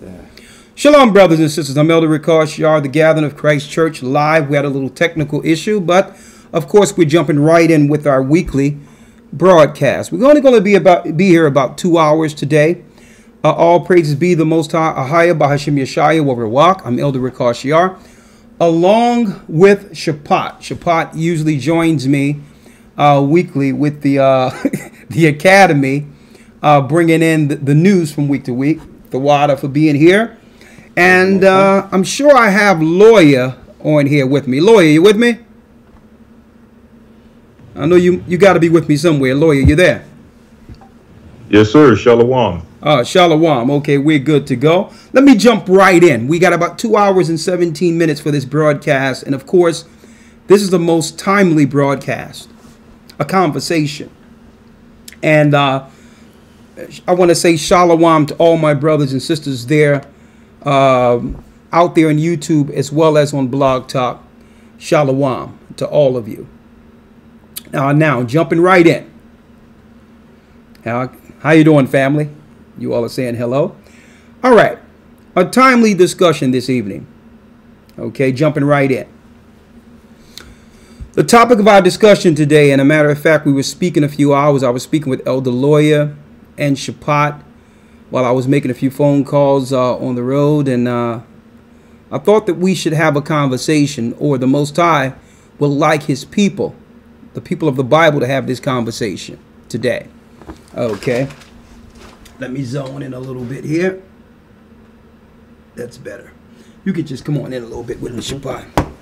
Yeah. Shalom, brothers and sisters. I'm Elder Rawchaa, the Gathering of Christ Church live. We had a little technical issue, but of course we're jumping right in with our weekly broadcast. We're only going to be here about 2 hours today. All praises be the Most High, Ahaya, Bahashim Yeshaya, Wawak. I'm Elder Rawchaa, along with Shapat. Shapat usually joins me weekly with the the Academy, bringing in the news from week to week. The Wada for being here. And I'm sure I have Lawya on here with me. Lawya, you with me? I know you got to be with me somewhere. Lawya, you there? Yes, sir. Shalom. Shalom. Okay, we're good to go. Let me jump right in. We got about 2 hours and 17 minutes for this broadcast. And, of course, this is the most timely broadcast, a conversation. And I want to say shalom to all my brothers and sisters there, out there on YouTube as well as on Blog Talk. Shalom to all of you. Now jumping right in. How you doing, family? You all are saying hello. All right, a timely discussion this evening. Okay, jumping right in. The topic of our discussion today, and a matter of fact, we were speaking a few hours. I was speaking with Elder Lawya and Shapat while I was making a few phone calls on the road, and I thought that we should have a conversation, or the Most High will like his people, the people of the Bible, to have this conversation today. Okay, let me zone in a little bit here. That's better. You could just come on in a little bit with me, Shapat.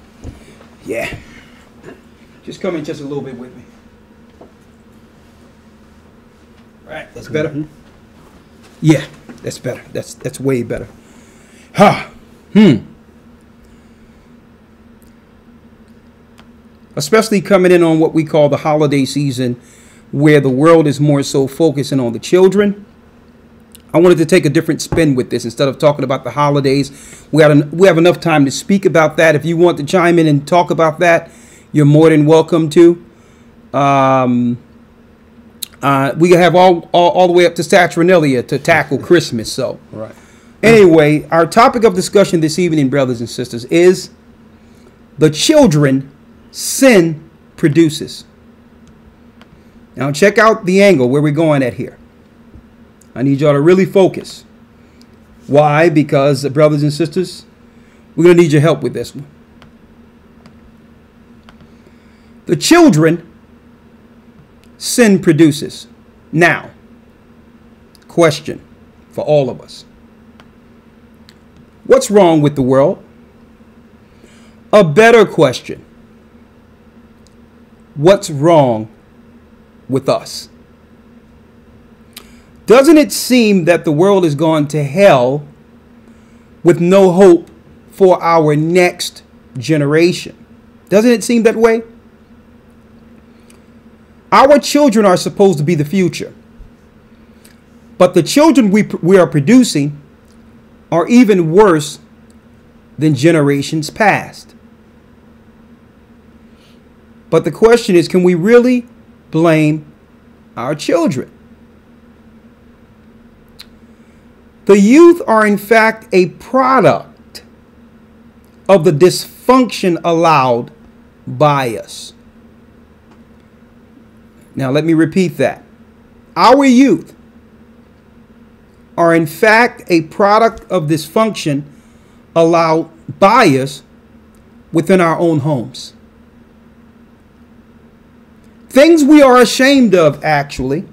Yeah, just come in just a little bit with me. All right, that's better. Yeah, that's better. That's way better. Especially coming in on what we call the holiday season, where the world is more so focusing on the children. I wanted to take a different spin with this. Instead of talking about the holidays, we have enough time to speak about that. If you want to chime in and talk about that, you're more than welcome to. We have all the way up to Saturnalia to tackle Christmas. So, right. Anyway, our topic of discussion this evening, brothers and sisters, is the children sin produces. Now, check out the angle where we're going at here. I need y'all to really focus. Why? Because, brothers and sisters, we're going to need your help with this one. The children sin produces. Now, question for all of us. What's wrong with the world? A better question. What's wrong with us? Doesn't it seem that the world is gone to hell with no hope for our next generation? Doesn't it seem that way? Our children are supposed to be the future. But the children we are producing are even worse than generations past. But the question is, can we really blame our children? The youth are in fact a product of the dysfunction allowed by us. Now, let me repeat that. Our youth are in fact a product of dysfunction allowed by us within our own homes. Things we are ashamed of, actually,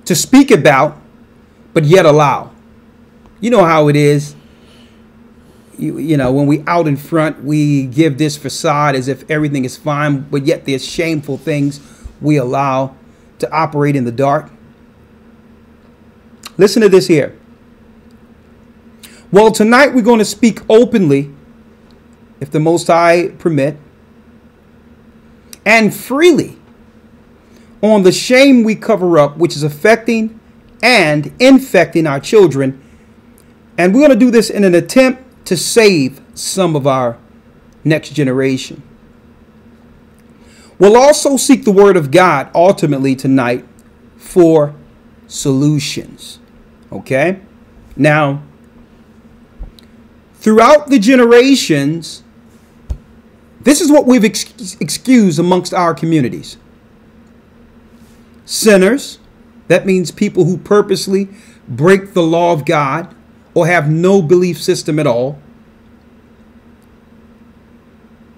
to speak about, but yet allow. You know how it is. You know, when we out in front, we give this facade as if everything is fine, but yet there's shameful things we allow to operate in the dark. Listen to this here. Well, tonight we're going to speak openly, if the Most High permit, and freely on the shame we cover up, which is affecting and infecting our children. And we're going to do this in an attempt to save some of our next generation. We'll also seek the word of God ultimately tonight for solutions. Okay? Now, throughout the generations, this is what we've excused amongst our communities. Sinners, that means people who purposely break the law of God or have no belief system at all.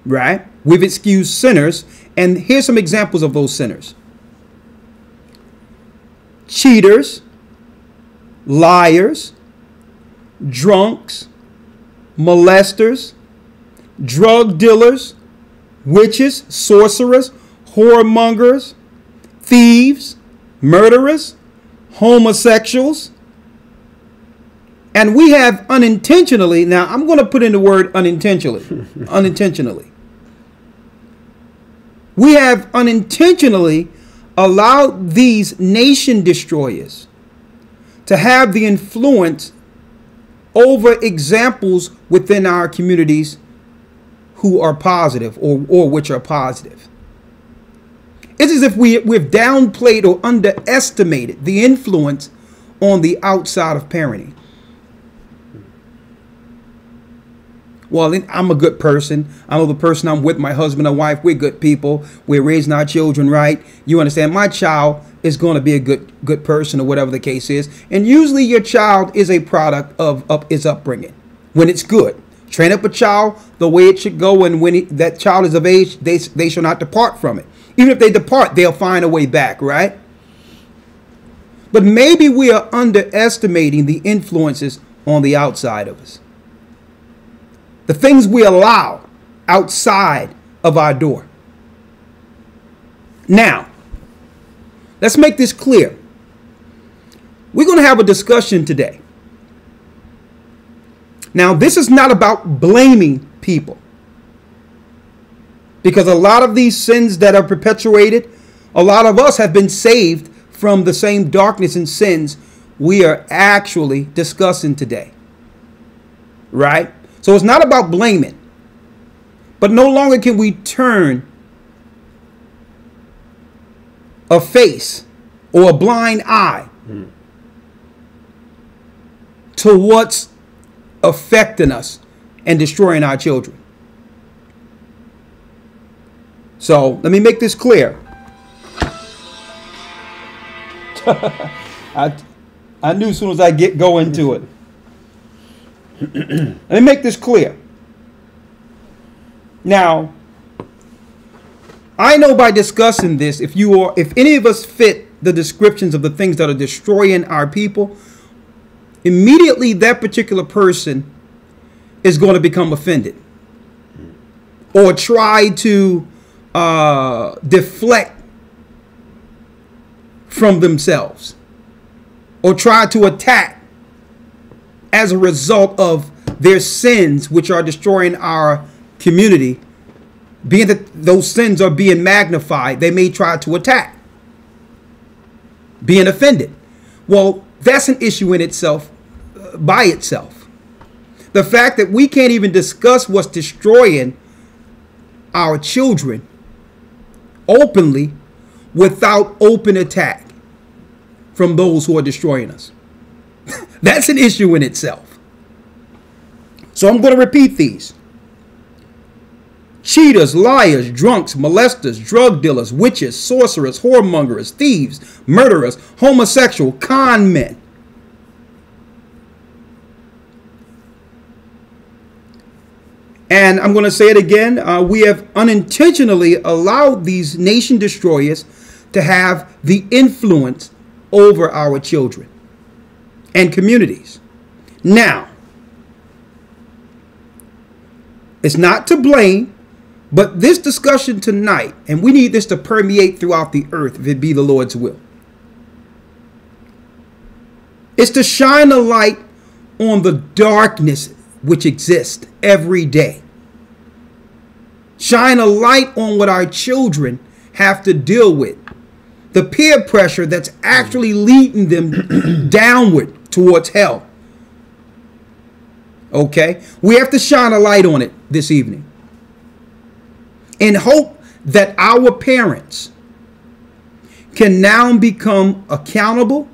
Right? We've excused sinners, and here's some examples of those sinners. Cheaters, liars, drunks, molesters, drug dealers, witches, sorcerers, whoremongers, thieves, murderers, homosexuals. And we have unintentionally, now I'm going to put in the word unintentionally, unintentionally. We have unintentionally allowed these nation destroyers to have the influence over examples within our communities who are positive or which are positive. It's as if we've downplayed or underestimated the influence on the outside of parenting. Well, I'm a good person. I know the person I'm with, my husband and wife, we're good people. We're raising our children right. You understand? My child is going to be a good person or whatever the case is. And usually your child is a product of his upbringing when it's good. Train up a child the way it should go, and when that child is of age, they shall not depart from it. Even if they depart, they'll find a way back, right? But maybe we are underestimating the influences on the outside of us. The things we allow outside of our door. Now, let's make this clear. We're going to have a discussion today. Now, this is not about blaming people, because a lot of these sins that are perpetuated, a lot of us have been saved from the same darkness and sins we are actually discussing today. Right? So it's not about blaming, but no longer can we turn a face or a blind eye to what's affecting us and destroying our children. So let me make this clear. I knew as soon as I go into it. Let me make this clear. Now, I know by discussing this, if any of us fit the descriptions of the things that are destroying our people, immediately that particular person is going to become offended or try to deflect from themselves or try to attack as a result of their sins, which are destroying our community. Being that those sins are being magnified, they may try to attack, being offended. Well, that's an issue in itself, by itself. The fact that we can't even discuss what's destroying our children openly without open attack from those who are destroying us. That's an issue in itself. So I'm going to repeat these. Cheaters, liars, drunks, molesters, drug dealers, witches, sorcerers, whoremongers, thieves, murderers, homosexual, con men. And I'm going to say it again. We have unintentionally allowed these nation destroyers to have the influence over our children and communities. Now, it's not to blame, but this discussion tonight, and we need this to permeate throughout the earth if it be the Lord's will, is to shine a light on the darkness which exists every day. Shine a light on what our children have to deal with. The peer pressure that's actually leading them downward towards hell. Okay? We have to shine a light on it this evening, in hope that our parents can now become accountable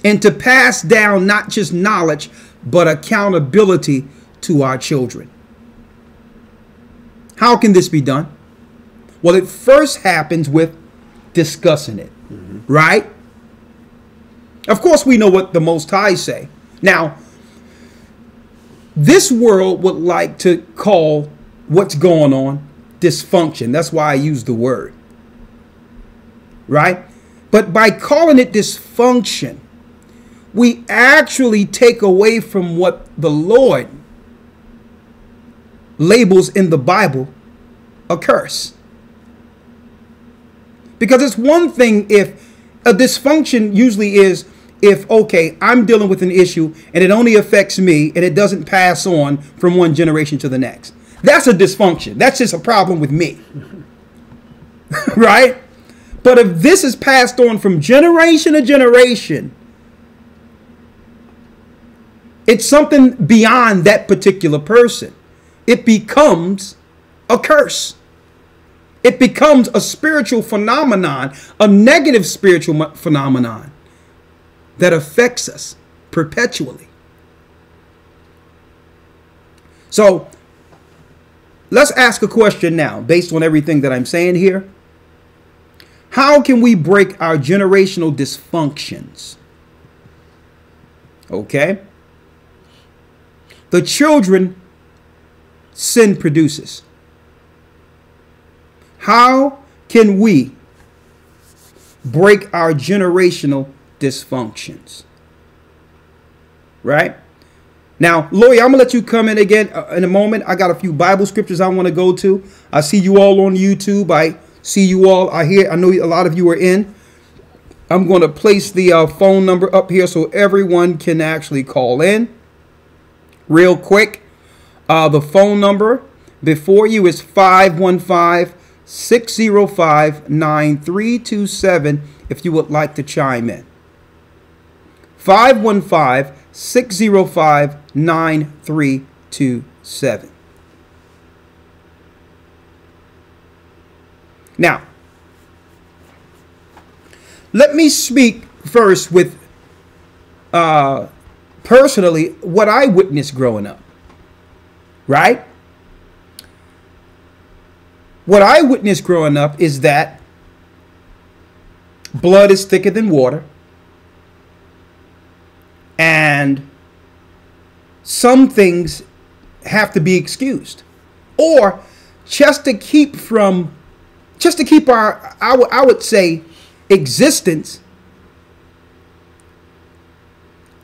and to pass down not just knowledge, but accountability to our children. How can this be done? Well, it first happens with discussing it, right? Of course, we know what the Most High say. Now, this world would like to call what's going on dysfunction. That's why I use the word, right? But by calling it dysfunction, we actually take away from what the Lord labels in the Bible a curse. Because it's one thing if a dysfunction usually is if, okay, I'm dealing with an issue and it only affects me and it doesn't pass on from one generation to the next. That's a dysfunction. That's just a problem with me. Right? But if this is passed on from generation to generation, it's something beyond that particular person. It becomes a curse. It becomes a spiritual phenomenon, a negative spiritual phenomenon that affects us perpetually. So let's ask a question now based on everything that I'm saying here. How can we break our generational dysfunctions? Okay. The children sin produces. How can we break our generational dysfunctions? Right? Now, Lawya, I'm going to let you come in again in a moment. I got a few Bible scriptures I want to go to. I see you all on YouTube. I see you all. I know a lot of you are in. I'm going to place the phone number up here so everyone can actually call in. Real quick, the phone number before you is 515-605-9327 if you would like to chime in. 515-605-9327. Now, let me speak first with personally what I witnessed growing up, right? What I witnessed growing up is that blood is thicker than water, and some things have to be excused, or just to keep our I would say existence.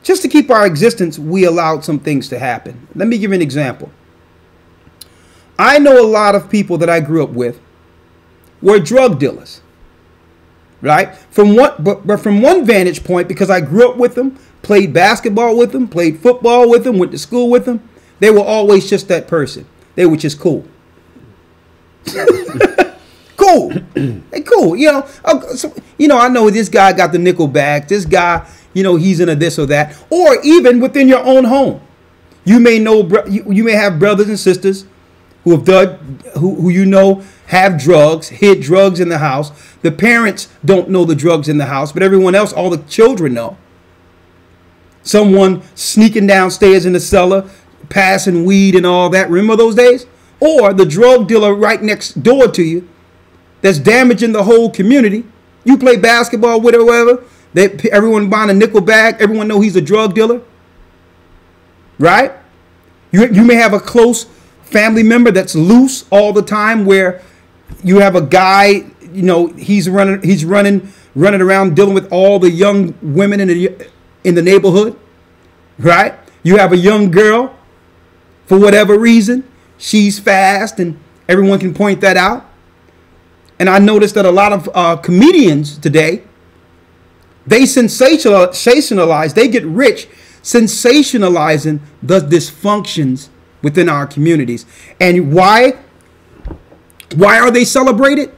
Just to keep our existence, we allowed some things to happen. Let me give you an example. I know a lot of people that I grew up with were drug dealers, right? From one vantage point, because I grew up with them, played basketball with them, played football with them, went to school with them, they were always just that person. They were just cool. Cool. Hey, cool. I know this guy got the nickel bag. This guy, he's into this or that. Or even within your own home, you may have brothers and sisters who have have drugs, hid drugs in the house. The parents don't know the drugs in the house, but everyone else, all the children know. Someone sneaking downstairs in the cellar, passing weed and all that. Remember those days? Or the drug dealer right next door to you that's damaging the whole community. You play basketball with or whatever. Everyone buying a nickel bag. Everyone know he's a drug dealer. Right? You may have a close family member that's loose all the time, where you have a guy, he's running around dealing with all the young women in the neighborhood. Right? You have a young girl, for whatever reason, she's fast, and everyone can point that out. And I noticed that a lot of comedians today, they sensationalize, they get rich sensationalizing the dysfunctions within our communities. And why are they celebrated?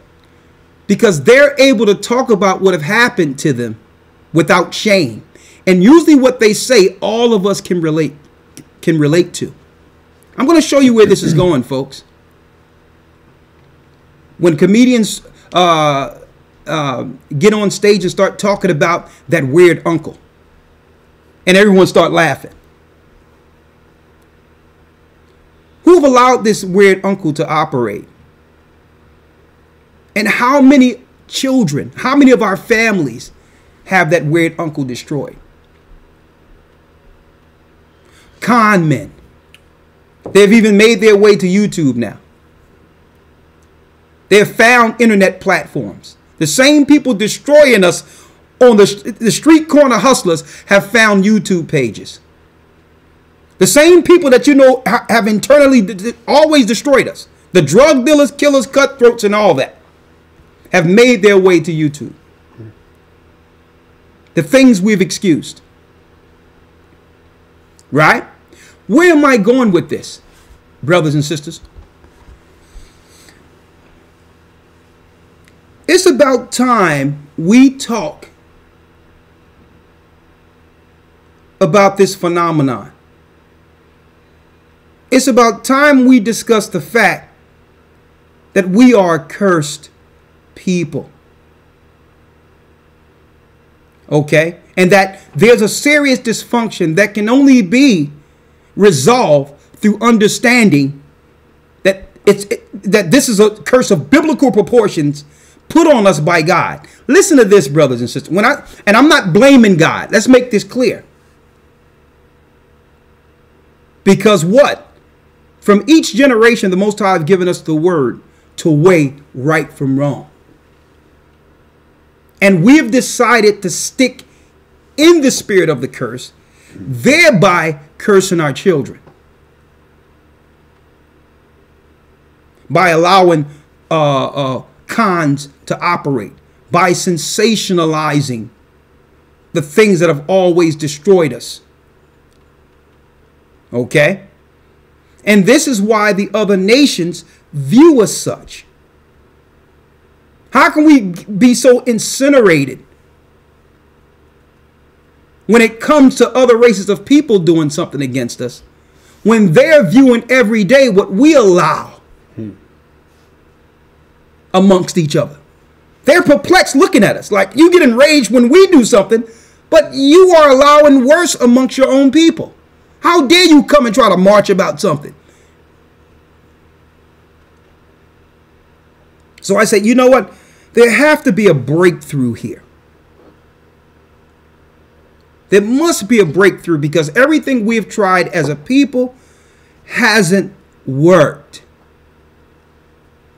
Because they're able to talk about what have happened to them without shame. And usually what they say, all of us can relate to. I'm going to show you where this is going, folks. When comedians get on stage and start talking about that weird uncle, And everyone start laughing. Who have allowed this weird uncle to operate? And how many children, how many of our families have that weird uncle destroyed? Con men. They've even made their way to YouTube now. They've found internet platforms. The same people destroying us on the street corner hustlers have found YouTube pages. The same people that you know have internally always destroyed us. The drug dealers, killers, cutthroats, and all that have made their way to YouTube. The things we've excused. Right? Where am I going with this, brothers and sisters? It's about time we talk about this phenomenon. It's about time we discuss the fact that we are a cursed people. Okay? And that there's a serious dysfunction that can only be resolved through understanding that that this is a curse of biblical proportions put on us by God. Listen to this, brothers and sisters. And I'm not blaming God. Let's make this clear. Because what? From each generation, the Most High have given us the word to weigh right from wrong. And we've decided to stick in the spirit of the curse, thereby cursing our children. By allowing cons to operate, by sensationalizing the things that have always destroyed us. Okay? And this is why the other nations view us such. How can we be so incinerated when it comes to other races of people doing something against us, when they're viewing every day what we allow amongst each other? They're perplexed looking at us like, you get enraged when we do something, but you are allowing worse amongst your own people. How dare you come and try to march about something? So I say, you know what? There have to be a breakthrough here. There must be a breakthrough, because everything we've tried as a people hasn't worked.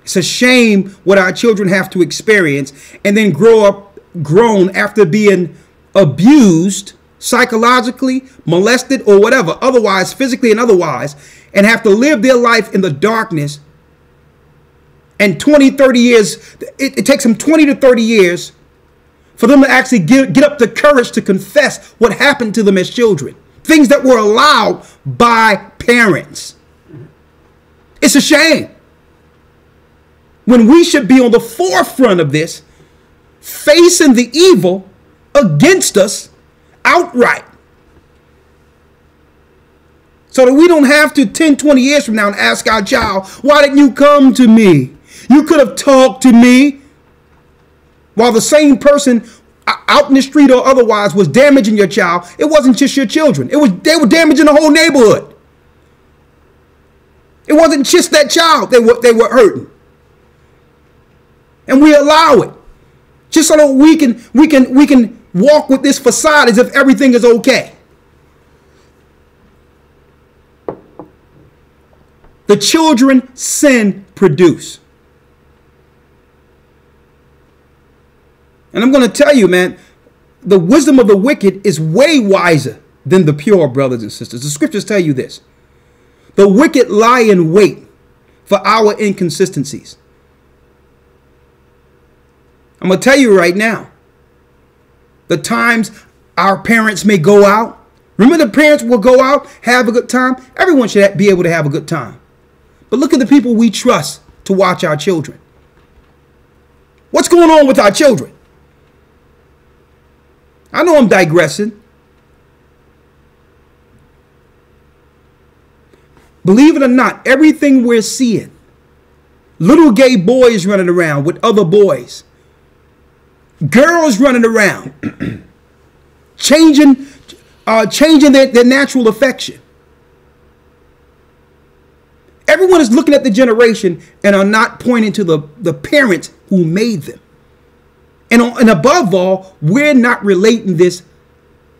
It's a shame what our children have to experience and then grown after being abused psychologically, molested, or whatever, otherwise, physically and otherwise, and have to live their life in the darkness. And 20, 30 years, it takes them 20 to 30 years for them to actually get up the courage to confess what happened to them as children. Things that were allowed by parents. It's a shame. When we should be on the forefront of this, facing the evil against us outright. So that we don't have to 10, 20 years from now and ask our child, why didn't you come to me? You could have talked to me. While the same person out in the street or otherwise was damaging your child, it wasn't just your children. They were damaging the whole neighborhood. It wasn't just that child they were hurting. And we allow it just so that we can walk with this facade as if everything is okay. The children sin produce. And I'm going to tell you, man, the wisdom of the wicked is way wiser than the pure, brothers and sisters. The scriptures tell you this. The wicked lie in wait for our inconsistencies. I'm going to tell you right now, the times our parents may go out. Remember, the parents will go out, have a good time. Everyone should be able to have a good time. But look at the people we trust to watch our children. What's going on with our children? I know I'm digressing. Believe it or not, everything we're seeing, little gay boys running around with other boys, girls running around, changing changing their natural affection. Everyone is looking at the generation and are not pointing to the parents who made them. And above all, we're not relating this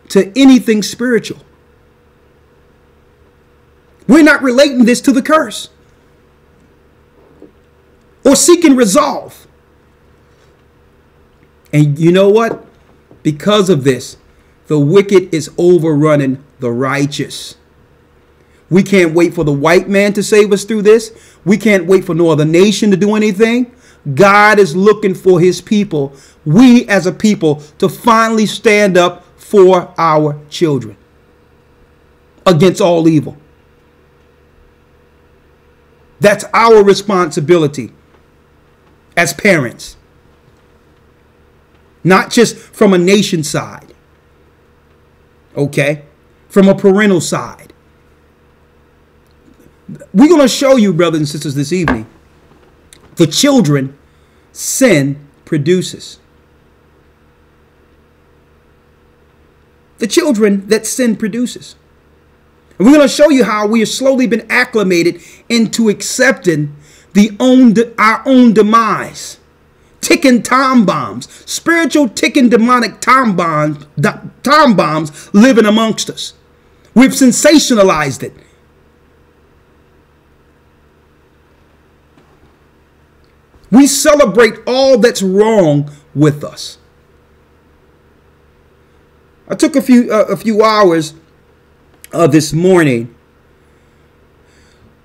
to anything spiritual. We're not relating this to the curse or seeking resolve. And you know what? Because of this, the wicked is overrunning the righteous. We can't wait for the white man to save us through this. We can't wait for no other nation to do anything. God is looking for his people, we as a people, to finally stand up for our children against all evil. That's our responsibility as parents, not just from a nation side, okay, from a parental side. We're going to show you, brothers and sisters, this evening, the children sin produces. The children that sin produces. And we're going to show you how we have slowly been acclimated into accepting our own demise. Ticking time bombs, spiritual ticking demonic time bombs living amongst us. We've sensationalized it. We celebrate all that's wrong with us. I took a few hours this morning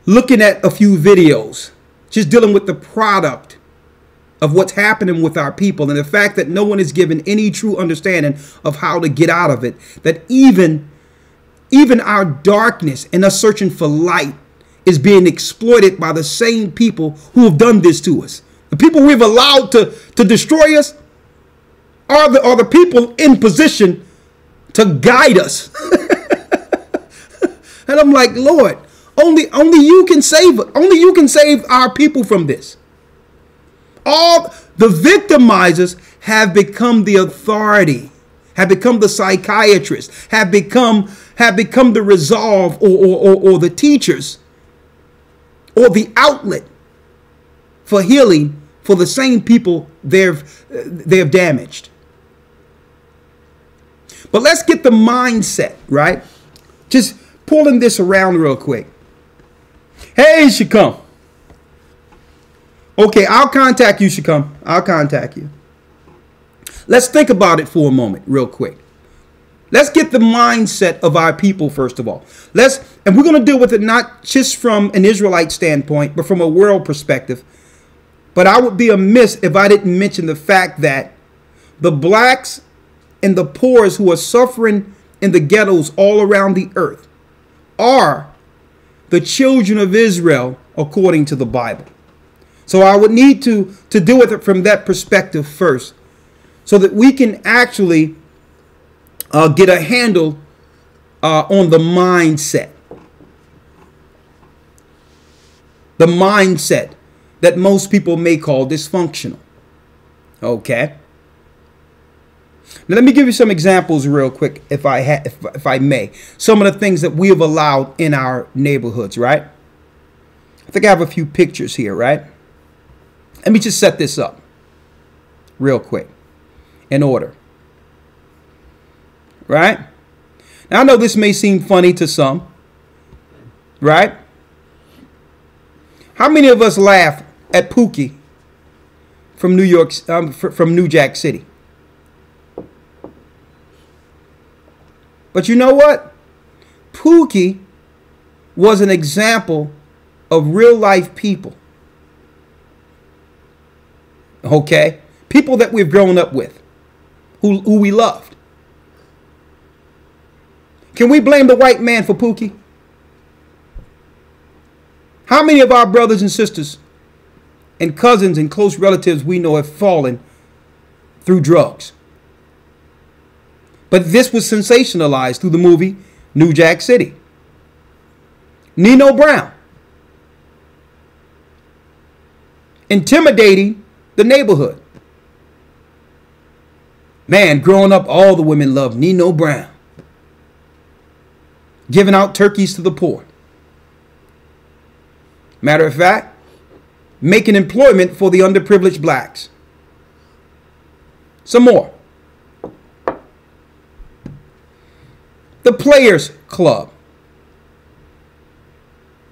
looking at a few videos, just dealing with the product of what's happening with our people and the fact that no one is given any true understanding of how to get out of it. That even our darkness and us searching for light is being exploited by the same people who have done this to us. The people we've allowed to destroy us are the people in position to guide us. And I'm like, Lord, only you can save it. Only you can save our people from this. All the victimizers have become the authority, have become the psychiatrists, have become the resolve or the teachers or the outlet for healing for the same people they've damaged. But let's get the mindset, right? Just pulling this around real quick. Hey, Shakam. Okay, I'll contact you, Shakam. I'll contact you. Let's think about it for a moment real quick. Let's get the mindset of our people, first of all. And we're going to deal with it not just from an Israelite standpoint, but from a world perspective. But I would be amiss if I didn't mention the fact that the blacks and the poors who are suffering in the ghettos all around the earth are the children of Israel according to the Bible. So I would need to deal with it from that perspective first, so that we can actually get a handle on the mindset. The mindset that most people may call dysfunctional. Okay. Now let me give you some examples real quick, if I may. Some of the things that we have allowed in our neighborhoods, right? I think I have a few pictures here, right? Let me just set this up real quick in order. Right? Now I know this may seem funny to some, right? How many of us laugh at Pookie from New York, from New Jack City? But you know what? Pookie was an example of real life people. Okay? People that we've grown up with, who we loved. Can we blame the white man for Pookie? How many of our brothers and sisters and cousins and close relatives we know have fallen through drugs? But this was sensationalized through the movie New Jack City. Nino Brown intimidating the neighborhood. Man, growing up, all the women loved Nino Brown. giving out turkeys to the poor. Matter of fact, making employment for the underprivileged blacks. Some more. The Players Club.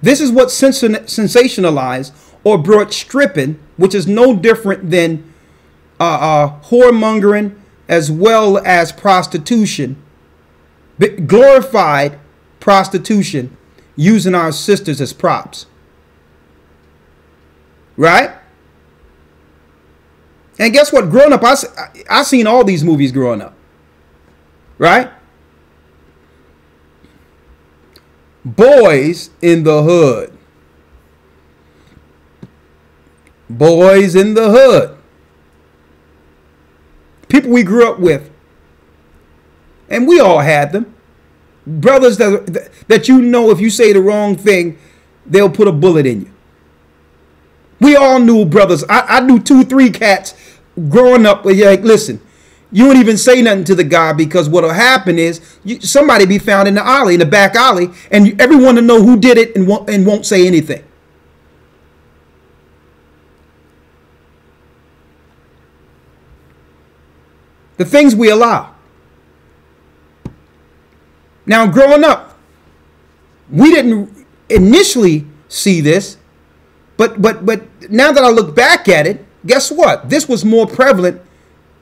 This is what sensationalized or brought stripping, which is no different than whoremongering as well as prostitution, glorified prostitution, using our sisters as props. Right? And guess what? Growing up, I seen all these movies growing up. Right? Boys in the Hood. Boys in the Hood. People we grew up with. And we all had them. Brothers that you know, if you say the wrong thing, they'll put a bullet in you. We all knew brothers. I knew 2-3 cats growing up. Where you're like, listen, you don't even say nothing to the guy, because what'll happen is somebody be found in the alley, in the back alley, and everyone will know who did it and won't say anything. The things we allow. Now, growing up, we didn't initially see this, but now that I look back at it, guess what? This was more prevalent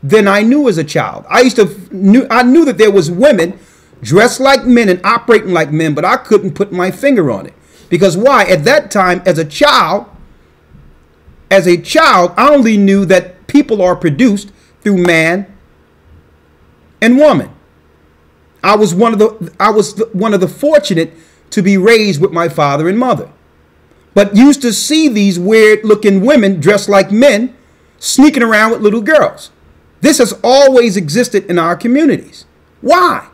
than I knew as a child. I knew that there was women dressed like men and operating like men, but I couldn't put my finger on it. Because why? At that time, as a child, I only knew that people are produced through man and woman. I was one of the fortunate to be raised with my father and mother, but used to see these weird looking women dressed like men sneaking around with little girls. This has always existed in our communities. Why?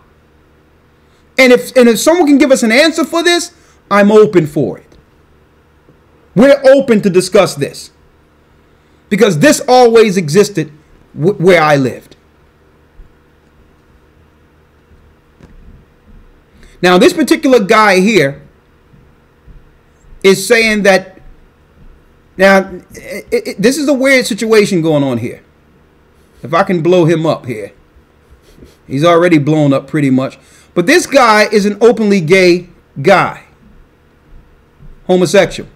And if someone can give us an answer for this, I'm open for it. We're open to discuss this, because this always existed where I lived. Now, this particular guy here is saying that, now, this is a weird situation going on here. If I can blow him up here. He's already blown up pretty much. But this guy is an openly gay guy, homosexual,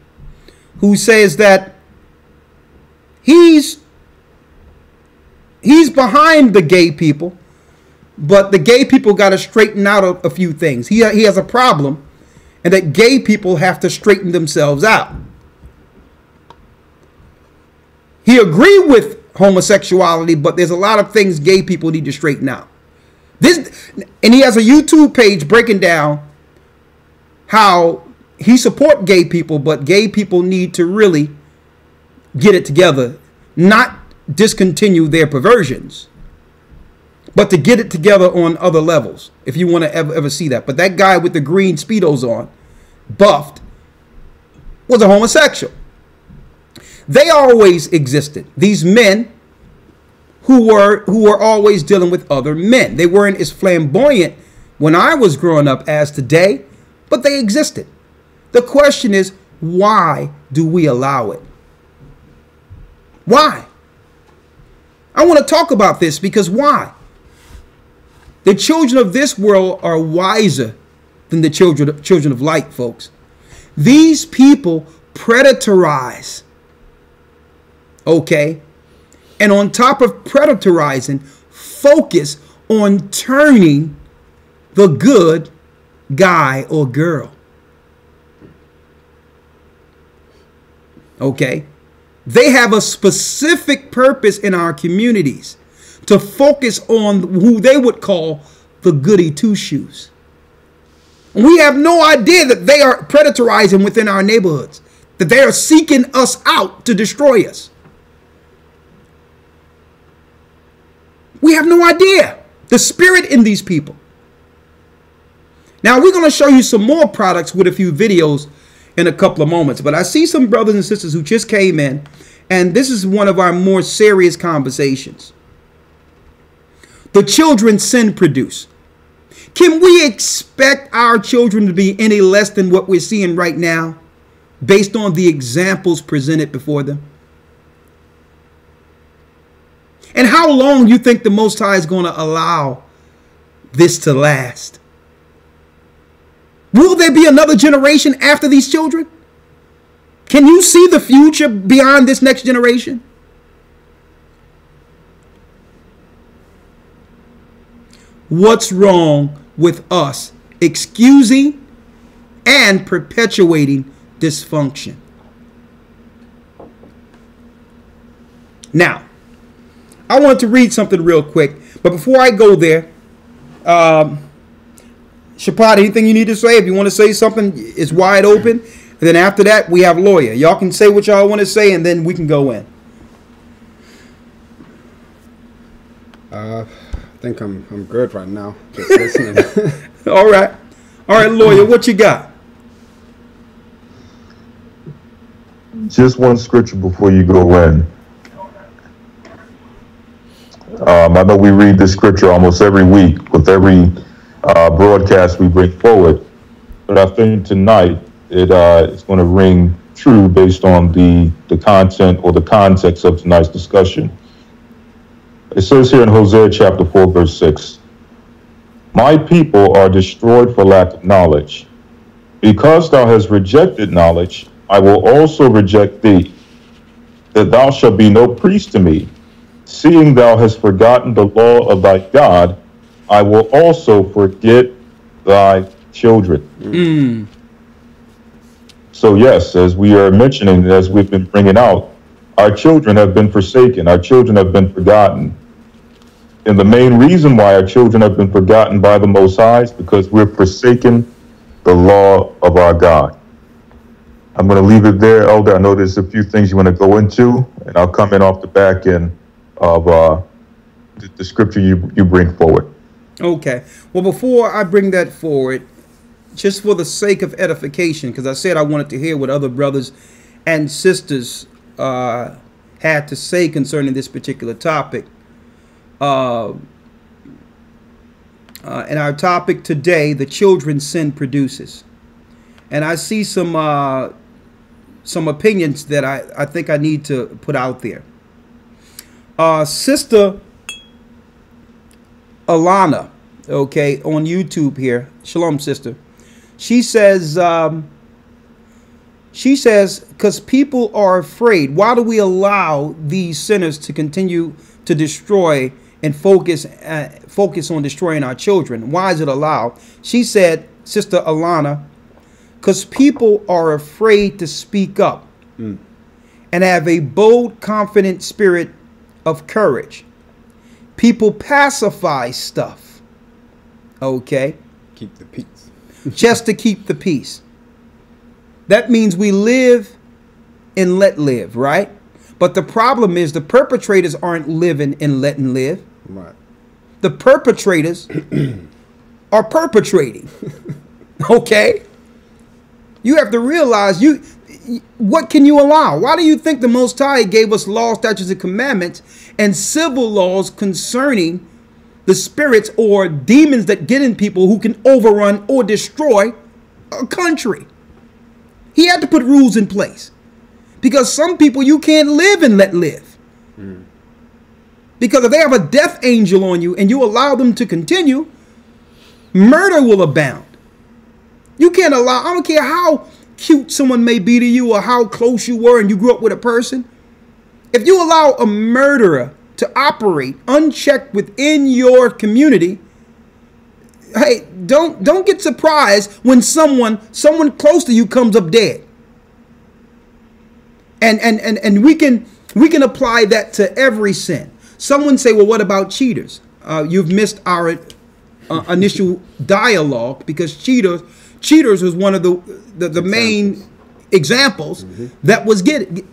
who says that he's behind the gay people, but the gay people got to straighten out a few things. He has a problem, and that gay people have to straighten themselves out. He agreed with homosexuality, but there's a lot of things gay people need to straighten out. And he has a YouTube page breaking down how he supports gay people, but gay people need to really get it together, not discontinue their perversions, but to get it together on other levels, if you want to ever see that. But that guy with the green Speedos on, buffed, was a homosexual. They always existed. These men who were always dealing with other men. They weren't as flamboyant when I was growing up as today, but they existed. The question is, why do we allow it? Why? I want to talk about this, because why? The children of this world are wiser than the children of light, folks. These people predatorize. Okay? And on top of predatorizing, focus on turning the good guy or girl. Okay? They have a specific purpose in our communities to focus on who they would call the goody two-shoes. We have no idea that they are predatorizing within our neighborhoods, that they are seeking us out to destroy us. We have no idea the spirit in these people. Now, we're going to show you some more products with a few videos in a couple of moments, but I see some brothers and sisters who just came in, and this is one of our more serious conversations. The children sin produce. Can we expect our children to be any less than what we're seeing right now based on the examples presented before them? And how long do you think the Most High is going to allow this to last? Will there be another generation after these children? Can you see the future beyond this next generation? What's wrong with us excusing and perpetuating dysfunction? Now, I want to read something real quick, but before I go there, Shapad, anything you need to say? If you want to say something, it's wide open. And then after that, we have Lawya. Y'all can say what y'all want to say, and then we can go in. I think I'm good right now. Just listening. All right, Lawya, what you got? Just one scripture before you go in. I know we read this scripture almost every week with every broadcast we bring forward, but I think tonight it's going to ring true based on the content or the context of tonight's discussion. It says here in Hosea chapter 4, verse 6, "My people are destroyed for lack of knowledge. Because thou hast rejected knowledge, I will also reject thee, that thou shalt be no priest to me. Seeing thou hast forgotten the law of thy God, I will also forget thy children." So yes, as we are mentioning, as we've been bringing out, our children have been forsaken. Our children have been forgotten. And the main reason why our children have been forgotten by the Most High is because we're forsaken the law of our God. I'm going to leave it there, Elder. I know there's a few things you want to go into, and I'll come in off the back end of the scripture you bring forward. Okay. Well, before I bring that forward, just for the sake of edification, because I said I wanted to hear what other brothers and sisters had to say concerning this particular topic. And our topic today, the children sin produces. And I see some opinions that I think I need to put out there. Sister Alana, okay, on YouTube here. Shalom, sister. She says, because people are afraid. Why do we allow these sinners to continue to destroy and focus on destroying our children? Why is it allowed? She said, Sister Alana, because people are afraid to speak up and have a bold, confident spirit of courage. People pacify stuff, okay? Keep the peace. Just to keep the peace. That means we live and let live, right? But the problem is the perpetrators aren't living and letting live. Right. The perpetrators are perpetrating. Okay? You have to realize what can you allow? Why do you think the Most High gave us laws, statutes, and commandments and civil laws concerning the spirits or demons that get in people who can overrun or destroy a country? He had to put rules in place because some people you can't live and let live. Because if they have a death angel on you and you allow them to continue, murder will abound. You can't allow, I don't care how cute someone may be to you or how close you were and you grew up with a person. If you allow a murderer to operate unchecked within your community, hey, don't get surprised when someone close to you comes up dead. And we can apply that to every sin. Someone say, well, what about cheaters? You've missed our initial dialogue because cheaters was one of the main examples that was given.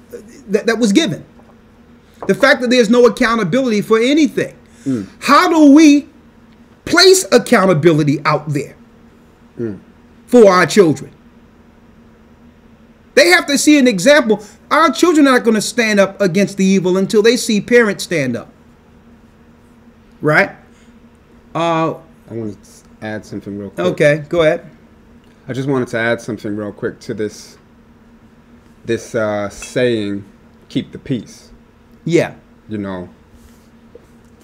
The fact that there's no accountability for anything. How do we place accountability out there for our children? They have to see an example. Our children are not going to stand up against the evil until they see parents stand up. Right? I want to add something real quick. Okay, go ahead. I just wanted to add something real quick to this saying, keep the peace. Yeah. You know,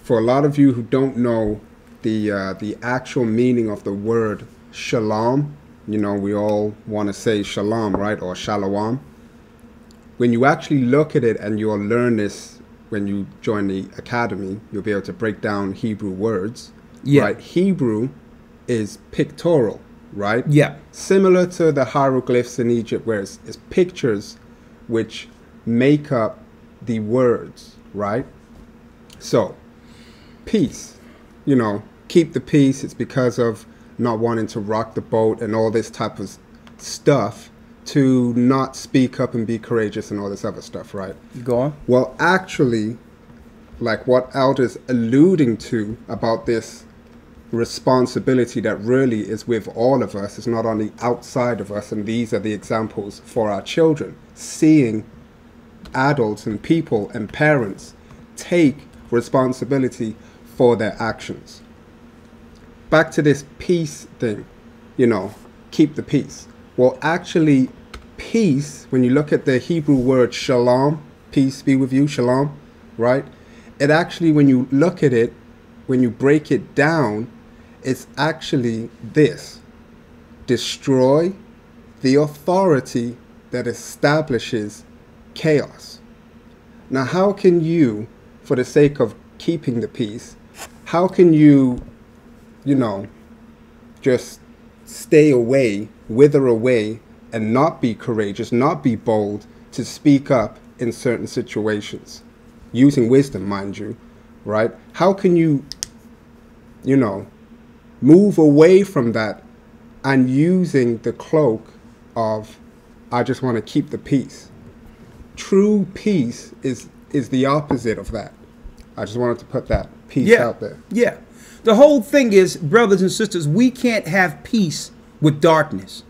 for a lot of you who don't know the actual meaning of the word shalom, you know, we all want to say shalom, right? Or shalom. When you actually look at it, and you'll learn this when you join the academy, you'll be able to break down Hebrew words. Yeah. Right? Hebrew is pictorial, right? Yeah. Similar to the hieroglyphs in Egypt, where it's pictures which make up the words, right? So, peace, you know, keep the peace. It's because of not wanting to rock the boat and all this type of stuff, to not speak up and be courageous and all this other stuff, right? Go on. Well, actually, like what Elder's alluding to about this responsibility that really is with all of us, it's not on the outside of us, and these are the examples for our children, seeing adults and people and parents take responsibility for their actions. Back to this peace thing, you know, keep the peace. Well, actually, peace, when you look at the Hebrew word shalom, peace be with you, shalom, right? It actually, when you look at it, when you break it down, it's actually this: destroy the authority that establishes chaos. Now, how can you, for the sake of keeping the peace, how can you, you know, just stay away, wither away, and not be courageous, not be bold to speak up in certain situations, using wisdom, mind you, right? How can you, you know, move away from that and using the cloak of, I just want to keep the peace? True peace is the opposite of that. I just wanted to put that piece out there. Yeah. The whole thing is, brothers and sisters, we can't have peace with darkness.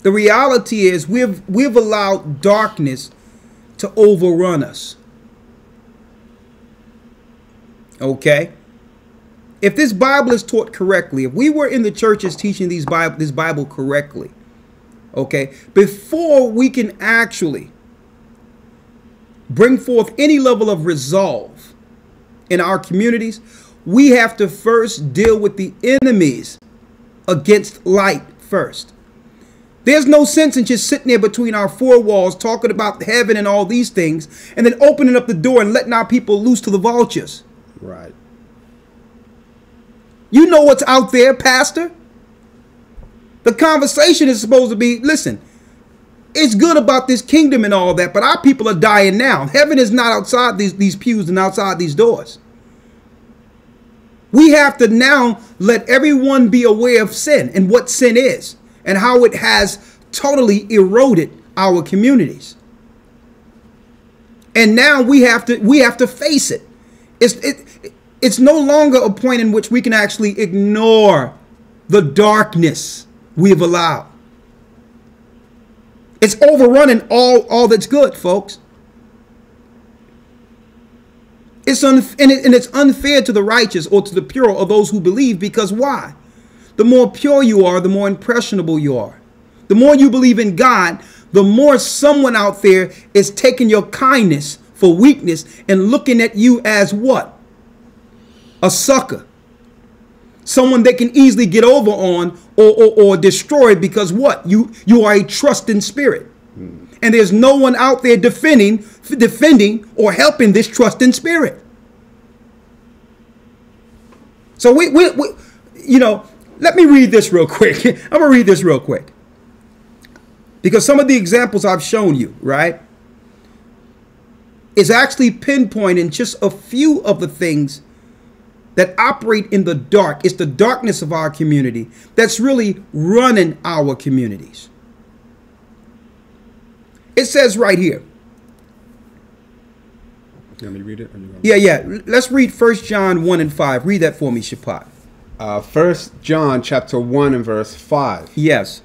The reality is we've allowed darkness to overrun us. Okay? If this Bible is taught correctly, if we were in the churches teaching this Bible correctly, okay, before we can actually bring forth any level of resolve in our communities, we have to first deal with the enemies against light first. There's no sense in just sitting there between our four walls talking about heaven and all these things and then opening up the door and letting our people loose to the vultures. Right. You know what's out there, Pastor. The conversation is supposed to be, listen, it's good about this kingdom and all that, but our people are dying now. Heaven is not outside these pews and outside these doors. We have to now let everyone be aware of sin and what sin is and how it has totally eroded our communities. And now we have to face it. It's no longer a point in which we can actually ignore the darkness we've allowed. It's overrunning all that's good, folks. It's unfair to the righteous or to the pure or those who believe, because why? The more pure you are, the more impressionable you are. The more you believe in God, the more someone out there is taking your kindness for weakness and looking at you as what? A sucker. Someone they can easily get over on or destroy, because what? You are a trusting spirit. And there's no one out there defending or helping this trusting spirit. So we you know, let me read this real quick. I'm going to read this real quick. Because some of the examples I've shown you, right, is actually pinpointing just a few of the things that operate in the dark. It's the darkness of our community that's really running our communities. It says right here. You want me to read it? Yeah. Let's read 1 John 1 and 5. Read that for me, Shapat. 1 John chapter 1 and verse 5. Yes.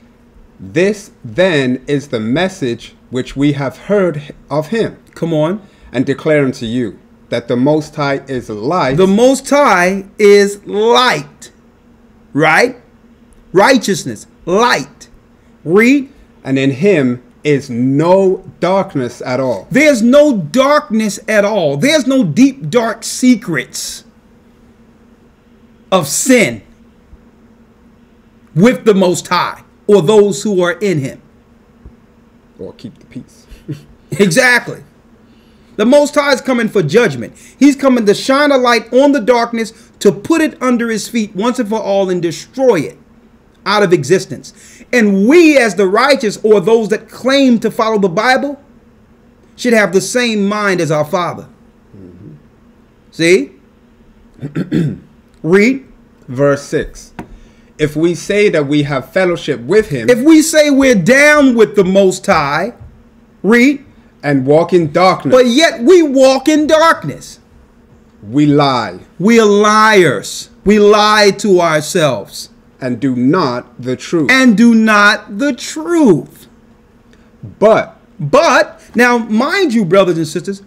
This then is the message which we have heard of him. Come on. And declare unto you, That the Most High is light. The Most High is light. Right? Righteousness. Light. Read. And in him is no darkness at all. There's no darkness at all. There's no deep, dark secrets of sin with the Most High or those who are in him. Or keep the peace. Exactly. The Most High is coming for judgment. He's coming to shine a light on the darkness, to put it under his feet once and for all and destroy it out of existence. And we, as the righteous, or those that claim to follow the Bible, should have the same mind as our Father. Mm-hmm. See? Read. Verse 6. If we say that we have fellowship with him. If we say we're down with the Most High. Read. And walk in darkness. But yet we walk in darkness. We lie. We are liars. We lie to ourselves. And do not the truth. And do not the truth. But, now mind you, brothers and sisters,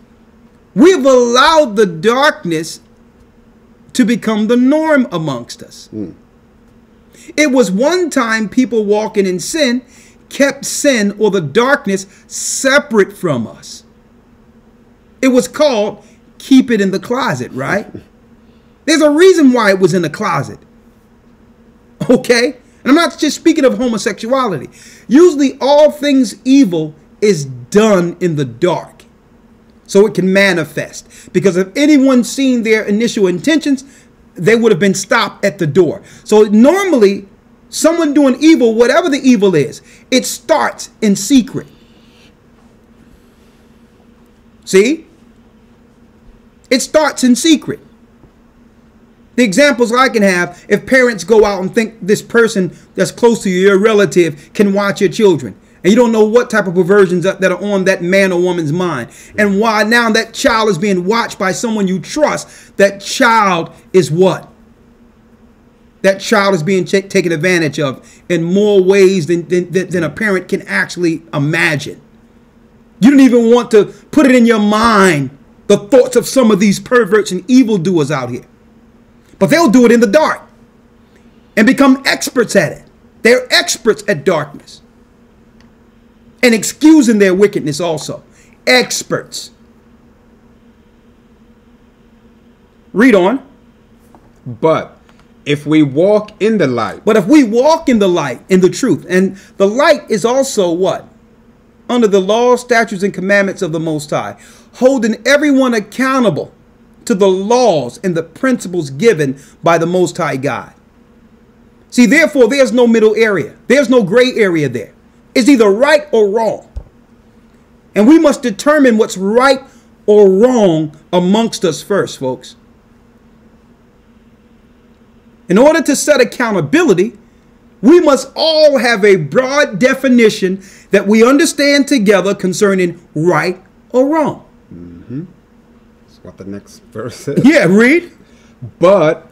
we've allowed the darkness to become the norm amongst us. It was one time people walking in sin kept sin or the darkness separate from us. It was called keep it in the closet, right? There's a reason why it was in the closet. Okay? And I'm not just speaking of homosexuality. Usually all things evil is done in the dark, so it can manifest. Because if anyone seen their initial intentions, they would have been stopped at the door. So normally, someone doing evil, whatever the evil is, it starts in secret. See? It starts in secret. The examples I can have, if parents go out and think this person that's close to you, your relative, can watch your children, and you don't know what type of perversions that are on that man or woman's mind, and why now that child is being watched by someone you trust, that child is what? That child is being taken advantage of in more ways than a parent can actually imagine. You don't even want to put it in your mind, the thoughts of some of these perverts and evildoers out here. But they'll do it in the dark and become experts at it. They're experts at darkness and excusing their wickedness also. Experts. Read on. But if we walk in the light. But if we walk in the light, in the truth, and the light is also what? Under the laws, statutes, and commandments of the Most High, holding everyone accountable to the laws and the principles given by the Most High God. See, therefore, there's no middle area. There's no gray area there. It's either right or wrong. And we must determine what's right or wrong amongst us first, folks. In order to set accountability, we must all have a broad definition that we understand together concerning right or wrong. Mm-hmm. That's what the next verse says. Yeah, read. But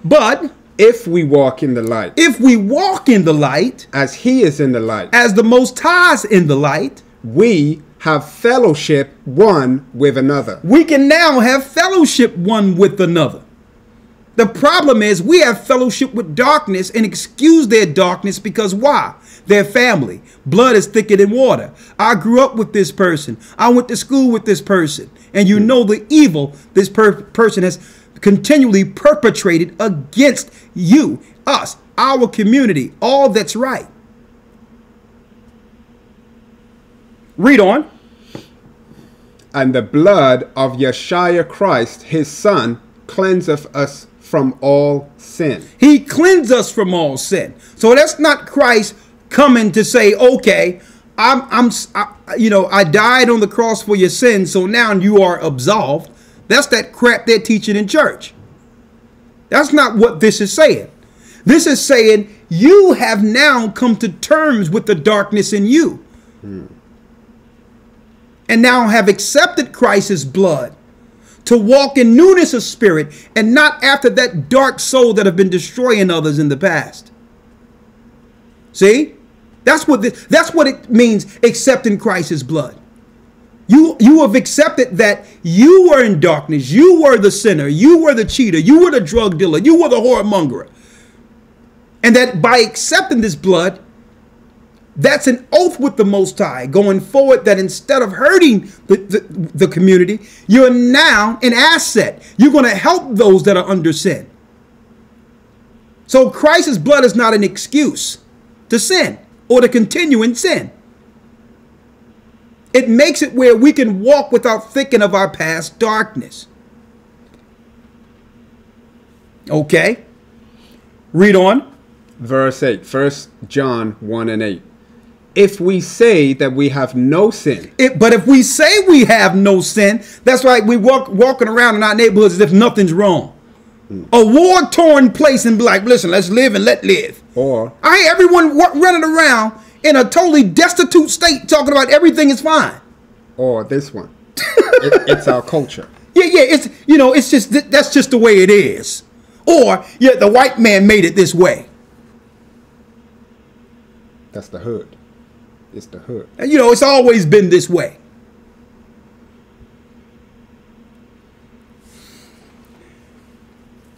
if we walk in the light. If we walk in the light. As he is in the light. As the Most High is in the light. We have fellowship one with another. We can now have fellowship one with another. The problem is we have fellowship with darkness and excuse their darkness because why? They're family. Blood is thicker than water. I grew up with this person. I went to school with this person. And you know the evil this person has continually perpetrated against you, us, our community, all that's right. Read on. And the blood of Yeshua Christ, his son, cleanseth us from all sin. He cleansed us from all sin. So that's not Christ coming to say, okay, I died on the cross for your sins, so now you are absolved. That's that crap they're teaching in church. That's not what this is saying. This is saying you have now come to terms with the darkness in you. And now have accepted Christ's blood to walk in newness of spirit and not after that dark soul that have been destroying others in the past. See? That's what it means, accepting Christ's blood. You have accepted that you were in darkness. You were the sinner. You were the cheater. You were the drug dealer. You were the whoremonger. And that by accepting this blood, that's an oath with the Most High going forward, that instead of hurting the community, you're now an asset. You're going to help those that are under sin. So Christ's blood is not an excuse to sin or to continue in sin. It makes it where we can walk without thinking of our past darkness. Okay. Read on. Verse 8, 1 John 1 and 8. If we say that we have no sin. But if we say we have no sin, that's right. We walking around in our neighborhoods as if nothing's wrong. A war-torn place and be like, listen, let's live and let live. Or I hear everyone running around in a totally destitute state talking about everything is fine. Or this one. It's our culture. Yeah, it's, it's just, that's just the way it is. Or, yeah, the white man made it this way. That's the hood. It's the hood. And, it's always been this way.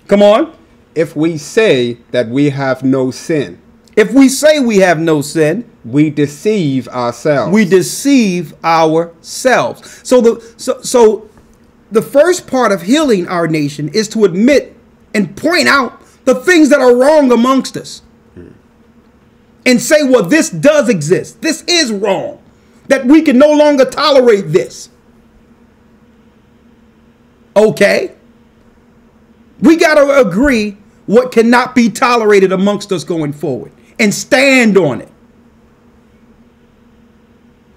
Come on. If we say that we have no sin. If we say we have no sin, we deceive ourselves. We deceive ourselves. So the first part of healing our nation is to admit and point out the things that are wrong amongst us. And say, well, this does exist. This is wrong. That we can no longer tolerate this. Okay. We got to agree what cannot be tolerated amongst us going forward and stand on it.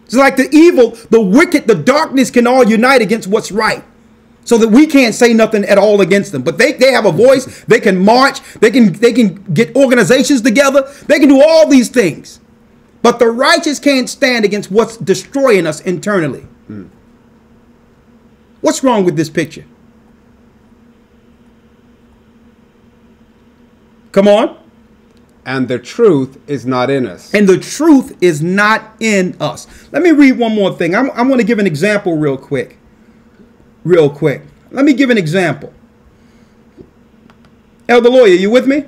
It's like the evil, the wicked, the darkness can all unite against what's right. So that we can't say nothing at all against them. But they have a voice. They can march. They can get organizations together. They can do all these things. But the righteous can't stand against what's destroying us internally. What's wrong with this picture? Come on. And the truth is not in us. And the truth is not in us. Let me read one more thing. I'm going to give an example real quick. Let me give an example. Elder Lawya, you with me?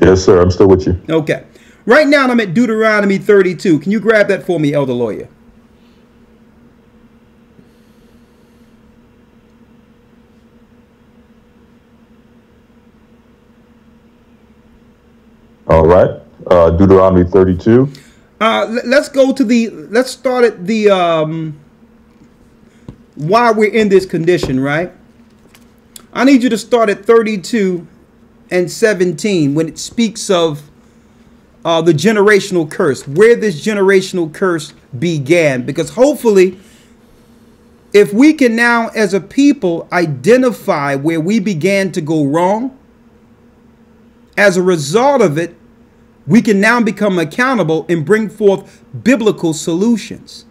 Yes, sir. I'm still with you. Okay. Right now I'm at Deuteronomy 32. Can you grab that for me, Elder Lawya? All right. Deuteronomy 32. Let's start at the why we're in this condition, right? I need you to start at 32 and 17 when it speaks of the generational curse, where this generational curse began. Because hopefully, if we can now as a people identify where we began to go wrong, as a result of it, we can now become accountable and bring forth biblical solutions.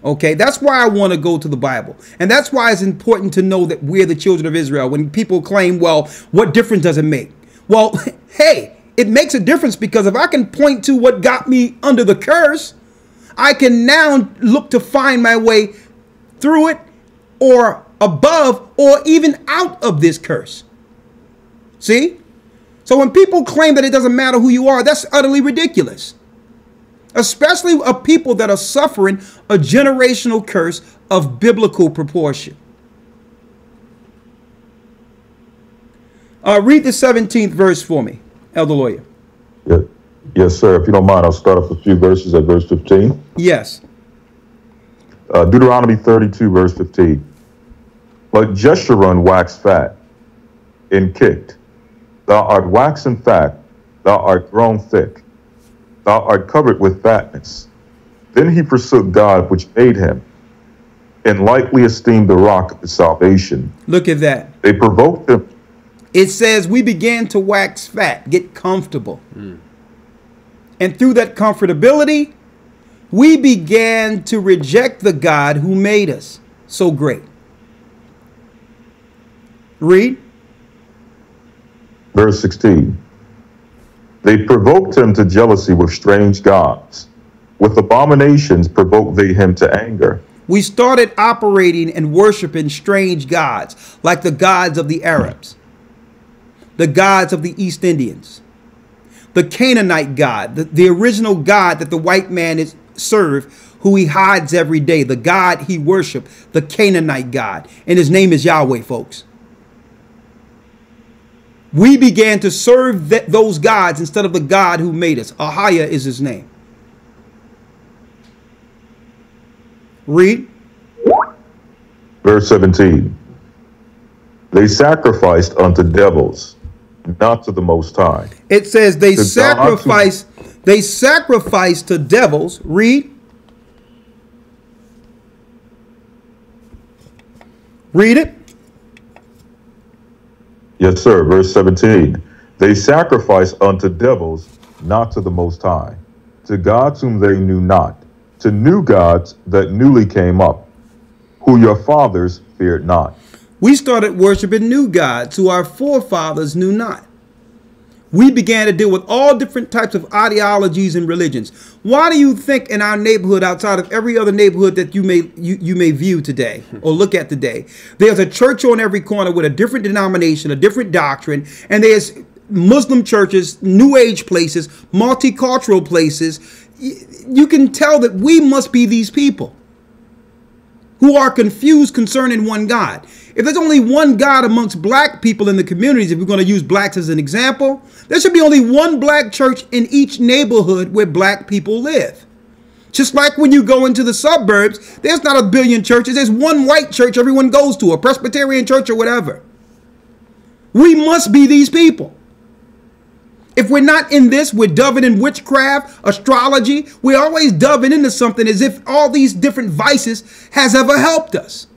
Okay, that's why I want to go to the Bible. And that's why it's important to know that we're the children of Israel. When people claim, well, what difference does it make? Well, hey, it makes a difference, because if I can point to what got me under the curse, I can now look to find my way through it, or above, or even out of this curse. See? So when people claim that it doesn't matter who you are, that's utterly ridiculous. Especially a people that are suffering a generational curse of biblical proportion. Read the 17th verse for me, Elder Lawya. Yeah. Yes, sir. If you don't mind, I'll start off a few verses at verse 15. Yes. Deuteronomy 32, verse 15. But Jeshurun waxed fat and kicked. Thou art waxen fat, thou art grown thick, thou art covered with fatness. Then he forsook God which made him, and lightly esteemed the rock of his salvation. Look at that. They provoked him. It says we began to wax fat, get comfortable. And through that comfortability, we began to reject the God who made us so great. Read. Verse 16. They provoked him to jealousy with strange gods. With abominations provoked they him to anger. We started operating and worshiping strange gods, like the gods of the Arabs, the gods of the East Indians, the Canaanite god, the original god that the white man is served, who he hides every day, the God he worshiped, the Canaanite God. And his name is Yahweh, folks. We began to serve those gods instead of the God who made us. Ahaya is his name. Read. Verse 17. They sacrificed unto devils, not to the Most High. It says they sacrificed to devils. Read. Read it. Yes, sir. Verse 17. They sacrificed unto devils, not to the Most High, to gods whom they knew not, to new gods that newly came up, who your fathers feared not. We started worshiping new gods who our forefathers knew not. We began to deal with all different types of ideologies and religions. Why do you think in our neighborhood, outside of every other neighborhood that you may view today or look at today, there's a church on every corner with a different denomination, a different doctrine, and there's Muslim churches, New Age places, multicultural places? You can tell that we must be these people who are confused concerning one God. If there's only one God amongst black people in the communities, if we're going to use blacks as an example, there should be only one black church in each neighborhood where black people live. Just like when you go into the suburbs, there's not a billion churches. There's one white church everyone goes to, a Presbyterian church or whatever. We must be these people. If we're not in this, we're doving in witchcraft, astrology. We're always doving into something as if all these different vices has ever helped us.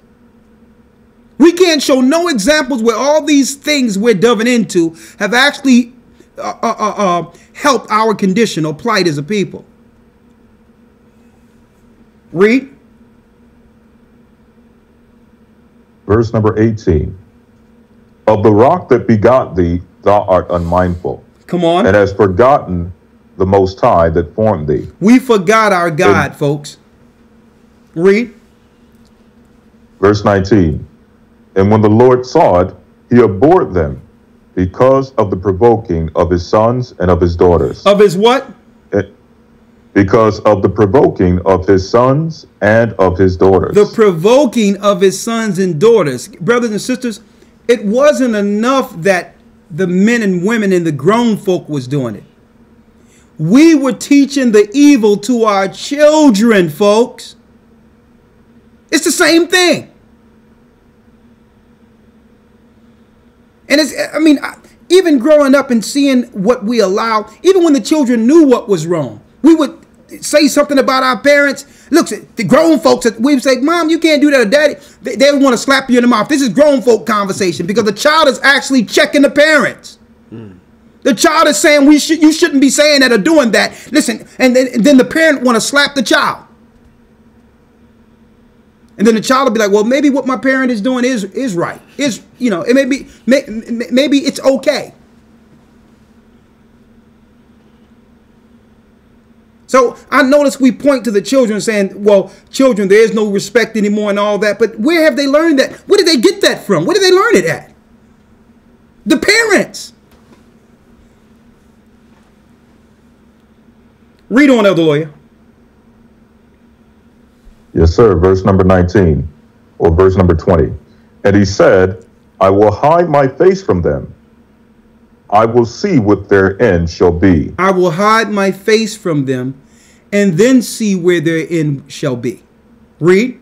We can't show no examples where all these things we're doving into have actually helped our condition or plight as a people. Read. Verse number 18. Of the rock that begot thee, thou art unmindful. Come on. And hast forgotten the Most High that formed thee. We forgot our God, folks. Read. Verse 19. And when the Lord saw it, he abhorred them because of the provoking of his sons and of his daughters. Of his what? Because of the provoking of his sons and of his daughters. The provoking of his sons and daughters. Brothers and sisters, it wasn't enough that the men and women and the grown folk was doing it. We were teaching the evil to our children, folks. It's the same thing. And it's, I mean, even growing up and seeing what we allowed, even when the children knew what was wrong, we would say something about our parents. Look, the grown folks, we would say, Mom, you can't do that, or Daddy. They would want to slap you in the mouth. This is grown folk conversation because the child is actually checking the parents. The child is saying you shouldn't be saying that or doing that. Listen, and then the parent want to slap the child. And then the child will be like, well, maybe what my parent is doing is right. Maybe it's okay. So I notice we point to the children saying, well, children, there is no respect anymore and all that. But where have they learned that? Where did they get that from? Where did they learn it at? The parents. Read on, Elder Lawya. Yes, sir. Verse number 19 or verse number 20. And he said, I will hide my face from them. I will see what their end shall be. I will hide my face from them and then see where their end shall be. Read.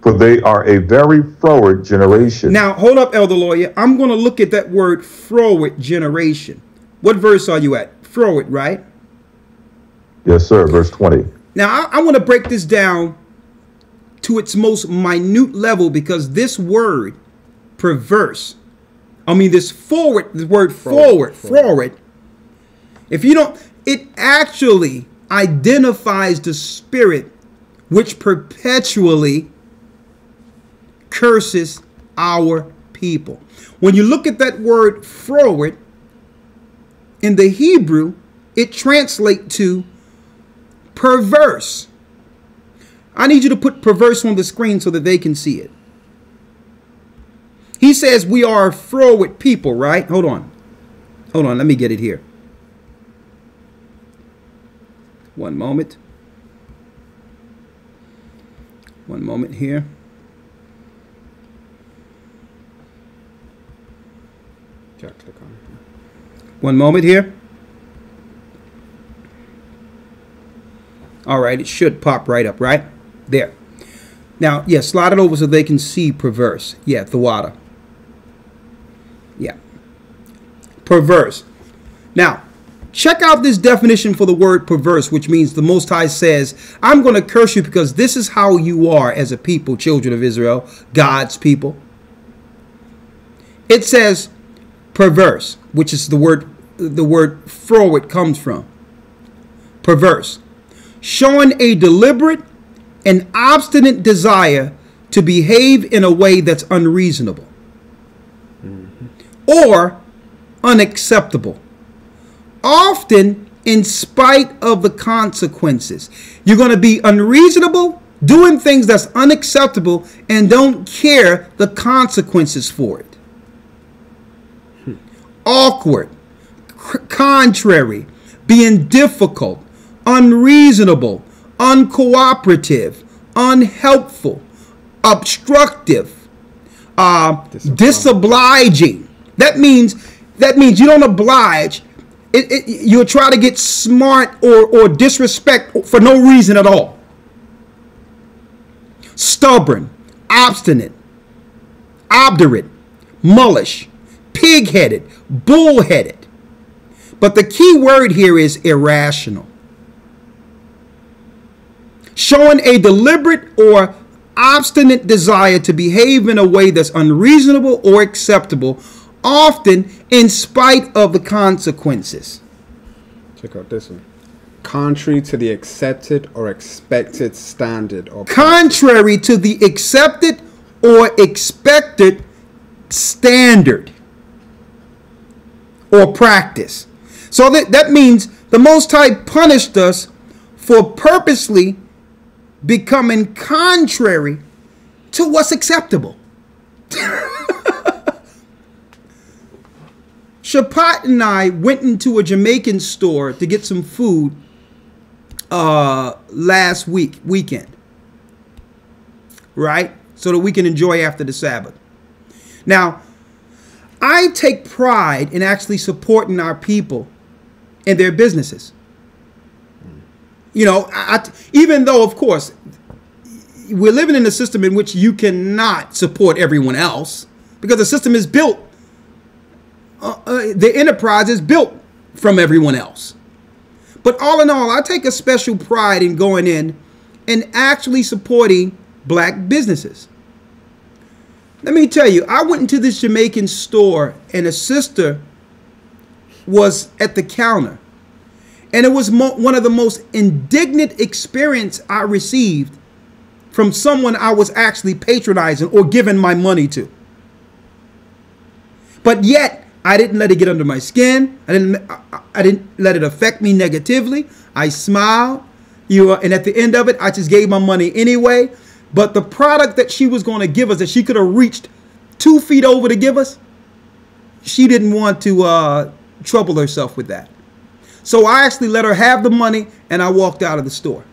For they are a very froward generation. Now, hold up, Elder Lawya. I'm going to look at that word froward generation. What verse are you at? Froward, right? Yes, sir. Verse 20. Now, I want to break this down to its most minute level because this word, perverse, the word forward, if you don't, it actually identifies the spirit which perpetually curses our people. When you look at that word forward, in the Hebrew, it translates to perverse. I need you to put perverse on the screen so that they can see it. He says we are a froward people, right? Hold on. Hold on. Let me get it here. One moment. One moment here. Click on it. One moment here. All right. It should pop right up, right? There. Now, yeah, slide it over so they can see perverse. Yeah, thawada. Yeah. Perverse. Now, check out this definition for the word perverse, which means the Most High says, I'm going to curse you because this is how you are as a people, children of Israel, God's people. It says perverse, which is the word froward comes from. Perverse. Showing a deliberate and obstinate desire to behave in a way that's unreasonable or unacceptable, often in spite of the consequences. You're going to be unreasonable, doing things that's unacceptable, and don't care the consequences for it. Awkward, contrary, being difficult, unreasonable, uncooperative, unhelpful, obstructive, disobliging. That means you don't oblige. You'll try to get smart or disrespect for no reason at all. Stubborn, obstinate, obdurate, mullish, pig-headed, bull-headed. But the key word here is irrational. Showing a deliberate or obstinate desire to behave in a way that's unreasonable or acceptable, often in spite of the consequences. Check out this one. Contrary to the accepted or expected standard or contrary to the accepted or expected standard or practice. So that means the Most High punished us for purposely becoming contrary to what's acceptable. Shapat and I went into a Jamaican store to get some food last weekend, right? So that we can enjoy after the Sabbath. Now, I take pride in actually supporting our people and their businesses. You know, even though, of course, we're living in a system in which you cannot support everyone else because the system is built, the enterprise is built from everyone else. But all in all, I take a special pride in going in and actually supporting black businesses. Let me tell you, I went into this Jamaican store and a sister was at the counter. And it was one of the most indignant experience I received from someone I was actually patronizing or giving my money to. But yet, I didn't let it get under my skin. I didn't let it affect me negatively. I smiled. And at the end of it, I just gave my money anyway. But the product that she was going to give us, that she could have reached 2 feet over to give us, she didn't want to trouble herself with that. So I actually let her have the money and I walked out of the store.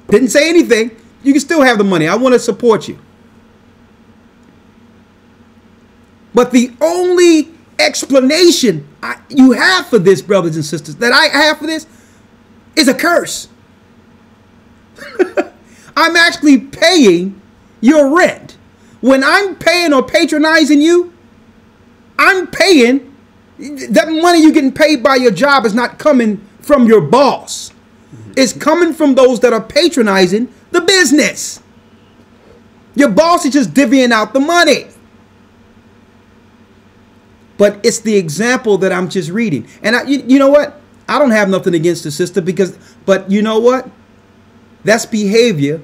Didn't say anything. You can still have the money. I want to support you. But the only explanation you have for this, brothers and sisters, that I have for this is a curse. I'm actually paying your rent. When I'm paying or patronizing you, I'm paying. That money you're getting paid by your job is not coming from your boss. It's coming from those that are patronizing the business. Your boss is just divvying out the money. But it's the example that I'm just reading. And you know what? I don't have nothing against the sister but you know what? That's behavior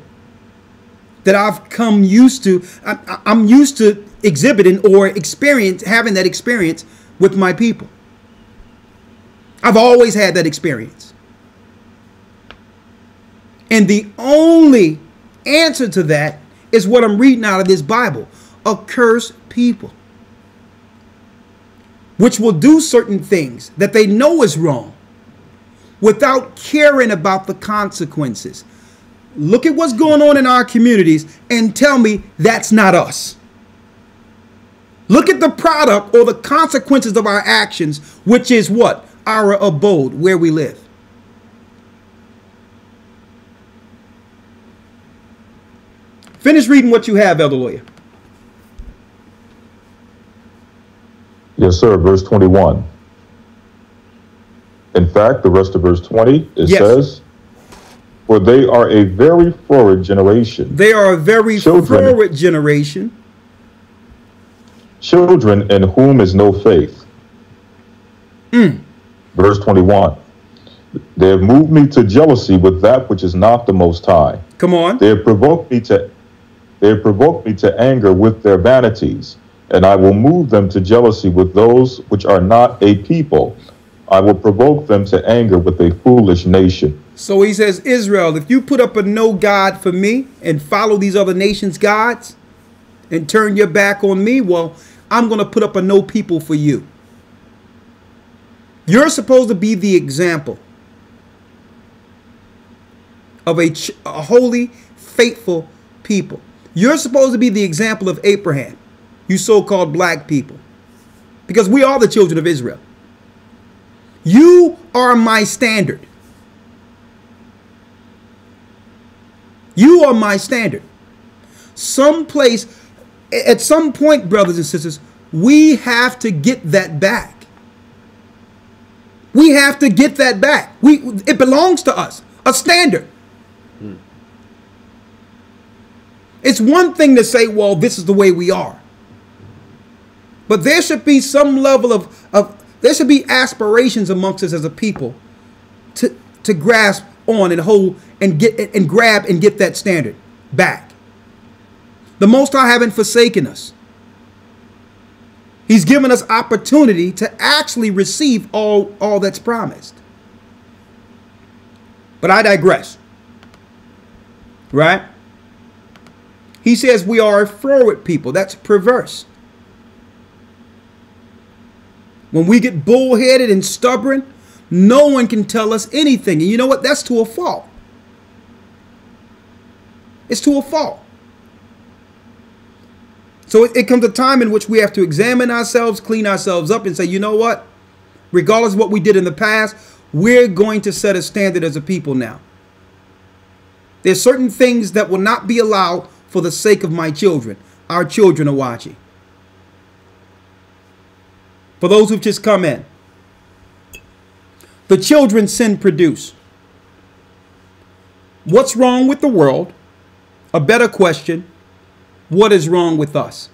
that I've come used to. I'm used to exhibiting or having that experience with my people. I've always had that experience. And the only answer to that is what I'm reading out of this Bible. Accursed people, which will do certain things that they know is wrong without caring about the consequences. Look at what's going on in our communities and tell me that's not us. Look at the product or the consequences of our actions, which is what? Our abode, where we live. Finish reading what you have, Elder Lawya. Yes, sir. Verse 21. In fact, the rest of verse 20, it says, for they are a very forward generation. They are a very forward generation. Children in whom is no faith. Verse 21. They have moved me to jealousy with that which is not the Most High. Come on. They have provoked me to anger with their vanities, and I will move them to jealousy with those which are not a people. I will provoke them to anger with a foolish nation. So he says, Israel, if you put up a no God for me and follow these other nations' gods and turn your back on me, well, I'm going to put up a no people for you. You're supposed to be the example of a holy, faithful people. You're supposed to be the example of Abraham, you so-called black people, because we are the children of Israel. You are my standard. You are my standard. At some point, brothers and sisters, we have to get that back. We have to get that back. It belongs to us, a standard. It's one thing to say, well, this is the way we are. But there should be some level there should be aspirations amongst us as a people to grasp on and hold and get and grab and get that standard back. The Most High haven't forsaken us. He's given us opportunity to actually receive all that's promised. But I digress. Right? He says we are a forward people. That's perverse. When we get bullheaded and stubborn, no one can tell us anything. And you know what? That's to a fault. It's to a fault. So it comes a time in which we have to examine ourselves, clean ourselves up, and say, you know what? Regardless of what we did in the past, we're going to set a standard as a people now. There's certain things that will not be allowed for the sake of my children. Our children are watching. For those who've just come in, the children sin produce. What's wrong with the world? A better question, what is wrong with us?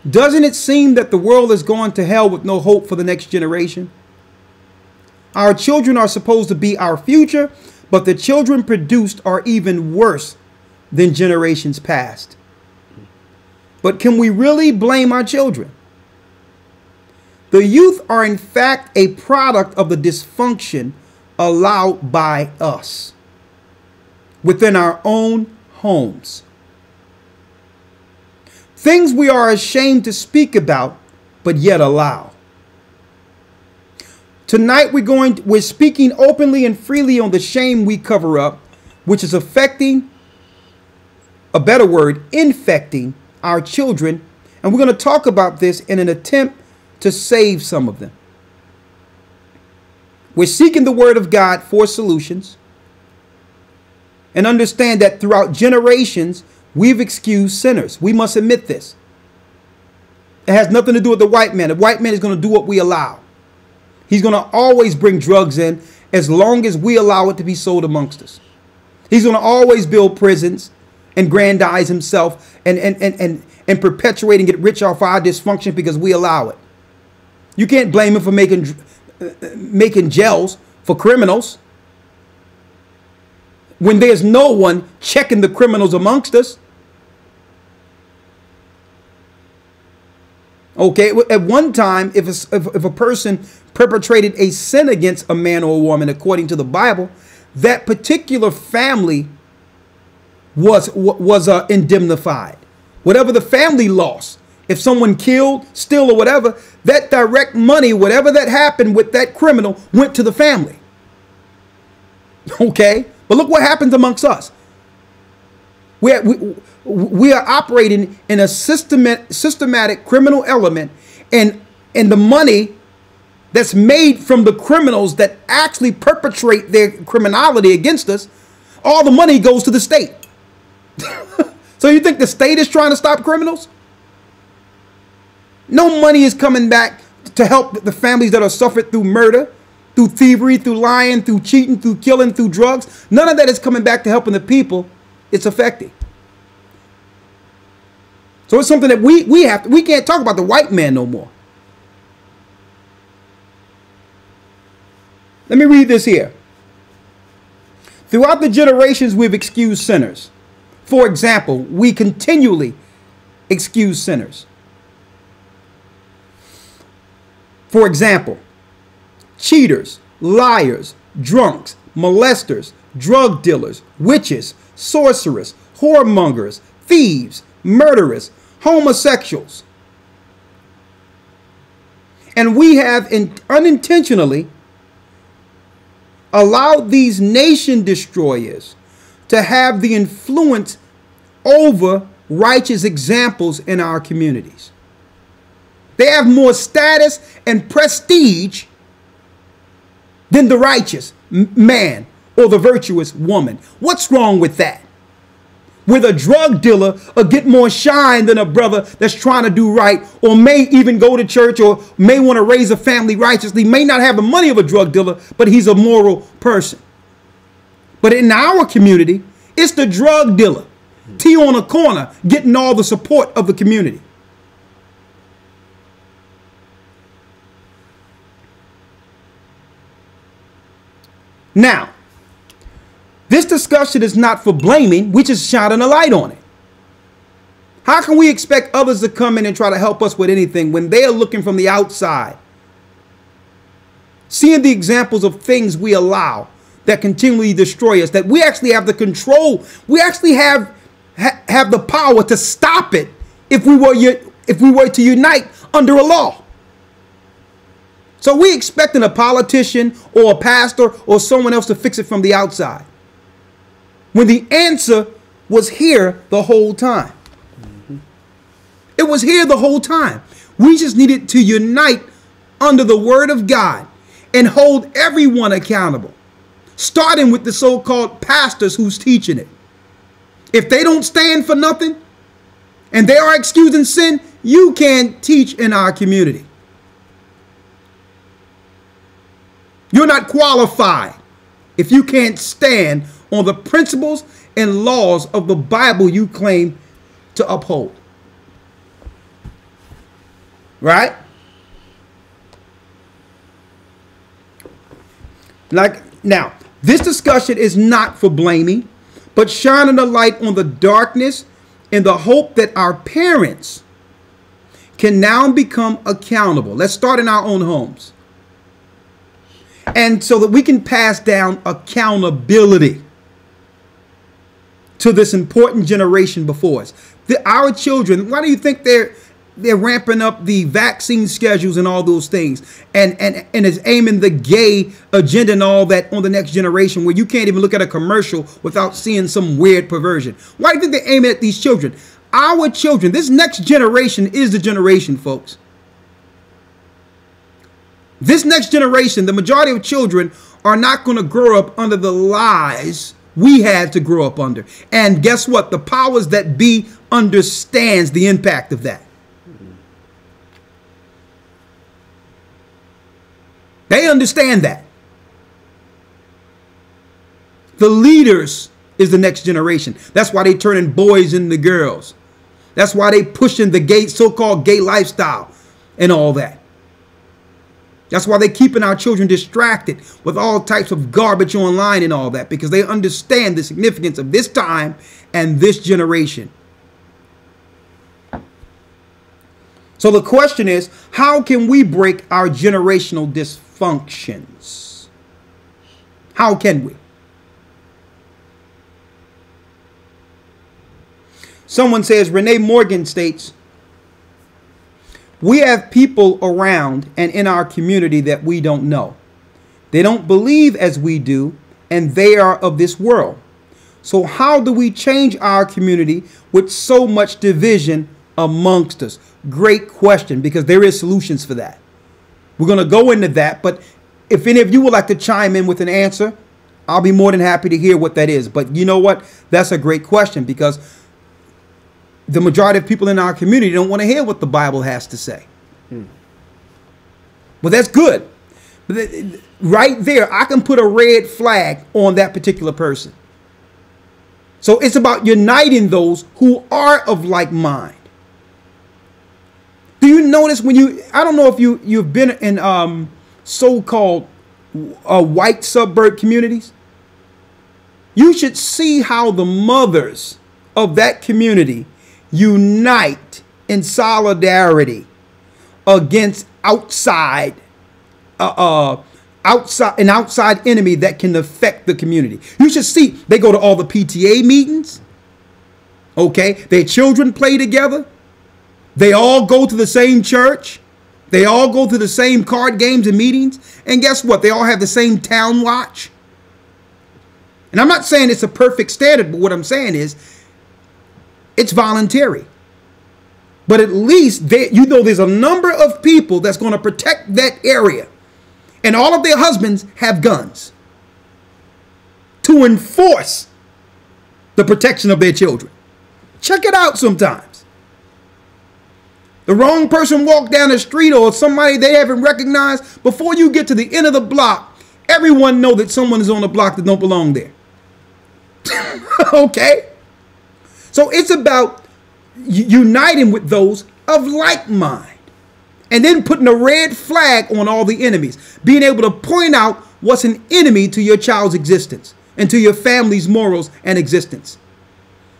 Doesn't it seem that the world is going to hell with no hope for the next generation? Our children are supposed to be our future, but the children produced are even worse than generations past. But can we really blame our children? The youth are in fact a product of the dysfunction allowed by us within our own homes. Things we are ashamed to speak about, but yet allow. Tonight we're speaking openly and freely on the shame we cover up, which is affecting, a better word, infecting our children. And we're going to talk about this in an attempt to save some of them. We're seeking the word of God for solutions and understand that throughout generations, we've excused sinners. We must admit this. It has nothing to do with the white man. The white man is going to do what we allow. He's going to always bring drugs in as long as we allow it to be sold amongst us. He's going to always build prisons and grandize himself and perpetuate and get rich off our dysfunction because we allow it. You can't blame him for making jails for criminals when there's no one checking the criminals amongst us. Okay, at one time, if a person perpetrated a sin against a man or a woman, according to the Bible, that particular family was indemnified. Whatever the family lost, if someone killed, stole, or whatever, that direct money, whatever that happened with that criminal, went to the family. Okay, but look what happens amongst us. We are operating in a systematic criminal element, and the money that's made from the criminals that actually perpetrate their criminality against us, all the money goes to the state. So you think the state is trying to stop criminals? No money is coming back to help the families that are suffered through murder, through thievery, through lying, through cheating, through killing, through drugs. None of that is coming back to helping the people it's affecting. So it's something that we can't talk about the white man no more. Let me read this here. Throughout the generations, we've excused sinners. For example, we continually excuse sinners. For example, cheaters, liars, drunks, molesters, drug dealers, witches, sorcerers, whoremongers, thieves, murderers, homosexuals. And we have unintentionally allowed these nation destroyers to have the influence over righteous examples in our communities. They have more status and prestige than the righteous man or the virtuous woman. What's wrong with that? With a drug dealer will get more shine than a brother that's trying to do right, or may even go to church, or may want to raise a family righteously, may not have the money of a drug dealer, but he's a moral person. But in our community, it's the drug dealer, T on a corner, getting all the support of the community. Now, this discussion is not for blaming, we're just shining a light on it. How can we expect others to come in and try to help us with anything when they are looking from the outside? Seeing the examples of things we allow that continually destroy us, that we actually have the control, we actually have the power to stop it if we were to unite under a law. So we expecting a politician or a pastor or someone else to fix it from the outside, when the answer was here the whole time. It was here the whole time. We just needed to unite under the word of God and hold everyone accountable, starting with the so-called pastors who's teaching it. If they don't stand for nothing and they are excusing sin, you can't teach in our community. You're not qualified if you can't stand on the principles and laws of the Bible you claim to uphold. Right? Now, this discussion is not for blaming, but shining a light on the darkness in the hope that our parents can now become accountable. Let's start in our own homes. And so that we can pass down accountability to this important generation before us. Our children, why do you think they're ramping up the vaccine schedules and all those things, and is aiming the gay agenda and all that on the next generation, where you can't even look at a commercial without seeing some weird perversion? Why do you think they're aiming at these children? Our children, this next generation is the generation, folks. This next generation, the majority of children are not going to grow up under the lies we had to grow up under. And guess what? The powers that be understands the impact of that. They understand that. The leaders is the next generation. That's why they turning boys into girls. That's why they pushing the so-called gay lifestyle and all that. That's why they're keeping our children distracted with all types of garbage online and all that, because they understand the significance of this time and this generation. So the question is, how can we break our generational dysfunctions? How can we? Someone says, Renee Morgan states, we have people around and in our community that we don't know. They don't believe as we do, and they are of this world. So how do we change our community with so much division amongst us? Great question, because there is solutions for that. We're going to go into that, but if any of you would like to chime in with an answer, I'll be more than happy to hear what that is. But you know what? That's a great question, because the majority of people in our community don't want to hear what the Bible has to say. Well, that's good. Right there, I can put a red flag on that particular person. So it's about uniting those who are of like mind. Do you notice when I don't know if you've been in so-called white suburb communities. You should see how the mothers of that community unite in solidarity against an outside enemy that can affect the community. You should see they go to all the PTA meetings. Okay, their children play together. They all go to the same church. They all go to the same card games and meetings. And guess what? They all have the same town watch. And I'm not saying it's a perfect standard, but what I'm saying is it's voluntary. But at least there's a number of people that's going to protect that area. And all of their husbands have guns to enforce the protection of their children. Check it out sometimes. The wrong person walked down the street or somebody they haven't recognized, before you get to the end of the block, everyone know that someone is on the block that don't belong there. Okay? So it's about uniting with those of like mind. And then putting a red flag on all the enemies. Being able to point out what's an enemy to your child's existence and to your family's morals and existence.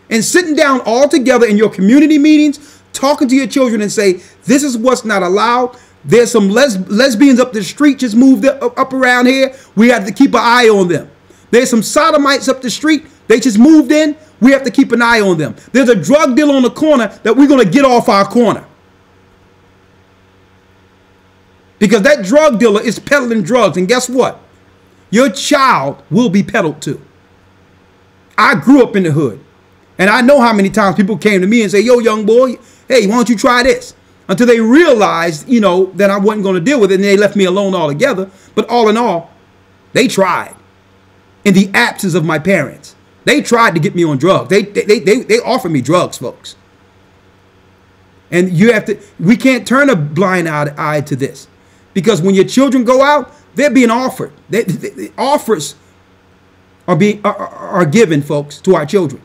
And sitting down all together in your community meetings, talking to your children and say, this is what's not allowed. There's some lesbians up the street just moved up around here. We have to keep an eye on them. There's some sodomites up the street. They just moved in. We have to keep an eye on them. There's a drug dealer on the corner that we're going to get off our corner. Because that drug dealer is peddling drugs. And guess what? Your child will be peddled to. I grew up in the hood. And I know how many times people came to me and say, yo, young boy, hey, why don't you try this? Until they realized, that I wasn't going to deal with it. And they left me alone altogether. But all in all, they tried. In the absence of my parents. They tried to get me on drugs. They offered me drugs, folks. And we can't turn a blind eye to this. Because when your children go out, they're being offered. The offers are given, folks, to our children.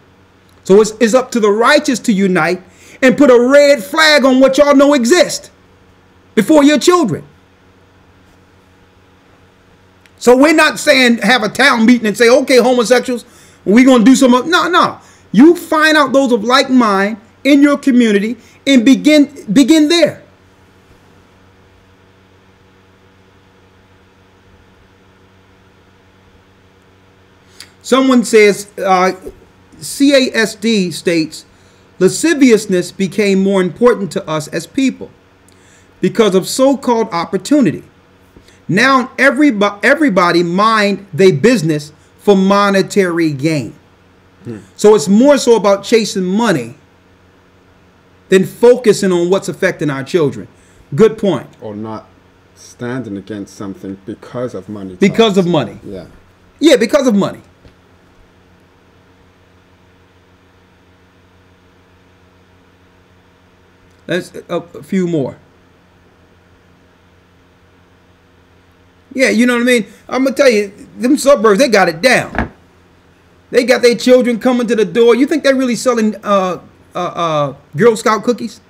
So it's up to the righteous to unite and put a red flag on what y'all know exists before your children. So we're not saying have a town meeting and say, okay, homosexuals, we're going to do something. No. You find out those of like mind in your community and begin there. Someone says, CASD states, lasciviousness became more important to us as people because of so-called opportunity. Now everybody mind their business for monetary gain. So it's more so about chasing money than focusing on what's affecting our children. Good point. Or not standing against something because of money. Because of money. Yeah. Yeah, because of money. That's a few more. Yeah, you know what I mean? I'm going to tell you, them suburbs, they got it down. They got their children coming to the door. You think they're really selling Girl Scout cookies?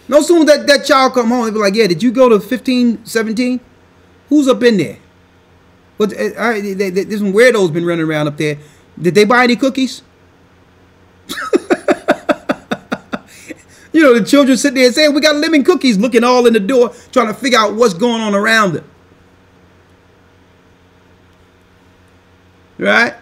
No sooner that child come home, they be like, yeah, did you go to 15, 17? Who's up in there? There's some weirdos been running around up there. Did they buy any cookies? You know, the children sit there and say, we got lemon cookies, looking all in the door, trying to figure out what's going on around them. Right?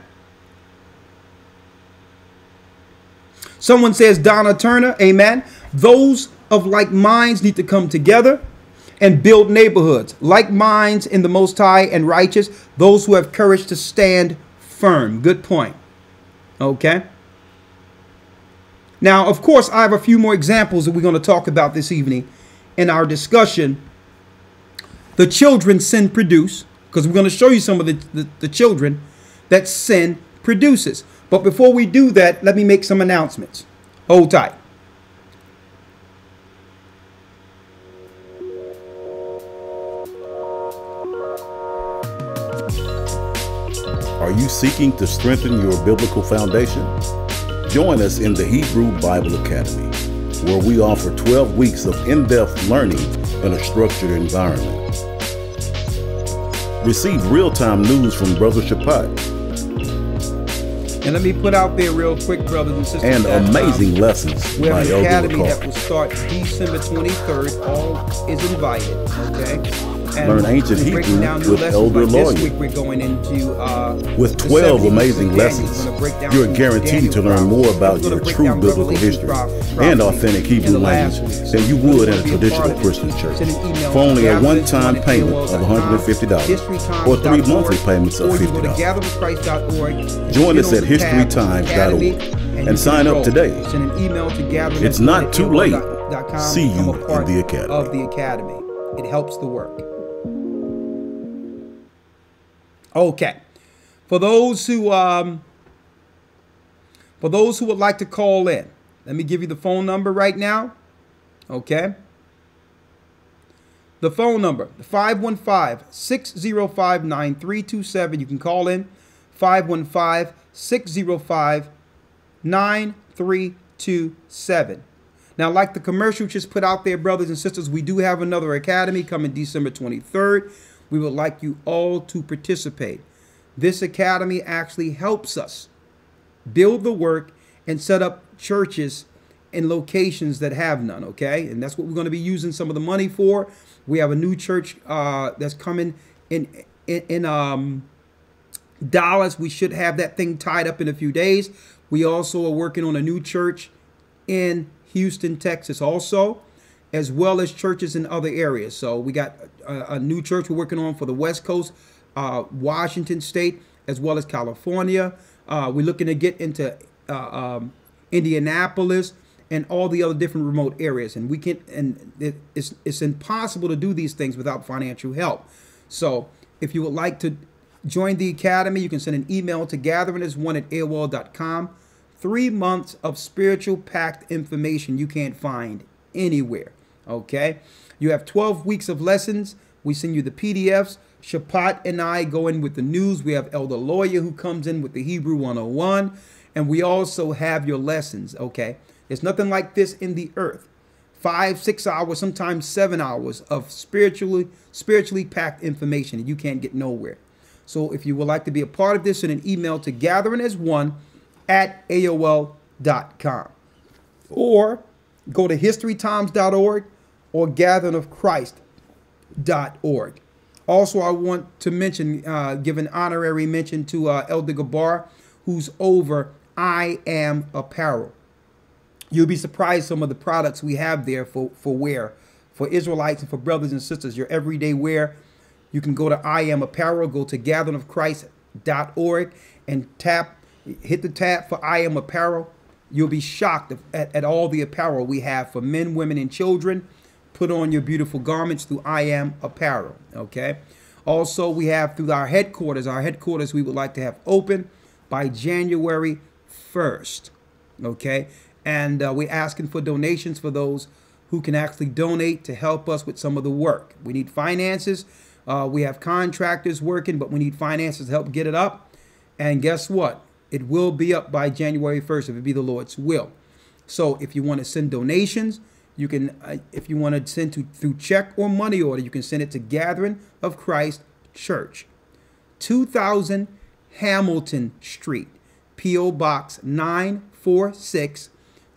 Someone says, Donna Turner, amen. Those of like minds need to come together and build neighborhoods. Like minds in the Most High and righteous, those who have courage to stand firm. Good point. Okay. Now, of course, I have a few more examples that we're going to talk about this evening in our discussion. The children sin produce, because we're going to show you some of the children that sin produces. But before we do that, let me make some announcements. Hold tight. Are you seeking to strengthen your biblical foundation? Join us in the Hebrew Bible Academy, where we offer 12 weeks of in-depth learning in a structured environment. Receive real-time news from Brother Rawchaa. And let me put out there real quick, brothers and sisters. And amazing lessons we by have an Elder academy Rawchaa. that will start December 23rd. All is invited, okay? And Learn ancient we're breaking Hebrew down new with lessons. Elder Like Lawya. this week we're going into With the 12 70 amazing Daniel. lessons, We're gonna break down you're some guaranteed to Daniel learn more prophecy. about We're gonna your break true down biblical Revelation history prophecy and authentic in Hebrew the last language week. than you So would in if a you wanna be traditional part of Christian it, church. send an email For only to a one-time payment of $150 or 3 monthly payments of or you go to $50. gatherwithchrist.org. Join us Get at on the tab historytimes.org Academy, and sign up enroll. today. Send an email to gathering. It's not too late. See Become you a part in the academy. of the academy. It helps the work. Okay, for those who would like to call in, let me give you the phone number right now. Okay, the phone number 515-605-9327. You can call in 515-605-9327. Now, like the commercial just put out there, brothers and sisters, we do have another academy coming December 23rd. We would like you all to participate. This academy actually helps us build the work and set up churches in locations that have none, okay? And that's what we're going to be using some of the money for. We have a new church that's coming in Dallas. We should have that thing tied up in a few days. We also are working on a new church in Houston, Texas also, as well as churches in other areas. So we got a new church we're working on for the West Coast, Washington State, as well as California. We're looking to get into Indianapolis and all the other different remote areas. And we can, and it's impossible to do these things without financial help. So if you would like to join the academy, you can send an email to gatheringas1@AOL.com. 3 months of spiritual packed information you can't find anywhere. Okay, you have 12 weeks of lessons. We send you the PDFs. Shapat and I go in with the news. We have Elder Lawya who comes in with the Hebrew 101, and we also have your lessons. Okay, there's nothing like this in the earth. 5, 6 hours, sometimes 7 hours of spiritually packed information that you can't get nowhere. So if you would like to be a part of this, send an email to gatheringas1@AOL.com, or go to historytimes.org or gatheringofchrist.org. Also, I want to mention, give an honorary mention to Elder Gabar, who's over I Am Apparel. You'll be surprised some of the products we have there for wear, for Israelites and for brothers and sisters, your everyday wear. You can go to I Am Apparel, go to gatheringofchrist.org and hit the tab for I Am Apparel. You'll be shocked at all the apparel we have for men, women, and children. Put on your beautiful garments through I Am Apparel, okay? Also, we have through our headquarters we would like to have open by January 1st, okay? And we're asking for donations for those who can actually donate to help us with some of the work. We need finances. We have contractors working, but we need finances to help get it up. And guess what? It will be up by January 1st if it be the Lord's will. So if you want to send donations, you can, if you want to send through check or money order, you can send it to Gathering of Christ Church, 2000 Hamilton Street, P.O. Box 946,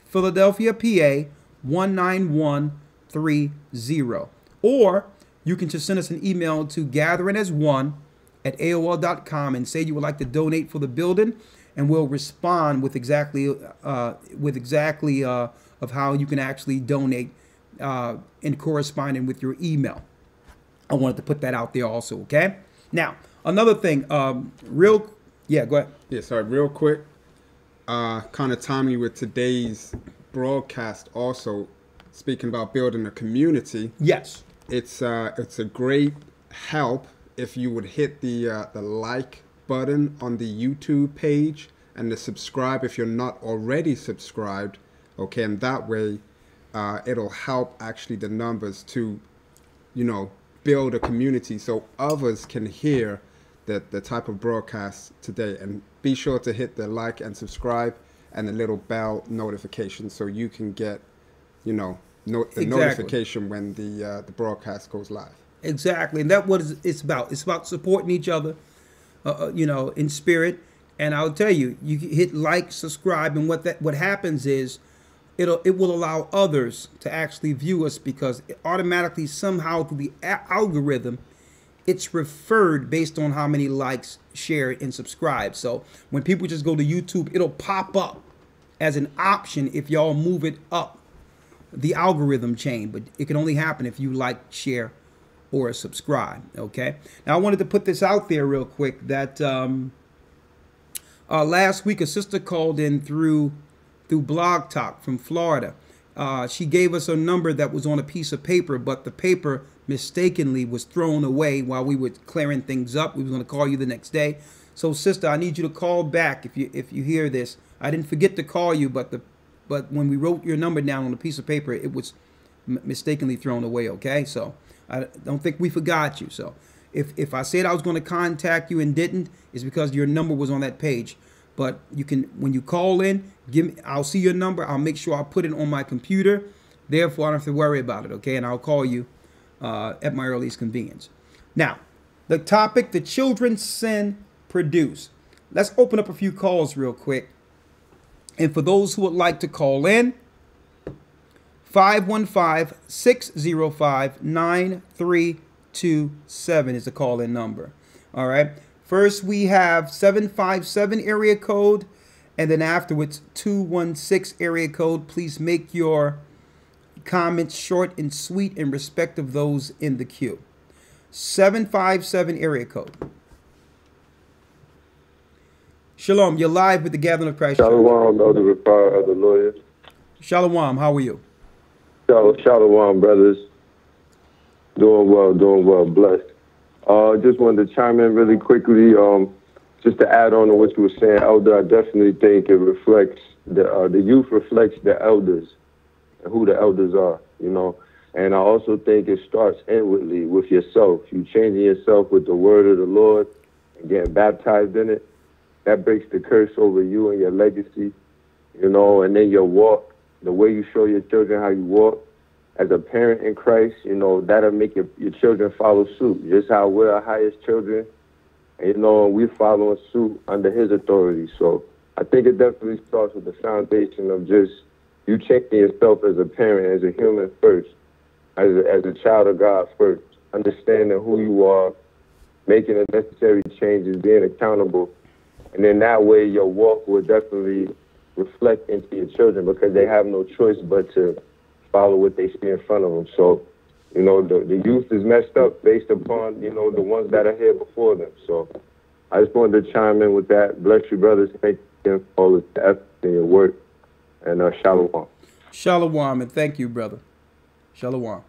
Philadelphia, PA 19130. Or you can just send us an email to gatheringas1@aol.com and say you would like to donate for the building, and we'll respond with exactly of how you can actually donate in corresponding with your email. I wanted to put that out there also, okay? Now, another thing, go ahead. Yeah, sorry, real quick. Kind of timely with today's broadcast also, speaking about building a community. Yes. It's a great help if you would hit the like button on the YouTube page and the subscribe if you're not already subscribed. Okay, and that way it'll help actually the numbers to, build a community so others can hear the type of broadcast today. And be sure to hit the like and subscribe and the little bell notification so you can get, the notification when the broadcast goes live. Exactly, and that's what it's about. It's about supporting each other, in spirit. And I'll tell you, you hit like, subscribe, and what happens is it will allow others to actually view us, because it automatically somehow through the algorithm, it's referred based on how many likes, share, and subscribe. So when people just go to YouTube, it'll pop up as an option if y'all move it up the algorithm chain, but it can only happen if you like, share, or subscribe. Okay. Now I wanted to put this out there real quick that last week a sister called in through Blog Talk from Florida. She gave us a number that was on a piece of paper, but the paper mistakenly was thrown away while we were clearing things up. We were going to call you the next day. So, sister, I need you to call back if you hear this. I didn't forget to call you, but when we wrote your number down on a piece of paper, it was mistakenly thrown away. Okay, so I don't think we forgot you. So if I said I was going to contact you and didn't, it's because your number was on that page. But you can, when you call in, I'll see your number. I'll make sure I put it on my computer. Therefore, I don't have to worry about it. Okay, and I'll call you at my earliest convenience. Now, the topic: the children sin produce. Let's open up a few calls real quick. And for those who would like to call in, 515-605-9327 is the call-in number. All right. First, we have 757 area code, and then afterwards 216 area code. Please make your comments short and sweet in respect of those in the queue. 757 area code. Shalom, you're live with the Gathering of Christ. Shalom, Elder Rawchaa, the Lawya. Shalom, how are you? Shalom, brothers. Doing well, blessed. Just wanted to chime in really quickly, just to add on to what you were saying, Elder. I definitely think it reflects, the youth reflects the elders and who the elders are, And I also think it starts inwardly with yourself. You changing yourself with the word of the Lord and getting baptized in it. That breaks the curse over you and your legacy, and then your walk, the way you show your children how you walk as a parent in Christ, that'll make your children follow suit, just how we're our highest children, and, we're following suit under his authority. So I think it definitely starts with the foundation of just you checking yourself as a parent, as a human first, as a child of God first, understanding who you are, making the necessary changes, being accountable. And then that way your walk will definitely reflect into your children, because they have no choice but to follow what they see in front of them. So, the youth is messed up based upon, the ones that are here before them. So I just wanted to chime in with that. Bless you, brothers. Thank you for all the effort in your work. And shalom. Shalom, and thank you, brother. Shalom.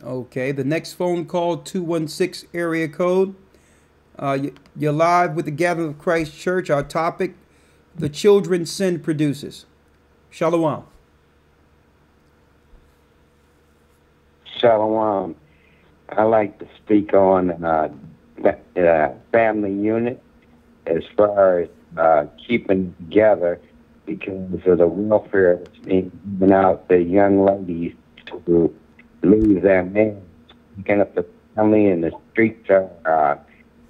Okay, the next phone call, 216 area code. You're live with the Gathering of Christ Church. Our topic: the children sin produces. Shalom. Shalom. I like to speak on family unit as far as keeping together, because of the welfare that's being given out to young ladies to lose their men, picking up the family, and the streets are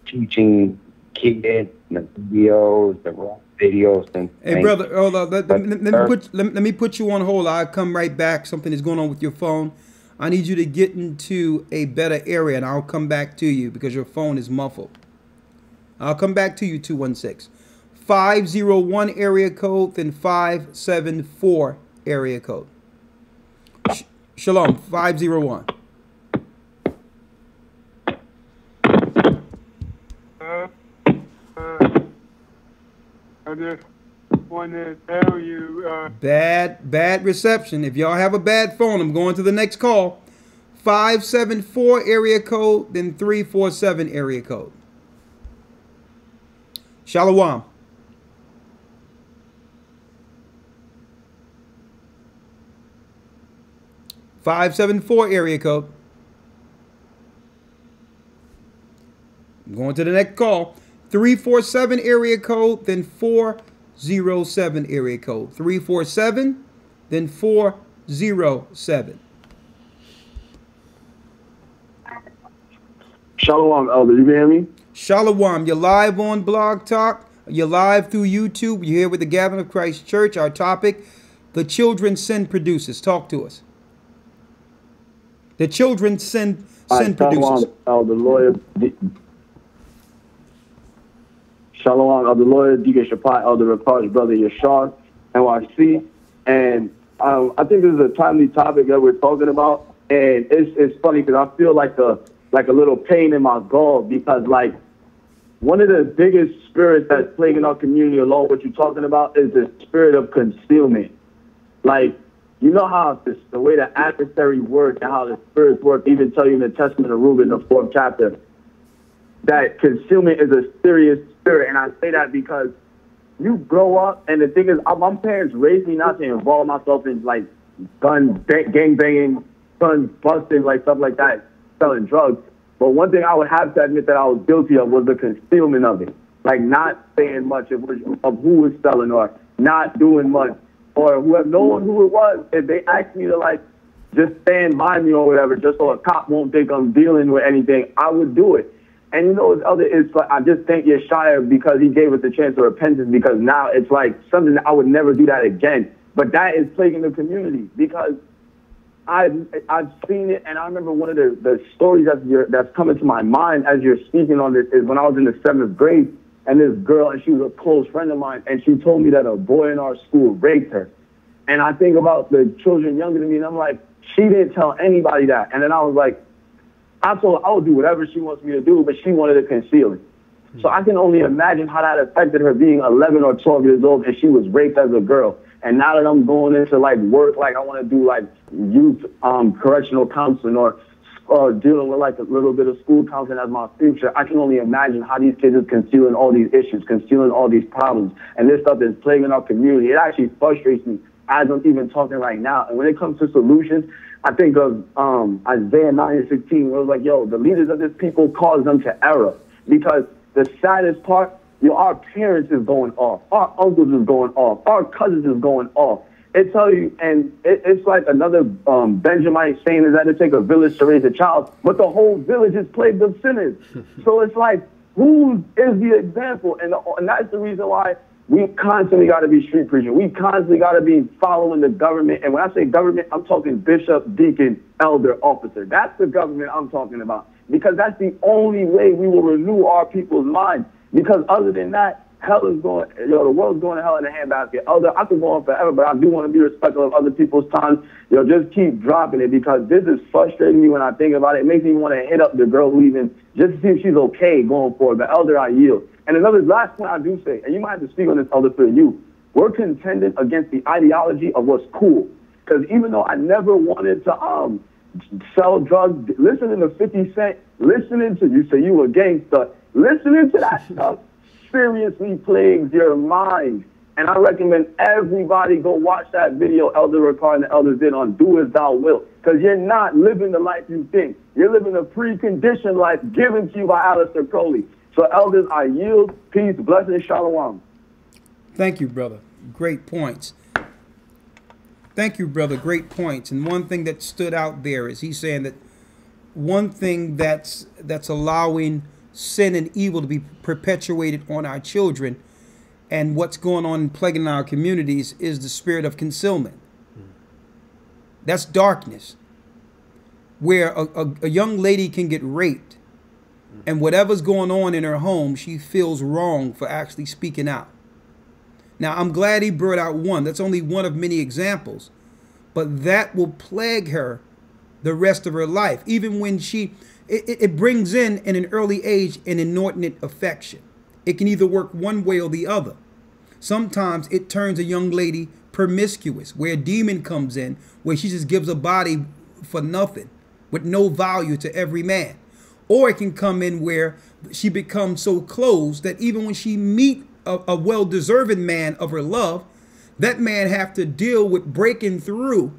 teaching kids the videos, the raw videos, and Hey, brother, hold on. Let me put you on hold. I'll come right back. Something is going on with your phone. I need you to get into a better area, and I'll come back to you because your phone is muffled. I'll come back to you, 216. 501 area code, then 574 area code. Shalom, 501. I just wanted to tell you. Bad reception. If y'all have a bad phone, I'm going to the next call. 574 area code, then 347 area code. Shalom. .574 area code. I'm going to the next call. 347 area code, then 407 area code. 347, then 407. Shalom, Elder. You can hear me? Shalom. You're live on Blog Talk. You're live through YouTube. You're here with the Gathering of Christ Church. Our topic, the children sin produces. Talk to us. The children sin produces. Elder Lawya. Shalom, Elder Lawya, Deacon Shapat, Elder Rawchaa, Brother Yashar, NYC. And I think this is a timely topic that we're talking about. And it's funny because I feel like a little pain in my gall because, like, one of the biggest spirits that's plaguing our community, along with what you're talking about, is the spirit of concealment. Like, you know how the way the adversary works and how the spirits work, even tell you in the Testament of Reuben, the 4th chapter, that concealment is a serious spirit. And I say that because you grow up, and the thing is, my parents raised me not to involve myself in, like, gang banging, guns busting, like, stuff like that, selling drugs. But one thing I would have to admit that I was guilty of was the concealment of it. Like, not saying much of who was selling, or not doing much, or knowing who it was. If they asked me to, like, just stand by me or whatever, just so a cop won't think I'm dealing with anything, I would do it. And you know, it's like, I just thank Yeshaya because he gave us a chance of repentance, because now it's like something that I would never do that again. But that is plaguing the community because I've seen it. And I remember one of the stories that's coming to my mind as you're speaking on this is when I was in the 7th grade, and this girl, and she was a close friend of mine, and she told me that a boy in our school raped her. And I think about the children younger than me, and I'm like, she didn't tell anybody that. And then I was like, I told her I would do whatever she wants me to do, but she wanted to conceal it. So I can only imagine how that affected her being 11 or 12 years old, and she was raped as a girl. And now that I'm going into, like, work, like, I want to do, like, youth correctional counseling, or dealing with, like, a little bit of school counseling as my future, I can only imagine how these kids is concealing all these issues, concealing all these problems. And this stuff is plaguing our community. It actually frustrates me as I'm even talking right now. And when it comes to solutions, I think of Isaiah 9:16, where it was like, yo, the leaders of this people cause them to error. Because the saddest part, our parents is going off, our uncles is going off, our cousins is going off. It tells you, and it's like another Benjamite saying is that it takes a village to raise a child, but the whole village is plagued of sinners. So it's like, who is the example? And that's the reason why we constantly got to be street preaching. We constantly got to be following the government. And when I say government, I'm talking bishop, deacon, elder, officer. That's the government I'm talking about. Because that's the only way we will renew our people's minds. Because other than that, hell is going, the world's going to hell in a handbasket. Elder, I could go on forever, but I do want to be respectful of other people's time. Just keep dropping it, because this is frustrating me when I think about it. It makes me want to hit up the girl who even, just to see if she's okay going forward. But Elder, I yield. And another last point I do say, and you might have to speak on this, Elder, for you. We're contending against the ideology of what's cool. Because even though I never wanted to sell drugs, listening to 50 Cent, listening to you say you a gangster, listening to that stuff seriously plagues your mind. And I recommend everybody go watch that video Elder Rawchaa and the elders did on Do As Thou Wilt. Because you're not living the life you think. You're living a preconditioned life given to you by Aleister Crowley. So, elders, I yield. Peace, blessings, shalom. Thank you, brother. Great points. Thank you, brother. Great points. And one thing that stood out there is he's saying that one thing that's allowing sin and evil to be perpetuated on our children. And what's going on plaguing our communities is the spirit of concealment. That's darkness, where a young lady can get raped, and whatever's going on in her home, she feels wrong for actually speaking out. Now, I'm glad he brought out one. That's only one of many examples, but that will plague her the rest of her life, even when it brings in an early age an inordinate affection. It can either work one way or the other. Sometimes it turns a young lady promiscuous, where a demon comes in, where she just gives a body for nothing, with no value to every man. Or it can come in where she becomes so closed that even when she meet a well-deserving man of her love, that man have to deal with breaking through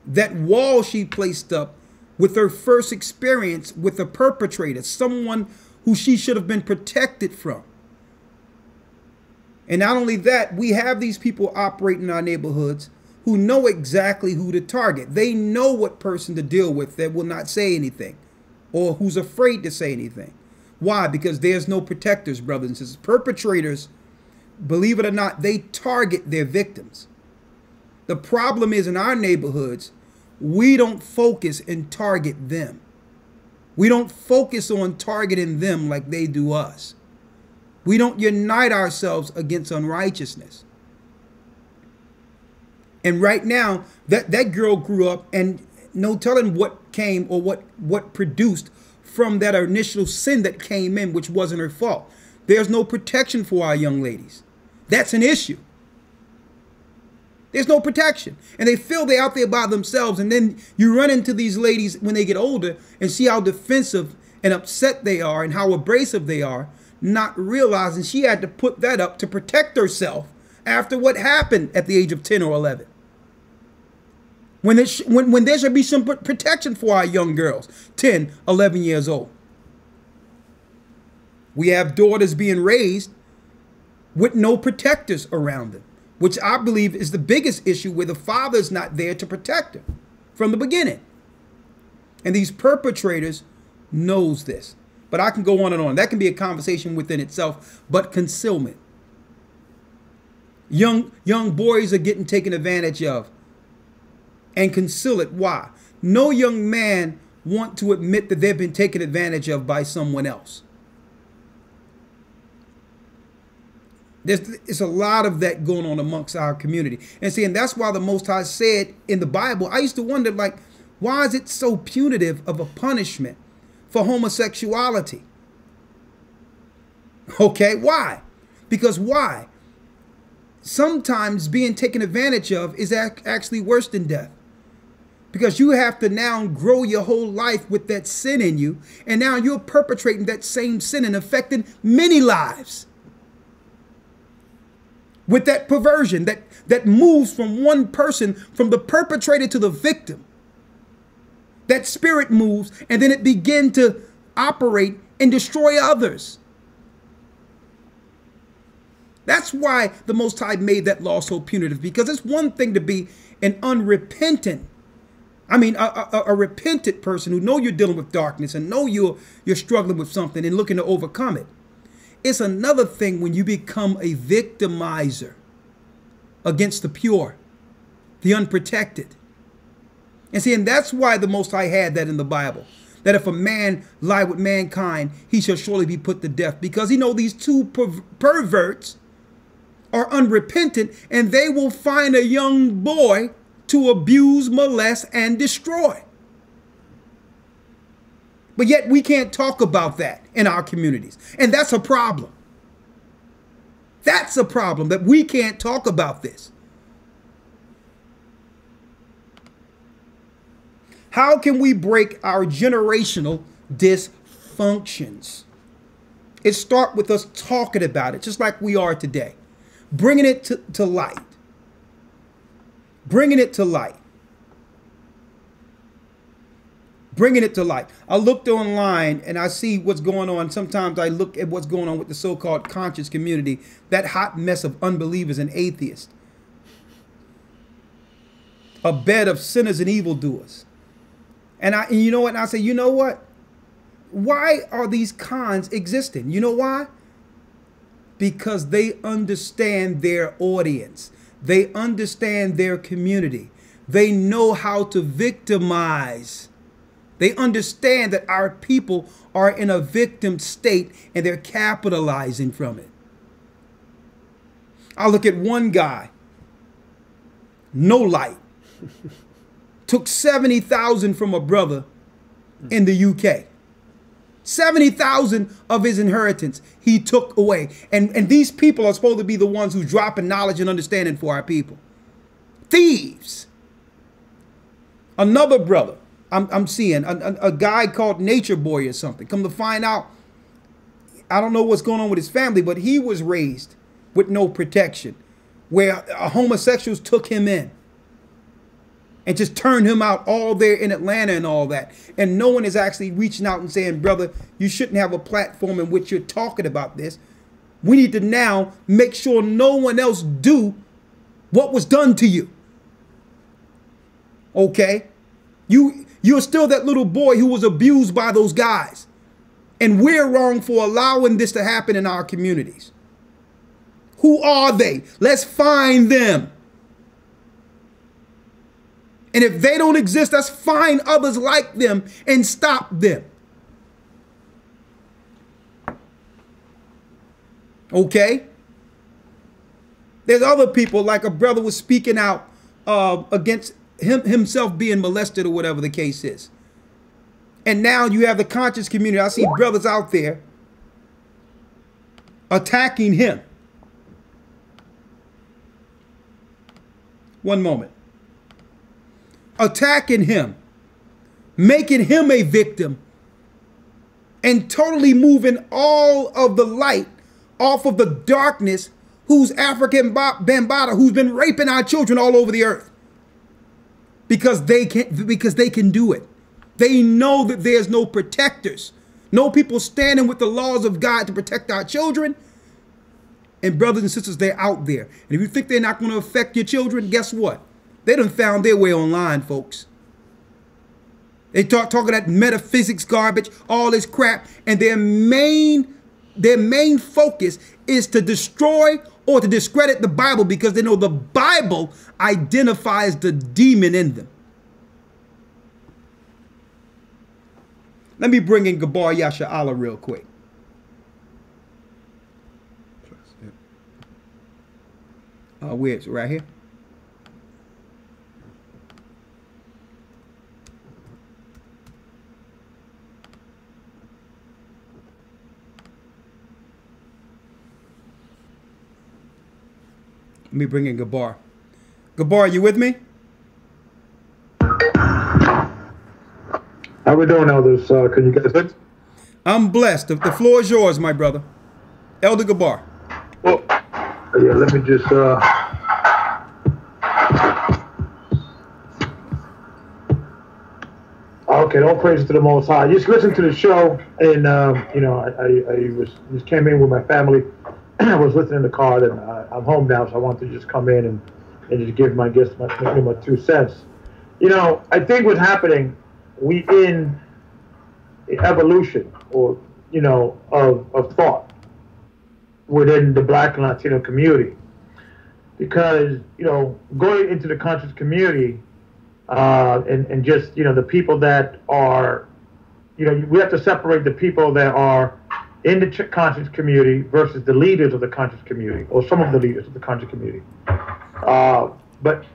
that wall she placed up with her first experience with a perpetrator, someone who she should have been protected from. And not only that, we have these people operating in our neighborhoods who know exactly who to target. They know what person to deal with that will not say anything, or who's afraid to say anything. Why? Because there's no protectors, brothers and sisters. Perpetrators, believe it or not, they target their victims. The problem is in our neighborhoods, we don't focus and target them. We don't focus on targeting them like they do us. We don't unite ourselves against unrighteousness. And right now, that girl grew up, and no telling what came or what produced from that initial sin that came in, which wasn't her fault. There's no protection for our young ladies. That's an issue. There's no protection. And they feel they're out there by themselves. And then you run into these ladies when they get older and see how defensive and upset they are and how abrasive they are, not realizing she had to put that up to protect herself after what happened at the age of 10 or 11. When there should be some protection for our young girls, 10, 11 years old. We have daughters being raised with no protectors around them, which I believe is the biggest issue, where the father's not there to protect her from the beginning. And these perpetrators knows this. But I can go on and on. That can be a conversation within itself, but concealment. Young boys are getting taken advantage of and conceal it. Why? No young man want to admit that they've been taken advantage of by someone else. There's a lot of that going on amongst our community. And see, and that's why the Most High said in the Bible, I used to wonder, like, why is it so punitive of a punishment for homosexuality? Okay, why? Because why? Sometimes being taken advantage of is actually worse than death. Because you have to now grow your whole life with that sin in you, and now you're perpetrating that same sin and affecting many lives. With that perversion that moves from one person, from the perpetrator to the victim. That spirit moves, and then it begins to operate and destroy others. That's why the Most High made that law so punitive, because it's one thing to be an unrepentant, a repentant person who know you're dealing with darkness and know you're struggling with something and looking to overcome it. It's another thing when you become a victimizer against the pure, the unprotected. And see, and that's why the Most High had that in the Bible, that if a man lie with mankind, he shall surely be put to death, because he know these two perverts are unrepentant, and they will find a young boy to abuse, molest, and destroy. But yet we can't talk about that in our communities. And that's a problem. That's a problem, that we can't talk about this. How can we break our generational dysfunctions? It starts with us talking about it, just like we are today. Bringing it to light. Bringing it to light. Bringing it to light. I looked online and I see what's going on. Sometimes I look at what's going on with the so-called conscious community, that hot mess of unbelievers and atheists. A bed of sinners and evildoers. And you know what? And I say, you know what? why are these cons existing? You know why? Because they understand their audience. They understand their community. They know how to victimize. They understand that our people are in a victim state and they're capitalizing from it. I look at one guy, no light, took 70,000 from a brother in the UK. 70,000 of his inheritance he took away. And these people are supposed to be the ones who dropping knowledge and understanding for our people. Thieves. Another brother, I'm seeing a guy called Nature Boy or something. Come to find out, I don't know what's going on with his family, but he was raised with no protection, where homosexuals took him in and just turned him out all there in Atlanta and all that. And no one is actually reaching out and saying, brother, you shouldn't have a platform in which you're talking about this. We need to now make sure no one else do what was done to you. Okay? You're still that little boy who was abused by those guys. And we're wrong for allowing this to happen in our communities. Who are they? Let's find them. And if they don't exist, let's find others like them and stop them. Okay? There's other people, like a brother was speaking out against himself being molested or whatever the case is. And now you have the conscious community. I see brothers out there attacking him. One moment. Attacking him, making him a victim, and totally moving all of the light off of the darkness who's African Bambaataa, who's been raping our children all over the earth. Because they can do it. They know that there's no protectors, no people standing with the laws of God to protect our children. And brothers and sisters, they're out there. And if you think they're not going to affect your children, guess what? They done found their way online, folks. They talking that metaphysics garbage, all this crap, and their main focus is to destroy or to discredit the Bible, because they know the Bible identifies the demon in them. Let me bring in Gabar Yasha Allah real quick. Where is it? Right here? Let me bring in Gabar. Gabar, you with me? How we doing, elders? Can you guys hear? I'm blessed. The floor is yours, my brother. Elder Gabar. Well, yeah, let me just okay, all praise to the Most High. Just listen to the show, and you know, I just came in with my family. I was listening in the car, and I'm home now, so I wanted to just come in and just give my 2 cents. You know, I think what's happening, we in evolution, or you know, of thought within the Black and Latino community, because you know, going into the conscious community, and just, you know, the people that are, you know, we have to separate the people that are in the conscious community versus the leaders of the conscious community, or some of the leaders of the conscious community. But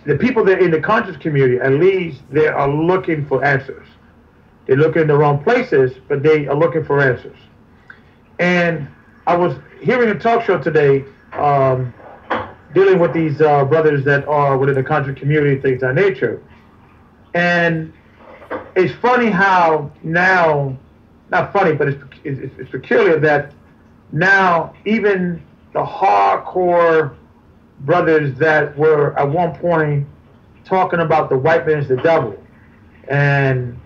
the people that are in the conscious community, at least they are looking for answers. They're looking in the wrong places, but they are looking for answers. And I was hearing a talk show today, dealing with these brothers that are within the conscious community, things of that nature. And it's funny how now, not funny, but it's peculiar that now even the hardcore brothers that were at one point talking about the white man is the devil, and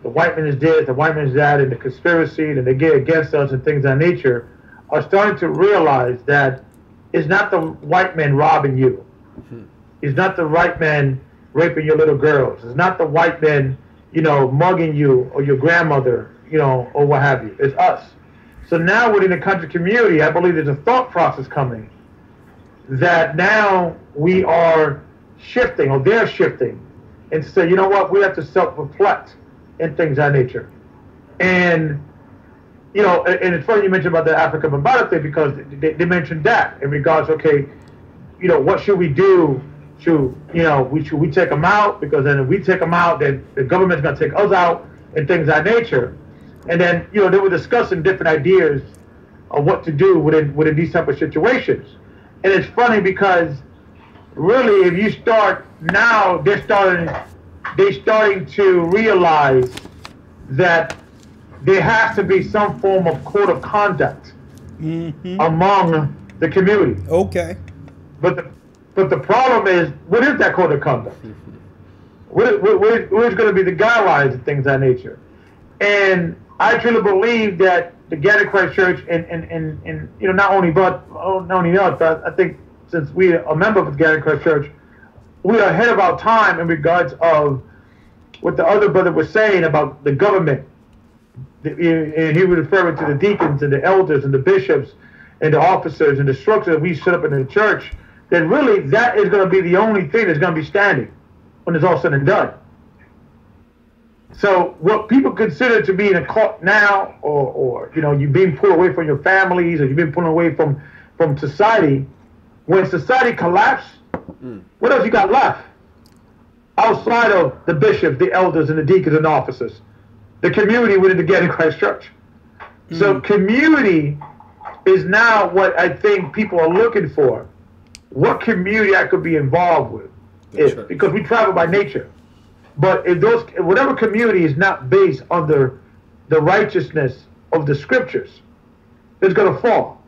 the white man is this, the white man is that, and the conspiracy, and they get against us and things of that nature, are starting to realize that it's not the white man robbing you. It's not the white man raping your little girls. It's not the white man, you know, mugging you or your grandmother or what have you. It's us. So now within the country community, I believe there's a thought process coming that now we are shifting, or they're shifting, and to say, you know what, we have to self-reflect in things of that nature. And and it's funny you mentioned about the African Bambaataa thing, because they mentioned that in regards, okay, what should we do? Should we take them out? Because then if we take them out, then the government's going to take us out, and things of that nature. And then they were discussing different ideas of what to do within these type of situations. And it's funny because really, if you start now, they're starting to realize that there has to be some form of code of conduct among the community. Okay. But the problem is, what is that code of conduct? Where's going to be the guidelines and things of that nature? And I truly believe that the Gathering Christ Church and not only us, but I think since we are a member of the Gathering Christ Church, we are ahead of our time in regards of what the other brother was saying about the government. And he was referring to the deacons and the elders and the bishops and the officers and the structure that we set up in the church, that really that is going to be the only thing that's going to be standing when it's all said and done. So what people consider to be in a cult now, or you've been pulled away from your families, or you've been pulled away from society, when society collapsed, what else you got left? Outside of the bishops, the elders, and the deacons and the officers, the community within the Gathering Christ Church. So community is now what I think people are looking for. What community I could be involved with, because we travel by nature. But if whatever community is not based under the righteousness of the scriptures, it's going to fall.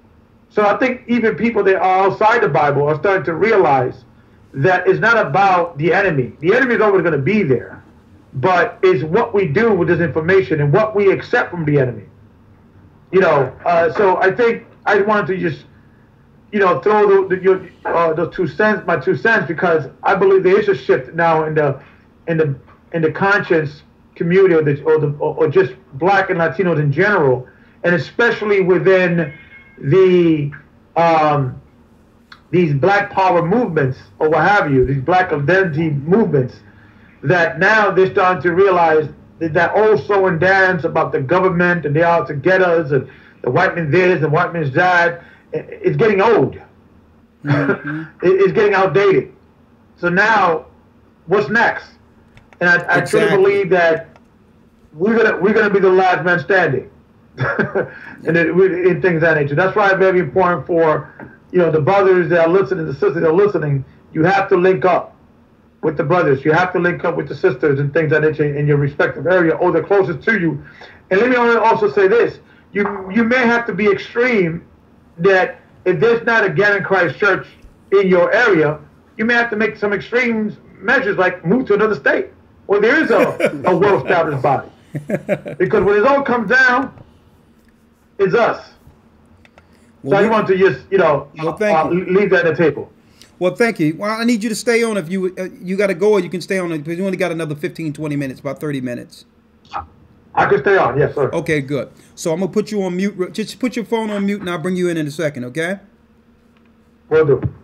So I think even people that are outside the Bible are starting to realize that it's not about the enemy. The enemy is always going to be there, but it's what we do with this information and what we accept from the enemy. So I think I wanted to just throw those 2 cents, my 2 cents, because I believe there is a shift now in the conscience community, or just Black and Latinos in general, and especially within these Black Power movements, or what have you, these Black identity movements, that now they're starting to realize that old song dance about the government and they are to get us, and the white man this and white man's that, it's getting old. It's getting outdated. So now, what's next? And I truly believe that we're gonna be the last man standing, in things of that nature. That's why it's very important for the brothers that are listening, the sisters that are listening. You have to link up with the brothers. You have to link up with the sisters and things of that nature in your respective area, or the closest to you. And let me also say this: you may have to be extreme. That if there's not a Gathering Christ Church in your area, you may have to make some extreme measures, like move to another state where there is a well-established body. Because when it all comes down, it's us. So I want to just, leave that on the table. Well, thank you. Well, I need you to stay on. If you got to go, or you can stay on, because you only got another 15, 20 minutes, about 30 minutes. I can stay on, yes, sir. Okay, good. So I'm going to put you on mute. Just put your phone on mute, and I'll bring you in a second, okay? Will do.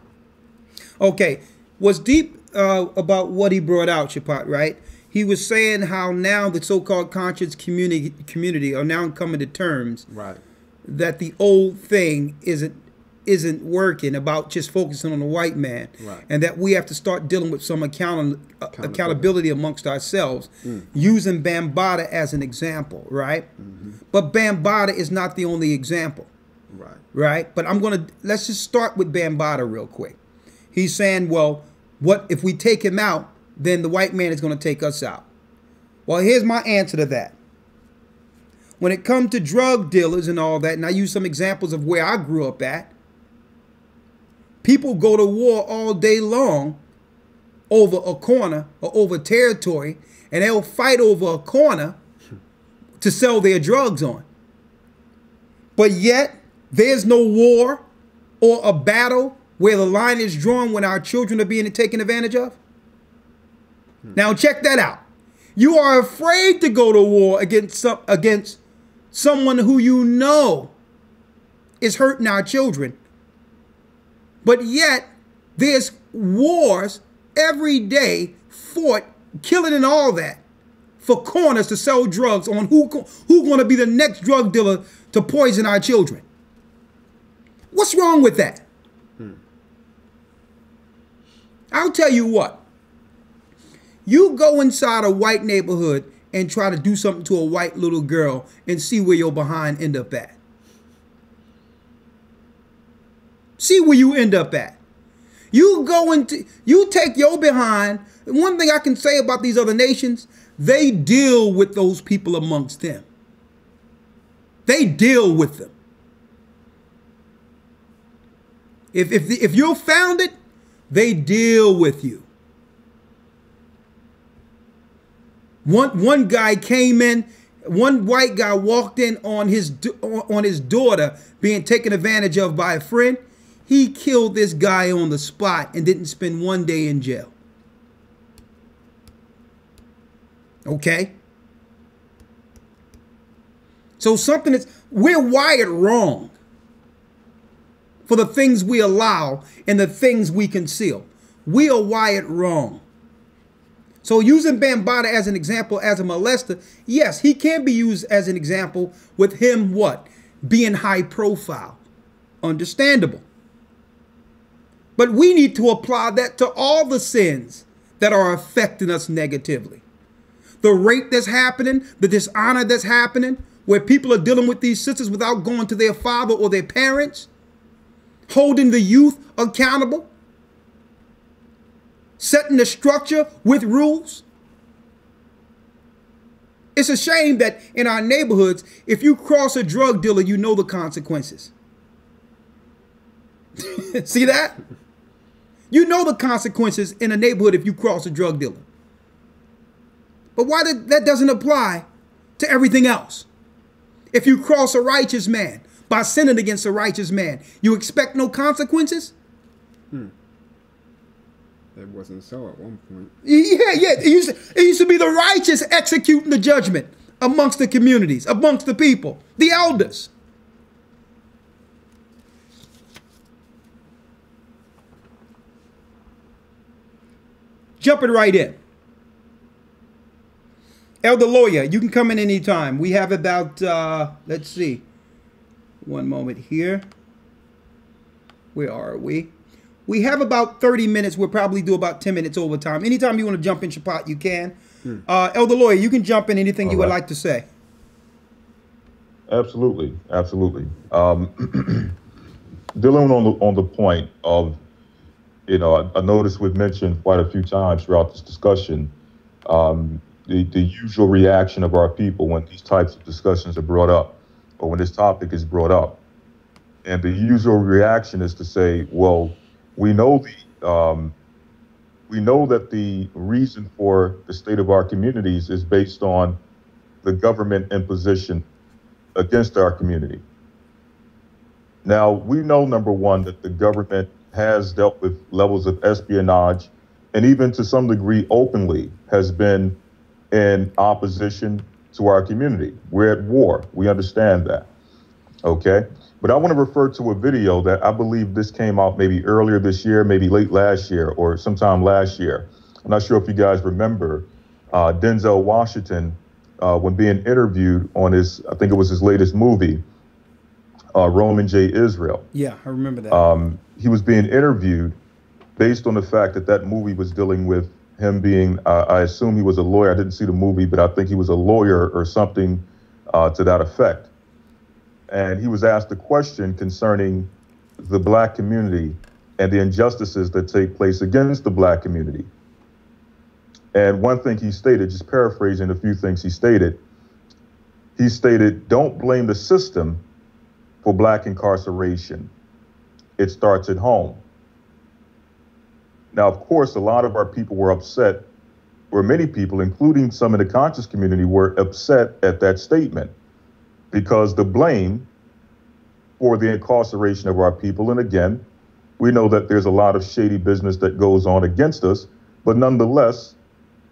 Okay. What's deep about what he brought out, Shapat, right? He was saying how now the so-called conscious community are now coming to terms that the old thing isn't working, about just focusing on the white man, and that we have to start dealing with some accountability amongst ourselves, using Bambaataa as an example, right? But Bambaataa is not the only example, right? But let's just start with Bambaataa real quick. He's saying, well, what if we take him out, then the white man is going to take us out. Well, here's my answer to that. When it comes to drug dealers and all that, and I use some examples of where I grew up at, people go to war all day long over a corner or over territory, and they'll fight over a corner to sell their drugs on. But yet, there's no war or a battle where the line is drawn when our children are being taken advantage of. Now check that out. You are afraid to go to war against someone who you know is hurting our children, but yet there's wars every day fought, killing and all that, for corners to sell drugs on who going to be the next drug dealer to poison our children. What's wrong with that? I'll tell you what. You go inside a white neighborhood and try to do something to a white little girl and see where your behind end up at. See where you end up at. You take your behind. One thing I can say about these other nations, they deal with those people amongst them. They deal with them. If you're founded, they deal with you. One guy came in, one white guy walked in on his daughter being taken advantage of by a friend. He killed this guy on the spot and didn't spend 1 day in jail. Okay? So we're wired wrong for the things we allow and the things we conceal. We are wired wrong. So using Bambaataa as an example as a molester, yes, he can be used as an example with him what? Being high profile. Understandable. But we need to apply that to all the sins that are affecting us negatively. The rape that's happening, the dishonor that's happening, where people are dealing with these sisters without going to their father or their parents, holding the youth accountable, setting the structure with rules. It's a shame that in our neighborhoods, if you cross a drug dealer, you know the consequences. See that? You know the consequences in a neighborhood if you cross a drug dealer. But why that doesn't apply to everything else? If you cross a righteous man by sinning against a righteous man, you expect no consequences? It wasn't so at one point. Yeah. It used to be the righteous executing the judgment amongst the communities, amongst the people, the elders. Jumping right in. Elder Lawya, you can come in anytime. We have about, let's see, one moment here. Where are we? We have about 30 minutes. We'll probably do about 10 minutes overtime. Anytime you want to jump in, Shapat, you can. Elder Lawya, you can jump in anything you would like to say. Absolutely. Dealing on the point of, I noticed we've mentioned quite a few times throughout this discussion, the usual reaction of our people when these types of discussions are brought up, or when this topic is brought up. And the usual reaction is to say, well, we know that the reason for the state of our communities is based on the government imposition against our community. Now, we know, number one, that the government has dealt with levels of espionage, and even to some degree openly has been in opposition to our community. We're at war. We understand that. Okay. But I want to refer to a video that I believe this came out maybe earlier this year, maybe late last year or sometime last year. I'm not sure if you guys remember Denzel Washington when being interviewed on I think it was his latest movie, Roman J. Israel. Yeah, I remember that. He was being interviewed based on the fact that movie was dealing with him being, I assume he was a lawyer. I didn't see the movie, but I think he was a lawyer or something to that effect. And he was asked a question concerning the black community and the injustices that take place against the black community. And one thing he stated, just paraphrasing a few things he stated, don't blame the system for black incarceration. It starts at home. Now, of course, a lot of our people were upset, or many people, including some in the conscious community, were upset at that statement, because the blame for the incarceration of our people, and again, we know that there's a lot of shady business that goes on against us, but nonetheless,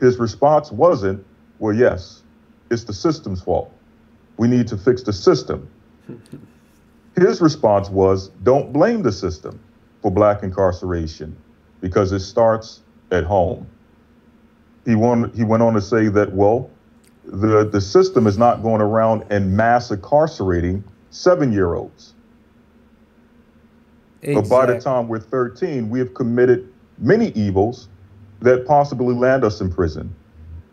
his response wasn't, well, yes, it's the system's fault. We need to fix the system. His response was, don't blame the system for black incarceration because it starts at home. He went on to say that, well, the system is not going around and mass incarcerating 7-year-olds. Exactly. But by the time we're 13, we have committed many evils that possibly land us in prison.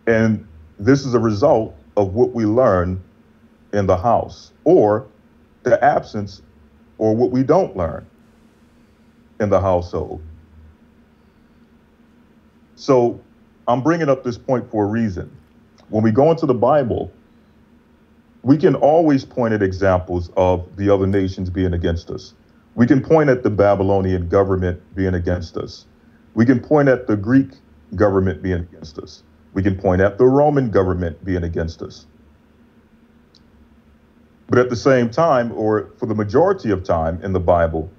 And this is a result of what we learn in the house, or the absence, or what we don't learn in the household. So I'm bringing up this point for a reason. When we go into the Bible, we can always point at examples of the other nations being against us. We can point at the Babylonian government being against us. We can point at the Greek government being against us. We can point at the Roman government being against us. But at the same time, or for the majority of time in the Bible,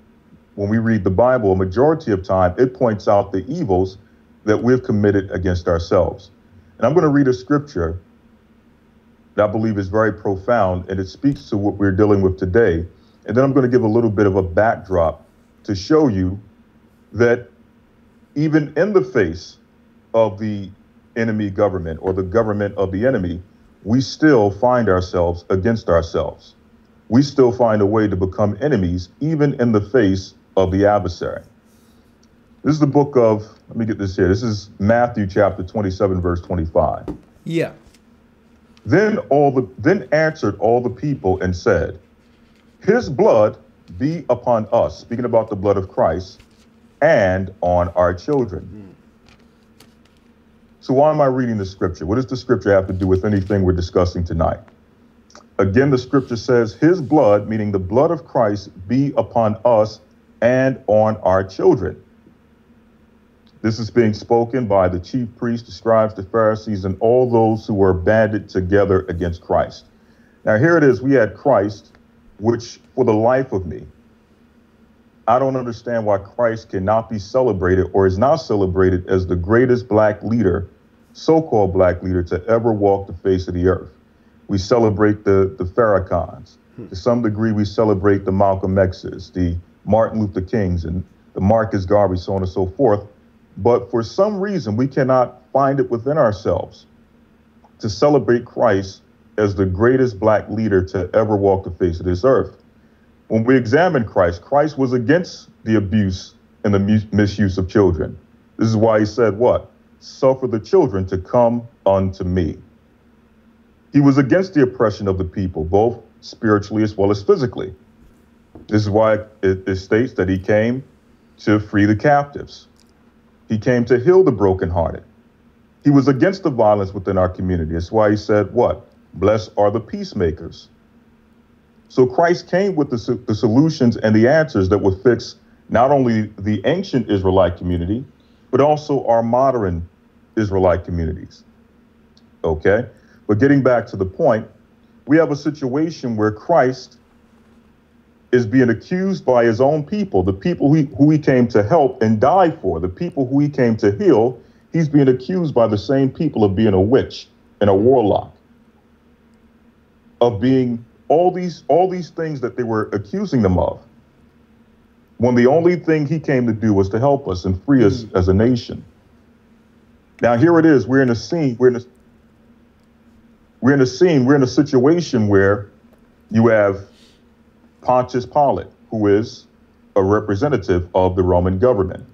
when we read the Bible, a majority of time, it points out the evils that we've committed against ourselves. And I'm going to read a scripture that I believe is very profound, and it speaks to what we're dealing with today. And then I'm going to give a little bit of a backdrop to show you that even in the face of the enemy government, or the government of the enemy, we still find ourselves against ourselves. We still find a way to become enemies, even in the face of the adversary. This is the book of, let me get this here. This is Matthew chapter 27, verse 25. Yeah. Then answered all the people and said, his blood be upon us, speaking about the blood of Christ, and on our children. So why am I reading the scripture? What does the scripture have to do with anything we're discussing tonight? Again, the scripture says, his blood, meaning the blood of Christ, be upon us and on our children. This is being spoken by the chief priests, the scribes, the Pharisees, and all those who were banded together against Christ. Now, here it is. We had Christ, which for the life of me, I don't understand why Christ cannot be celebrated, or is not celebrated, as the greatest black leader, so-called black leader, to ever walk the face of the earth. We celebrate the Farrakhan's. To some degree, we celebrate the Malcolm X's, the Martin Luther Kings, and the Marcus Garvey, so on and so forth. But for some reason, we cannot find it within ourselves to celebrate Christ as the greatest black leader to ever walk the face of this earth. When we examine Christ, Christ was against the abuse and the misuse of children. This is why he said what? Suffer the children to come unto me. He was against the oppression of the people, both spiritually as well as physically. This is why it states that he came to free the captives. He came to heal the brokenhearted. He was against the violence within our community. That's why he said what? Blessed are the peacemakers. So Christ came with the solutions and the answers that would fix not only the ancient Israelite community, but also our modern Israelite communities. Okay? But getting back to the point, we have a situation where Christ is being accused by his own people, the people who he came to help and die for, the people who he came to heal. He's being accused by the same people of being a witch and a warlock, of being all these things that they were accusing them of, when the only thing he came to do was to help us and free us as a nation. Now here it is. We're in a situation where you have Pontius Pilate, who is a representative of the Roman government.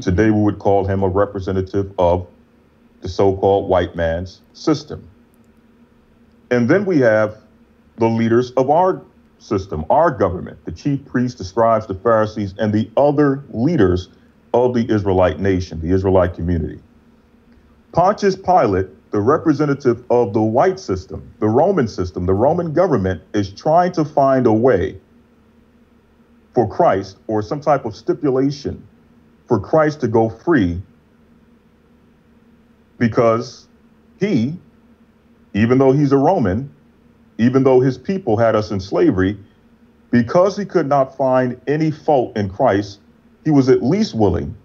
Today we would call him a representative of the so-called white man's system. And then we have the leaders of our system, our government, the chief priests, the scribes, the Pharisees, and the other leaders of the Israelite nation, the Israelite community. Pontius Pilate, the representative of the white system, the Roman government, is trying to find a way for Christ, or some type of stipulation for Christ to go free, because he, even though he's a Roman, even though his people had us in slavery, because he could not find any fault in Christ, he was at least willing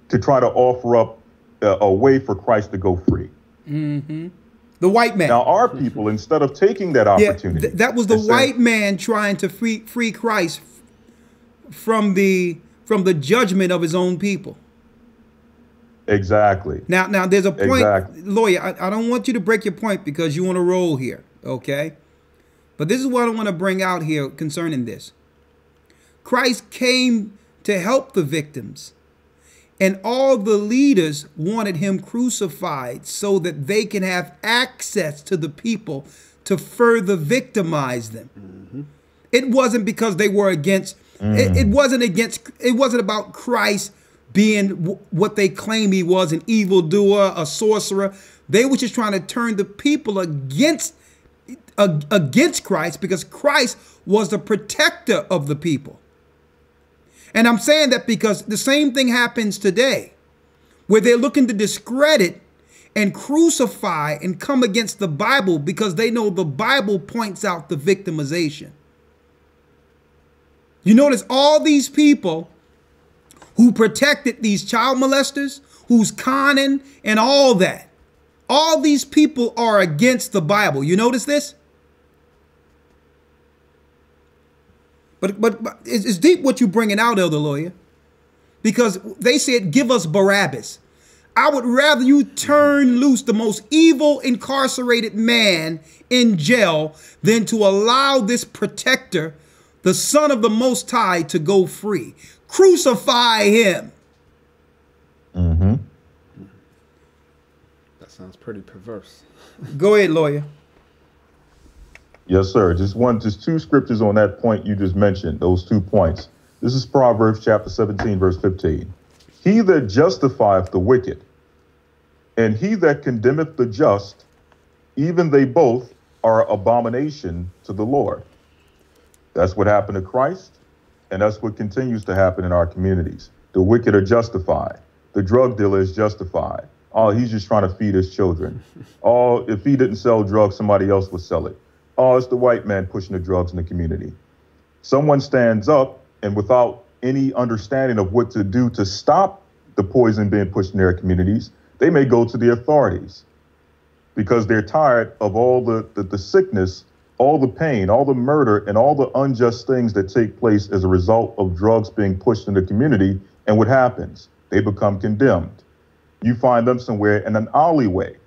to try to offer up a way for Christ to go free. The white man. Now, our people, instead of taking that opportunity, that was the white man trying to free Christ from the judgment of his own people. Exactly. Now there's a point, Exactly. Lawyer. I don't want you to break your point because you want to roll here, okay? But this is what I want to bring out here concerning this. Christ came to help the victims, and all the leaders wanted him crucified so that they can have access to the people to further victimize them. Mm-hmm. It wasn't because they were against. It wasn't about Christ being what they claim he was, an evildoer, a sorcerer. They were just trying to turn the people against Christ, because Christ was the protector of the people. And I'm saying that because the same thing happens today, where they're looking to discredit and crucify and come against the Bible because they know the Bible points out the victimization. You notice all these people who protected these child molesters, who's conning and all that. All these people are against the Bible. You notice this? But it's deep what you're bringing out, Elder Lawyer, because they said, give us Barabbas. I would rather you turn loose the most evil incarcerated man in jail than to allow this protector, the Son of the Most High, to go free. Crucify him. Mm-hmm. That sounds pretty perverse. Go ahead, Lawyer. Yes, sir. Just two scriptures on that point you just mentioned, those 2 points. This is Proverbs chapter 17, verse 15. He that justifieth the wicked, and he that condemneth the just, even they both are abomination to the Lord. That's what happened to Christ, and that's what continues to happen in our communities. The wicked are justified. The drug dealer is justified. Oh, he's just trying to feed his children. Oh, if he didn't sell drugs, somebody else would sell it. Oh, it's the white man pushing the drugs in the community. Someone stands up, and without any understanding of what to do to stop the poison being pushed in their communities, they may go to the authorities because they're tired of all the sickness, all the pain, all the murder, and all the unjust things that take place as a result of drugs being pushed in the community. And what happens? They become condemned. You find them somewhere in an alleyway.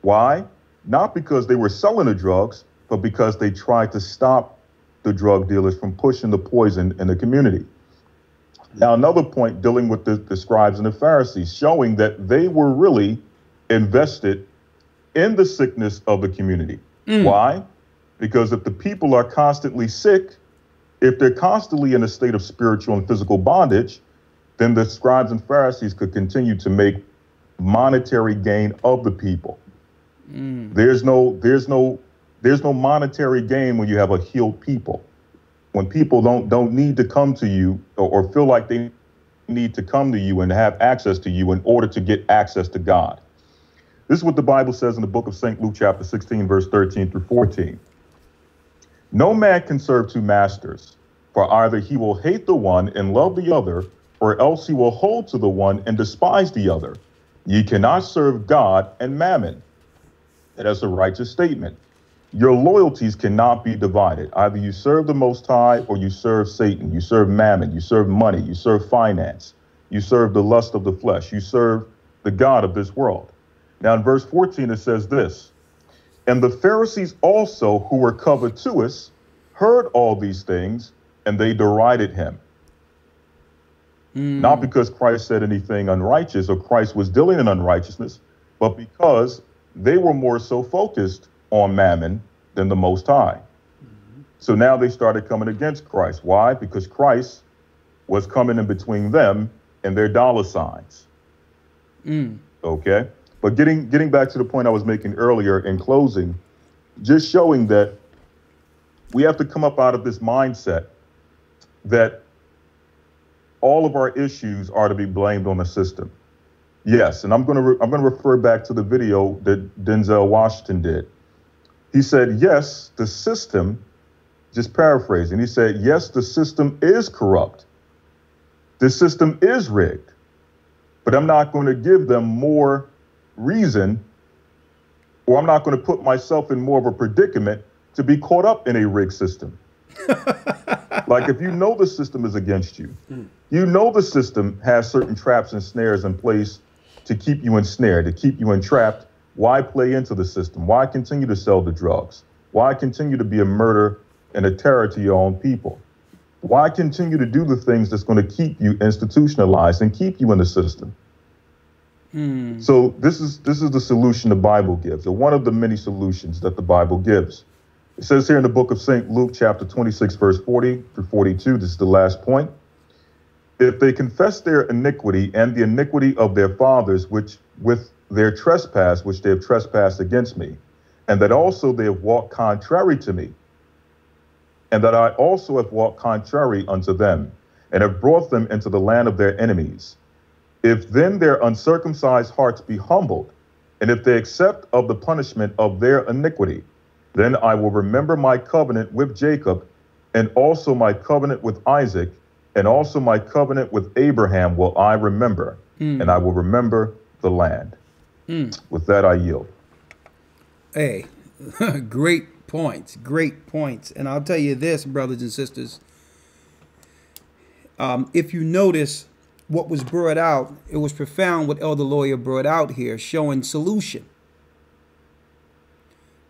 Why? Not because they were selling the drugs, but because they tried to stop the drug dealers from pushing the poison in the community. Now, another point dealing with the scribes and the Pharisees, showing that they were really invested in the sickness of the community. Why? Because if the people are constantly sick, if they're constantly in a state of spiritual and physical bondage, then the scribes and Pharisees could continue to make monetary gain of the people. There's no monetary gain when you have a healed people. When people don't need to come to you or feel like they need to come to you and have access to you in order to get access to God. This is what the Bible says in the book of St. Luke, chapter 16, verse 13 through 14. No man can serve two masters, for either he will hate the one and love the other, or else he will hold to the one and despise the other. Ye cannot serve God and mammon. That's a righteous statement. Your loyalties cannot be divided. Either you serve the Most High or you serve Satan. You serve mammon. You serve money. You serve finance. You serve the lust of the flesh. You serve the God of this world. Now in verse 14, it says this, and the Pharisees also, who were covetous, heard all these things, and they derided him. Not because Christ said anything unrighteous or Christ was dealing in unrighteousness, but because they were more so focused on mammon than the Most High. So now they started coming against Christ. Why? Because Christ was coming in between them and their dollar signs. Okay? But getting back to the point I was making earlier in closing, just showing that we have to come up out of this mindset that all of our issues are to be blamed on the system. Yes, and I'm going to refer back to the video that Denzel Washington did. He said, yes, the system, just paraphrasing, he said, yes, the system is corrupt. The system is rigged, but I'm not going to give them more reason or I'm not going to put myself in more of a predicament to be caught up in a rigged system. Like if you know the system is against you, you know the system has certain traps and snares in place to keep you ensnared, to keep you entrapped. Why play into the system? Why continue to sell the drugs? Why continue to be a murderer and a terror to your own people? Why continue to do the things that's going to keep you institutionalized and keep you in the system? So this is the solution the Bible gives, or one of the many solutions that the Bible gives. It says here in the book of St. Luke, chapter 26, verse 40 through 42, this is the last point. If they confess their iniquity and the iniquity of their fathers, which with their trespass, which they have trespassed against me, and that also they have walked contrary to me, and that I also have walked contrary unto them, and have brought them into the land of their enemies. If then their uncircumcised hearts be humbled, and if they accept of the punishment of their iniquity, then I will remember my covenant with Jacob, and also my covenant with Isaac, and also my covenant with Abraham will I remember, and I will remember the land. With that, I yield. Hey, great points, great points. And I'll tell you this, brothers and sisters, if you notice what was brought out, it was profound what Elder Lawya brought out here, showing solution.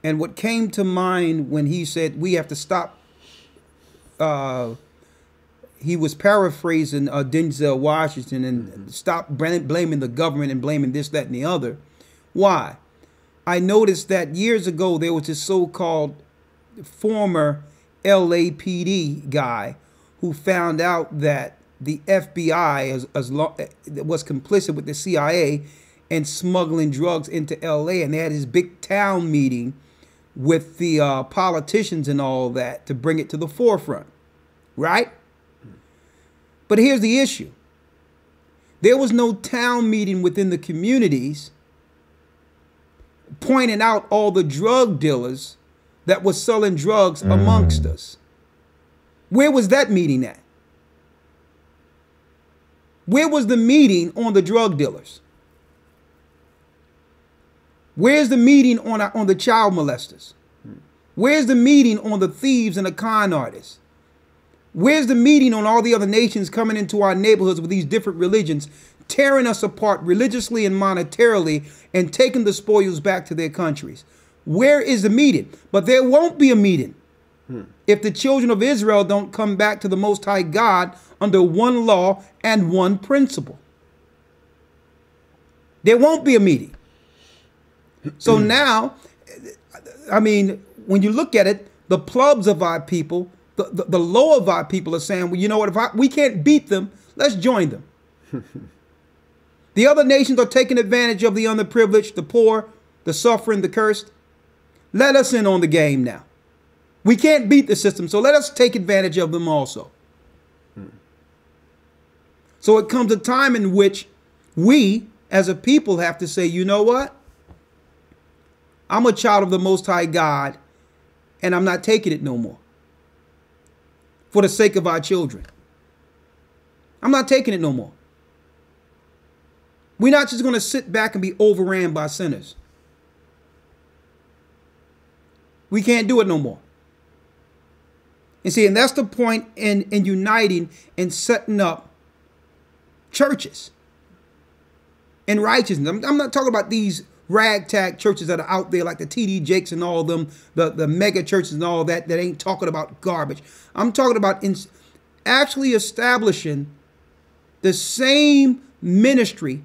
And what came to mind when he said we have to stop, he was paraphrasing Denzel Washington, and stop blaming the government and blaming this, that, and the other. Why? I noticed that years ago there was this so-called former LAPD guy who found out that the FBI was complicit with the CIA in smuggling drugs into LA, and they had this big town meeting with the politicians and all that to bring it to the forefront, right? But here's the issue. There was no town meeting within the communities pointing out all the drug dealers that were selling drugs amongst us. Where was that meeting at? Where was the meeting on the drug dealers? Where's the meeting on the child molesters? Where's the meeting on the thieves and the con artists? Where's the meeting on all the other nations coming into our neighborhoods with these different religions, tearing us apart religiously and monetarily, and taking the spoils back to their countries? Where is the meeting? But there won't be a meeting if the children of Israel don't come back to the Most High God under one law and one principle. There won't be a meeting. So now, I mean, when you look at it, the plebs of our people, the low of our people are saying, well, you know what, we can't beat them, let's join them. The other nations are taking advantage of the underprivileged, the poor, the suffering, the cursed. Let us in on the game now. We can't beat the system, so let us take advantage of them also. So it comes a time in which we, as a people, have to say, you know what? I'm a child of the Most High God, and I'm not taking it no more. For the sake of our children. I'm not taking it no more. We're not just going to sit back and be overran by sinners. We can't do it no more. And see, and that's the point in uniting and setting up churches in righteousness. I'm not talking about these ragtag churches that are out there like the TD Jakes and all of them, the mega churches and all that ain't talking about garbage. I'm talking about actually establishing the same ministry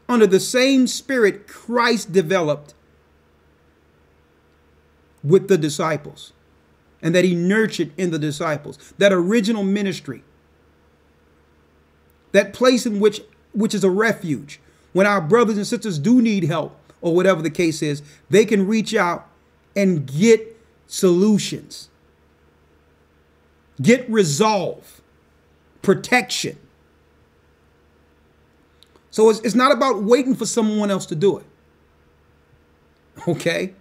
under the same spirit Christ developed with the disciples, and that he nurtured in the disciples, that original ministry, that place in which is a refuge. When our brothers and sisters do need help, or whatever the case is, they can reach out and get solutions, get resolve, protection. So it's not about waiting for someone else to do it. Okay?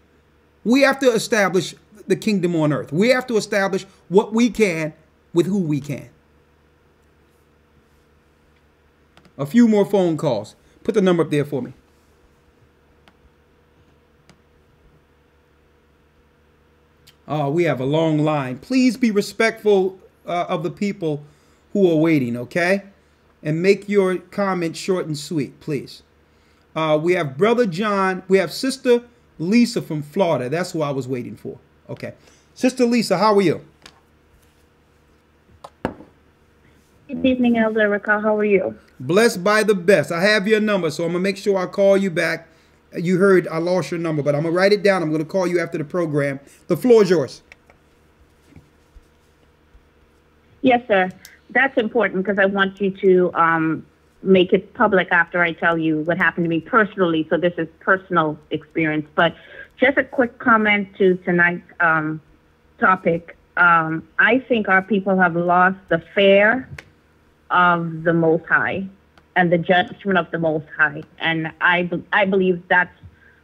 We have to establish the kingdom on earth. We have to establish what we can with who we can. A few more phone calls. Put the number up there for me. We have a long line. Please be respectful of the people who are waiting, okay? And make your comments short and sweet, please. We have Brother John. We have Sister Lisa from Florida. That's who I was waiting for. Okay. Sister Lisa, how are you? Good evening, Elder Rawchaa. How are you? Blessed by the best. I have your number, so I'm going to make sure I call you back. You heard I lost your number, but I'm going to write it down. I'm going to call you after the program. The floor is yours. Yes, sir. That's important because I want you to make it public after I tell you what happened to me personally. So this is personal experience. But just a quick comment to tonight's topic. I think our people have lost the fear of the Most High and the judgment of the Most High. And I believe that's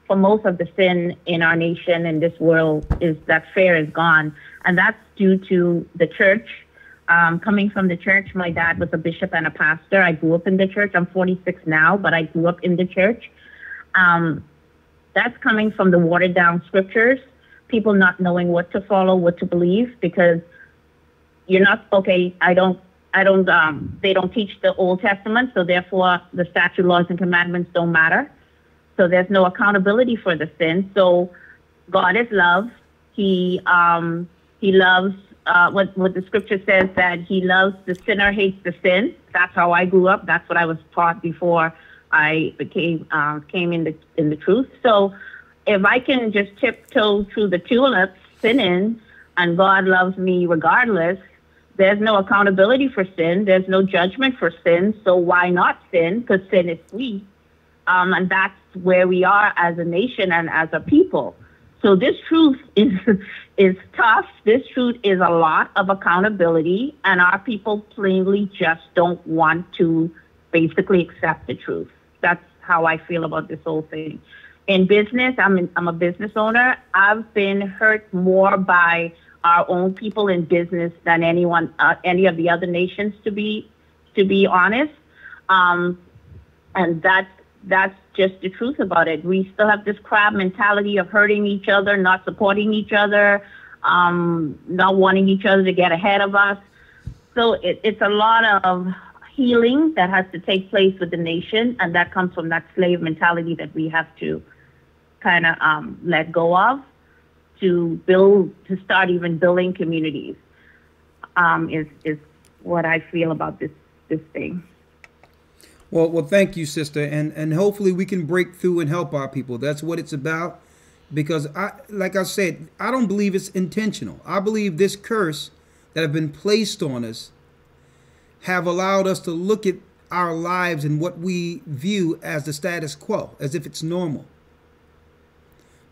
for most of the sin in our nation and this world, is that fear is gone. And that's due to the church. Coming from the church, my dad was a bishop and a pastor. I grew up in the church. I'm 46 now, but I grew up in the church. That's coming from the watered down scriptures, people not knowing what to follow, what to believe, because you're not, okay, they don't teach the Old Testament, so therefore the statute, laws, and commandments don't matter. So there's no accountability for the sin. So God is love. He loves what the scripture says, that he loves the sinner, hates the sin. That's how I grew up. That's what I was taught before I came in the truth. So if I can just tiptoe through the tulips, sinning, and God loves me regardless, there's no accountability for sin. There's no judgment for sin. So why not sin? Because sin is sweet. And that's where we are as a nation and as a people. So this truth is tough. This truth is a lot of accountability, and our people plainly just don't want to basically accept the truth. That's how I feel about this whole thing. In business, I'm a business owner. I've been hurt more by our own people in business than any of the other nations, to be honest. And that's just the truth about it. We still have this crab mentality of hurting each other, not supporting each other, not wanting each other to get ahead of us. So it's a lot of healing that has to take place with the nation, and that comes from that slave mentality that we have to kind of let go of to start even building communities, is what I feel about this thing. Well, thank you, sister, and hopefully we can break through and help our people. That's what it's about, because like I said, I don't believe it's intentional. I believe this curse that have been placed on us have allowed us to look at our lives and what we view as the status quo, as if it's normal.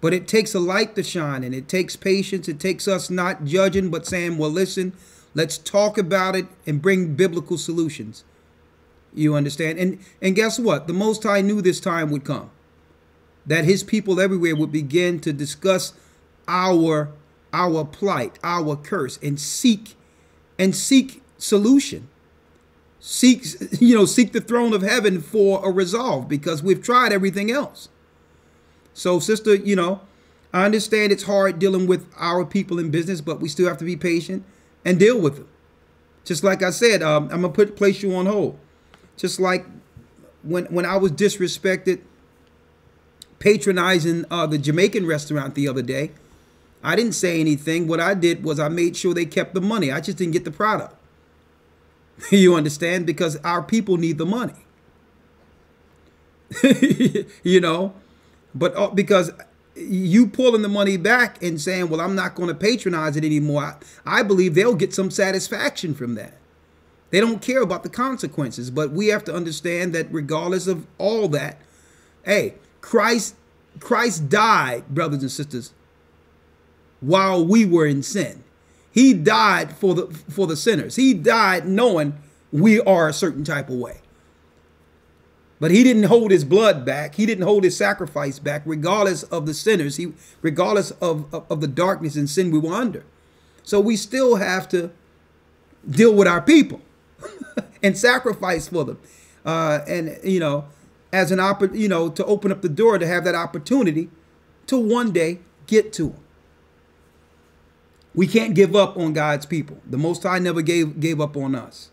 But it takes a light to shine, and it takes patience. It takes us not judging, but saying, well, listen, let's talk about it and bring biblical solutions. You understand? And guess what? The Most High knew this time would come, that his people everywhere would begin to discuss our plight, our curse, and seek solution. Seek the throne of heaven for a resolve, because we've tried everything else. So, sister, I understand it's hard dealing with our people in business, but we still have to be patient and deal with them. Just like I said, I'm going to place you on hold. Just like when I was disrespected patronizing the Jamaican restaurant the other day, I didn't say anything. What I did was I made sure they kept the money. I just didn't get the product. You understand? Because our people need the money. But because you pulling the money back and saying, well, I'm not going to patronize it anymore, I believe they'll get some satisfaction from that. They don't care about the consequences, but we have to understand that regardless of all that, hey, Christ died, brothers and sisters, while we were in sin. He died for the sinners. He died knowing we are a certain type of way. But he didn't hold his blood back. He didn't hold his sacrifice back, regardless of the sinners, regardless of the darkness and sin we were under. So we still have to deal with our people and sacrifice for them. As an to open up the door to have that opportunity to one day get to them. We can't give up on God's people. The Most High never gave up on us.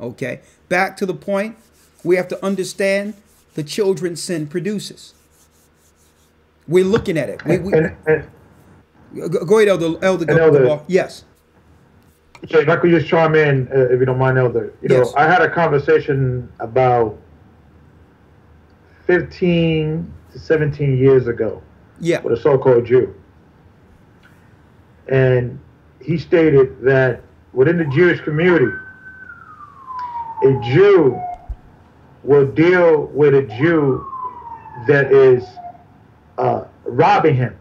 Okay. Back to the point, we have to understand the children sin produces. We're looking at it. Go ahead, Elder. Yes. So if I could just chime in, if you don't mind, Elder. You know, I had a conversation about 15 to 17 years ago with a so-called Jew. And he stated that within the Jewish community, a Jew will deal with a Jew that is robbing him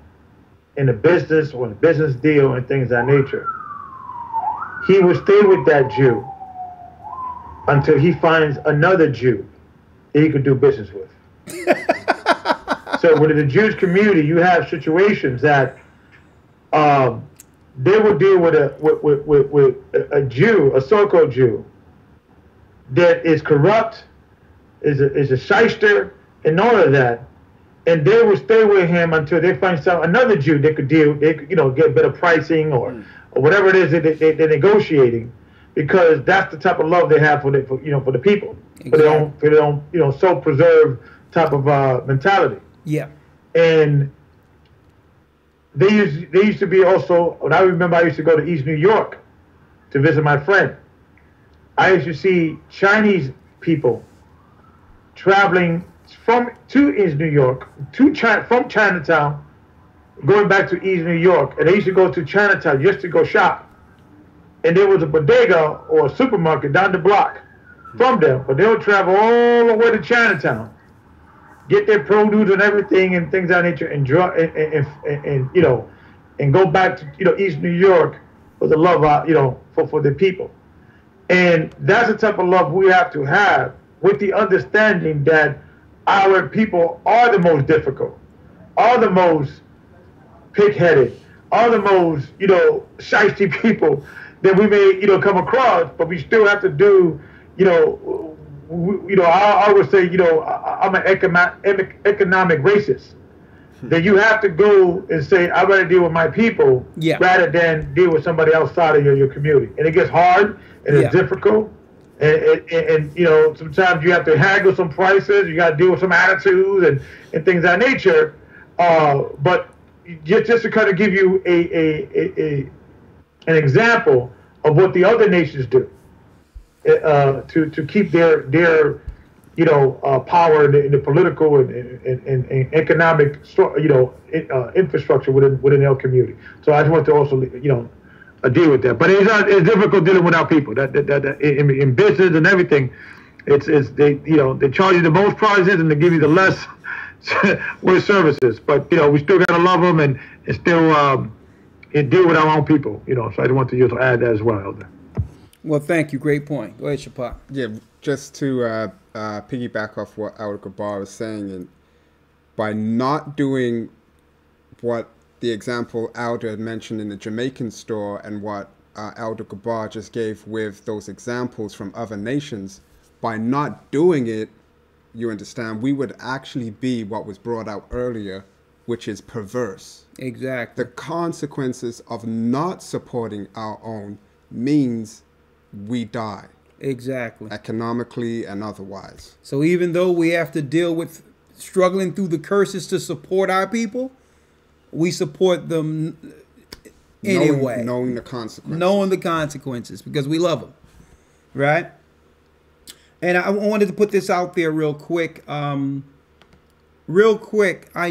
in a business or in a business deal and things of that nature. He will stay with that Jew until he finds another Jew that he could do business with. So within the Jewish community, you have situations that they will deal with a Jew, a so-called Jew, that is corrupt, is a shyster, and all of that, and they will stay with him until they find another Jew that could deal, they could, get better pricing or whatever it is that they're negotiating, because that's the type of love they have for the people, for their own self-preserve type of mentality. Yeah, and they used to be also. When I remember, I used to go to East New York to visit my friend. I used to see Chinese people traveling to East New York, from Chinatown, going back to East New York, and they used to go to Chinatown just to go shop. And there was a bodega or a supermarket down the block from them, but they would travel all the way to Chinatown, get their produce and everything and things of that nature, and go back to East New York for the love for the people. And that's the type of love we have to have, with the understanding that our people are the most difficult, are the most pig-headed, are the most, shiesty people that we may, come across, but we still have to do, I always say, I'm an economic racist. That you have to go and say, I'd rather deal with my people rather than deal with somebody outside of your community. And it gets hard, and it's difficult. And sometimes you have to haggle some prices. You got to deal with some attitudes and things of that nature. But just to kind of give you an example of what the other nations do to keep their power in the political and economic infrastructure within their community. So I just want to also deal with that. But it's difficult dealing with our people. That in business and everything, they charge you the most prices and they give you the less with services. But we still gotta love them and still deal with our own people. So I just want to add that as well, Elder. Well, thank you. Great point. Go ahead, Shapat. Yeah, just to piggyback off what Elder Gabar was saying, and by not doing what the example Elder had mentioned in the Jamaican store and what Elder Gabar just gave with those examples from other nations, by not doing it, you understand, we would actually be what was brought out earlier, which is perverse. Exactly. The consequences of not supporting our own means we die. Exactly. Economically and otherwise. So even though we have to deal with struggling through the curses to support our people, we support them anyway. Knowing the consequences. Knowing the consequences, because we love them. Right? And I wanted to put this out there real quick. I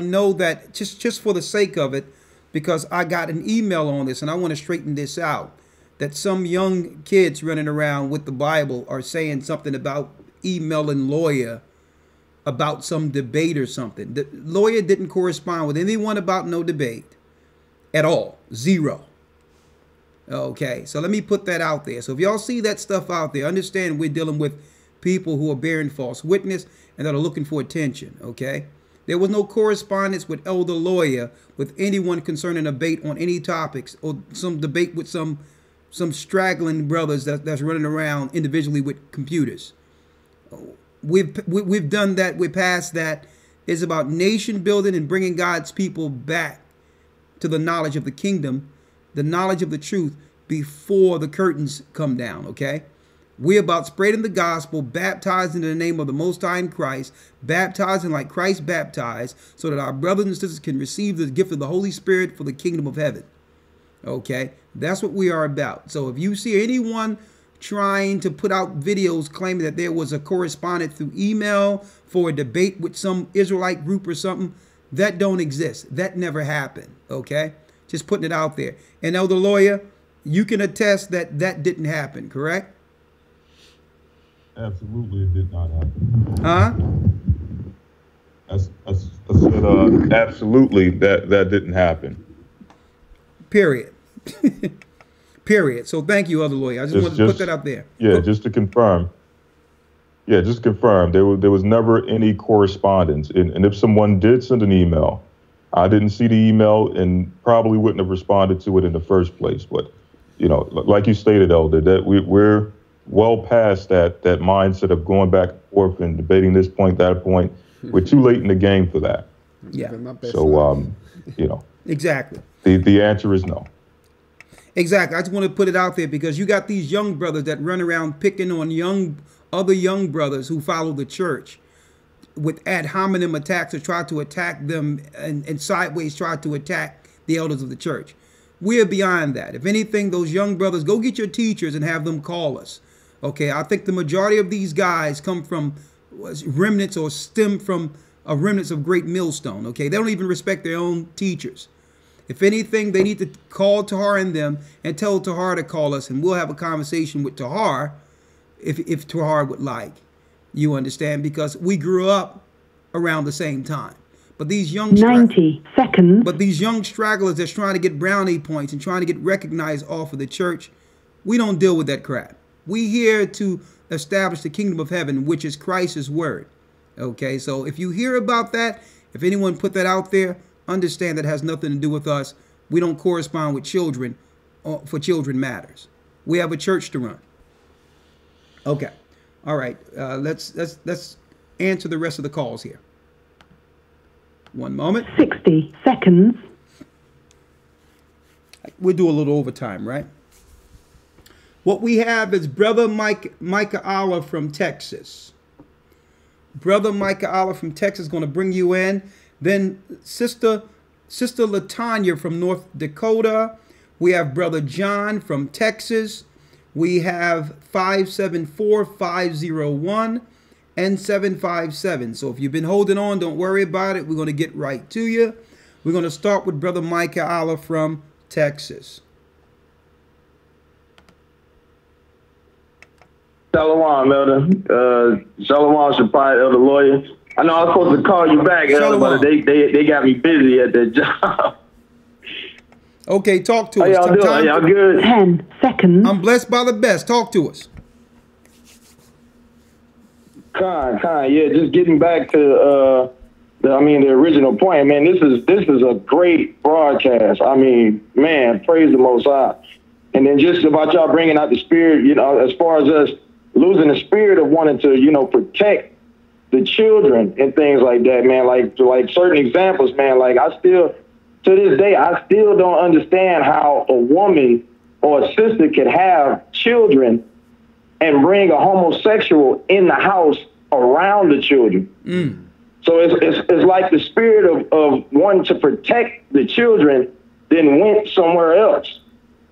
know that just for the sake of it, because I got an email on this and I want to straighten this out, that some young kids running around with the Bible are saying something about emailing Lawya about some debate or something. The Lawya didn't correspond with anyone about no debate at all. Zero. Okay, so let me put that out there. So if y'all see that stuff out there, understand we're dealing with people who are bearing false witness and that are looking for attention, okay? There was no correspondence with Elder Lawya with anyone concerning a debate on any topics or some debate with some straggling brothers that's running around individually with computers. We've done that. We're past that. It's about nation building and bringing God's people back to the knowledge of the kingdom the knowledge of the truth before the curtains come down, okay? We're about spreading the gospel, baptizing in the name of the Most High in Christ, baptizing like Christ baptized, so that our brothers and sisters can receive the gift of the Holy Spirit for the kingdom of heaven. Okay? That's what we are about. So if you see anyone trying to put out videos claiming that there was a correspondent through email for a debate with some Israelite group or something, that don't exist. That never happened. Okay? Just putting it out there. And Elder Lawya, you can attest that that didn't happen, correct? Absolutely, it did not happen. Huh? I said, absolutely, that didn't happen. Period. Period. So thank you, Elder Lawya. I just wanted to put that out there. Yeah, just to confirm. Yeah, just confirm. There was never any correspondence. And if someone did send an email, I didn't see the email and probably wouldn't have responded to it in the first place. But, you know, like you stated, Elder, that we're well past that mindset of going back and forth and debating this point, that point. We're too late in the game for that. Yeah. So, you know. Exactly. The answer is no. Exactly. I just want to put it out there because you got these young brothers that run around picking on other young brothers who follow the church with ad hominem attacks to try to attack them and sideways try to attack the elders of the church. We're beyond that. If anything, those young brothers, go get your teachers and have them call us. Okay, I think the majority of these guys come from remnants or stem from remnants of Great Millstone. Okay, they don't even respect their own teachers. If anything, they need to call Tahar and them and tell Tahar to call us, and we'll have a conversation with Tahar if Tahar would like. You understand? Because we grew up around the same time. But these young 90 seconds. But these young stragglers that's trying to get brownie points and trying to get recognized off of the church, we don't deal with that crap. We here to establish the kingdom of heaven, which is Christ's word. Okay, so if you hear about that, if anyone put that out there, understand that has nothing to do with us. We don't correspond with children for children matters. We have a church to run. Okay, all right. Let's answer the rest of the calls here. One moment. 60 seconds. We'll do a little overtime, right? What we have is Brother Micah Allah from Texas. Brother Micah Allah from Texas is going to bring you in. Then Sister Latanya from North Dakota. We have Brother John from Texas. We have 574-501 and 757. So if you've been holding on, don't worry about it. We're going to get right to you. We're going to start with Brother Micah Allah from Texas. Shalom, Elder. Shalom, Shabbat, Elder Lawya. I know I was supposed to call you back, Elder, but they got me busy at that job. Okay, talk to us. How y'all doing? Y'all good? 10 seconds. I'm blessed by the best. Talk to us. Yeah, just getting back to the original point. Man, this is a great broadcast. I mean, man, praise the Most High. And then just about y'all bringing out the spirit, you know, as far as us losing the spirit of wanting to, you know, protect the children and things like that, man. Like certain examples, man. Like to this day, I still don't understand how a woman or a sister could have children and bring a homosexual in the house around the children. So it's like the spirit of wanting to protect the children then went somewhere else.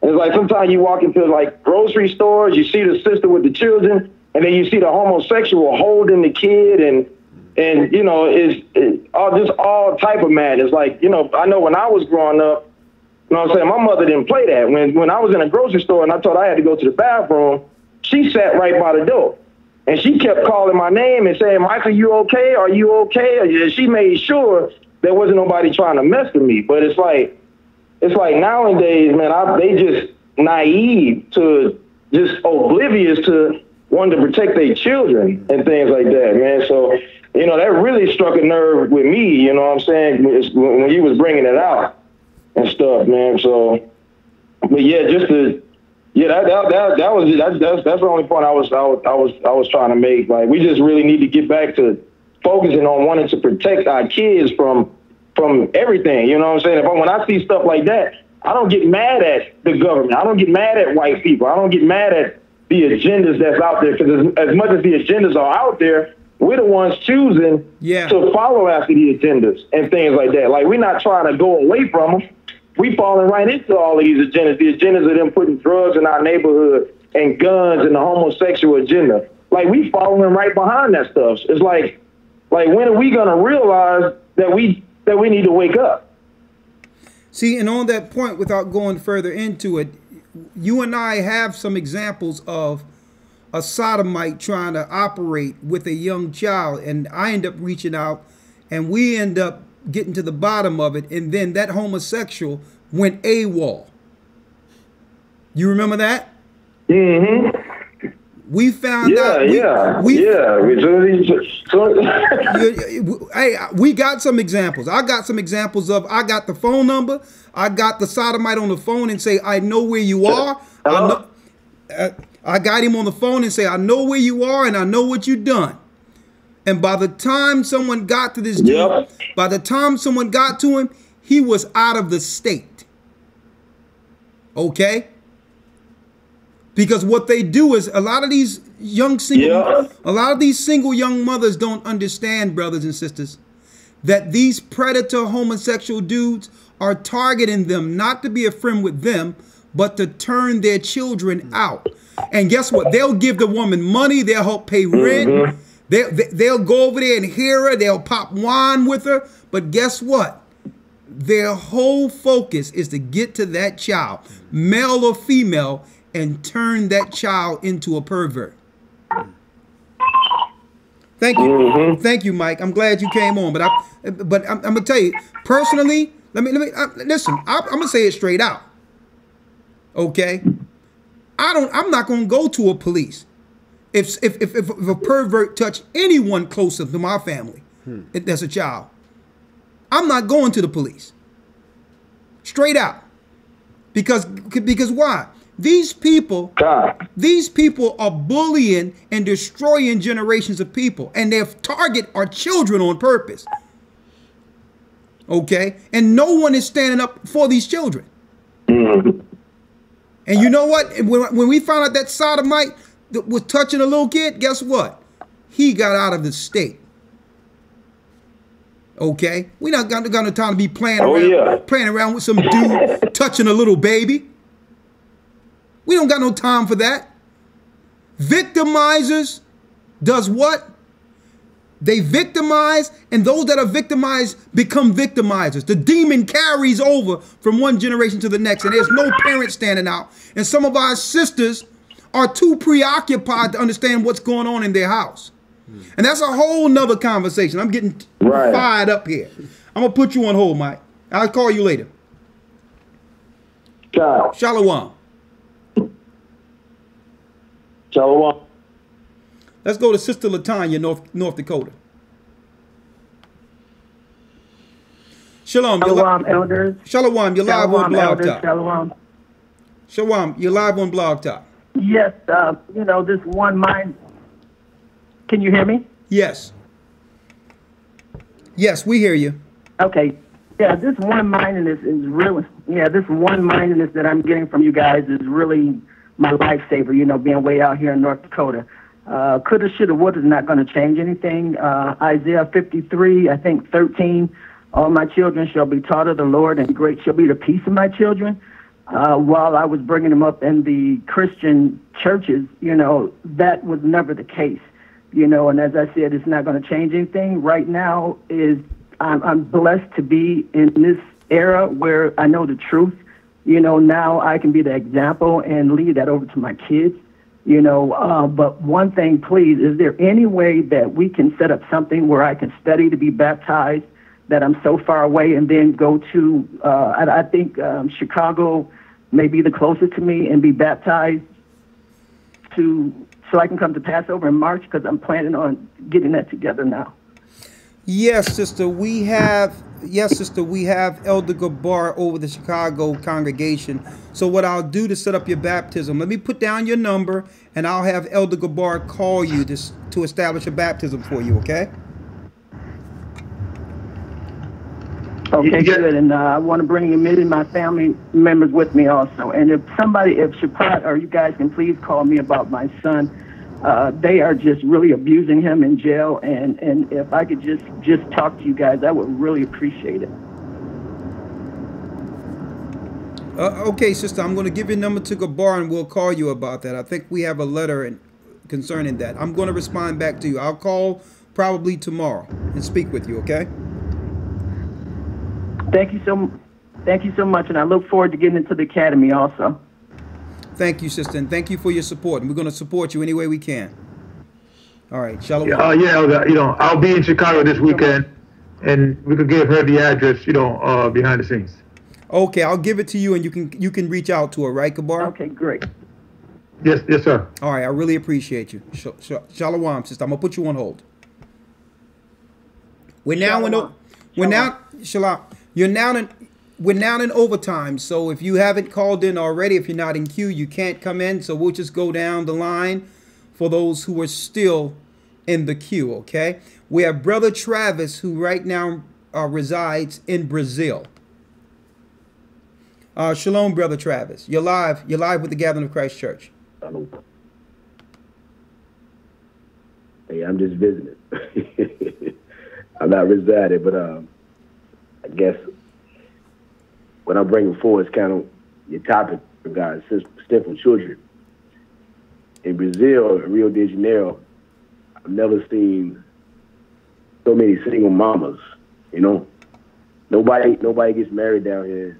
And it's like sometimes you walk into like grocery stores, you see the sister with the children, and then you see the homosexual holding the kid, and you know, it's all type of madness. Like, you know, I know when I was growing up, you know what I'm saying, my mother didn't play that. When I was in a grocery store and I thought I had to go to the bathroom, she sat right by the door. And she kept calling my name and saying, Michael, you okay? Are you okay? And she made sure there wasn't nobody trying to mess with me. But it's like nowadays, man, they just naive to just oblivious to wanting to protect their children and things like that, man. So, you know, that really struck a nerve with me, you know what I'm saying, when you was bringing it out and stuff, man. So, but yeah, that's the only point I was trying to make. Like, we just really need to get back to focusing on wanting to protect our kids from everything. You know what I'm saying? When I see stuff like that, I don't get mad at the government. I don't get mad at white people. I don't get mad at the agendas that's out there, because as much as the agendas are out there, we're the ones choosing to follow after the agendas and things like that. Like, we're not trying to go away from them. We falling right into all of these agendas. The agendas of them putting drugs in our neighborhood and guns and the homosexual agenda. Like, we following right behind that stuff. It's like when are we gonna realize that we need to wake up? See, and on that point, without going further into it, you and I have some examples of a sodomite trying to operate with a young child, and I end up reaching out, and we end up getting to the bottom of it, and then that homosexual went AWOL. You remember that? Mm-hmm. We found out. Hey, we got some examples. I got some examples of, I got the phone number. I got the sodomite on the phone and say, I know where you are. I got him on the phone and say, I know where you are and I know what you've done. And by the time someone got to this dude, by the time someone got to him, he was out of the state. Okay? Because what they do is, a lot of these young single, a lot of these single young mothers don't understand, brothers and sisters, that these predator homosexual dudes are targeting them not to be a friend with them, but to turn their children out. And guess what? They'll give the woman money. They'll help pay rent. They'll go over there and hear her. They'll pop wine with her. But guess what? Their whole focus is to get to that child, male or female, and turn that child into a pervert. Thank you. Thank you, Mike. I'm glad you came on. But I'm gonna tell you, personally, listen, I'm gonna say it straight out. Okay? I'm not gonna go to a police if a pervert touch anyone closer to my family that's a child. I'm not going to the police. Straight out. Because why? These people are bullying and destroying generations of people, and their target are children on purpose. Okay? And no one is standing up for these children. And you know what? When we found out that sodomite was touching a little kid, guess what? He got out of the state. Okay? We not got no time to be playing around with some dude touching a little baby. We don't got no time for that. Victimizers does what? They victimize, and those that are victimized become victimizers. The demon carries over from one generation to the next, and there's no parent standing out. And some of our sisters are too preoccupied to understand what's going on in their house. And that's a whole nother conversation. I'm getting fired up here. I'm going to put you on hold, Mike. I'll call you later. Shalom. Shalom. Let's go to Sister Latanya, North Dakota. Shalom. Shalom, elders. Shalom. You're live on Blog Talk. Shalom. Shalom. You're live on Blog Talk. Yes, this one mind. Can you hear me? Yes. Yes, we hear you. Okay. Yeah, this one-mindedness is really, this one-mindedness that I'm getting from you guys is really my lifesaver, being way out here in North Dakota. Coulda, shoulda, woulda is not going to change anything. Isaiah 53, I think 13, all my children shall be taught of the Lord, and great shall be the peace of my children. While I was bringing them up in the Christian churches, that was never the case. And as I said, it's not going to change anything. Right now I'm blessed to be in this era where I know the truth. Now I can be the example and lead that over to my kids. But one thing, please, is there any way that we can set up something where I can study to be baptized, that I'm so far away, and then go to, I think Chicago may be the closest to me, and be baptized so I can come to Passover in March, because I'm planning on getting that together now. Yes, sister, we have Elder Gabar over the Chicago congregation. So what I'll do to set up your baptism, let me put down your number, and I'll have Elder Gabar call you to establish a baptism for you, okay? Okay, good. And I want to bring many of my family members with me also. And if Shapat or you guys can please call me about my son. They are just really abusing him in jail. And if I could just talk to you guys, I would really appreciate it. Okay, sister, I'm going to give your number to Gabar and we'll call you about that. I think we have a letter concerning that. I'm going to respond back to you. I'll call probably tomorrow and speak with you, okay? Thank you so much, and I look forward to getting into the academy also. Thank you, sister, and thank you for your support. And we're going to support you any way we can. All right, shalom. Yeah, I'll be in Chicago this weekend, and we could give her the address, behind the scenes. Okay, I'll give it to you, and you can reach out to her, right, Gabar? Okay, great. Yes, sir. All right, I really appreciate you. Shalom, sister. I'm gonna put you on hold. We're now in overtime. So if you haven't called in already, if you're not in queue, you can't come in. So we'll just go down the line for those who are still in the queue. Okay, we have Brother Travis, who right now resides in Brazil. Shalom, Brother Travis. You're live with the Gathering of Christ Church. Hey, I'm just visiting. I'm not residing, but I guess what I'm bringing forward is kind of your topic regarding sinful children. In Brazil, Rio de Janeiro, I've never seen so many single mamas. Nobody gets married down here.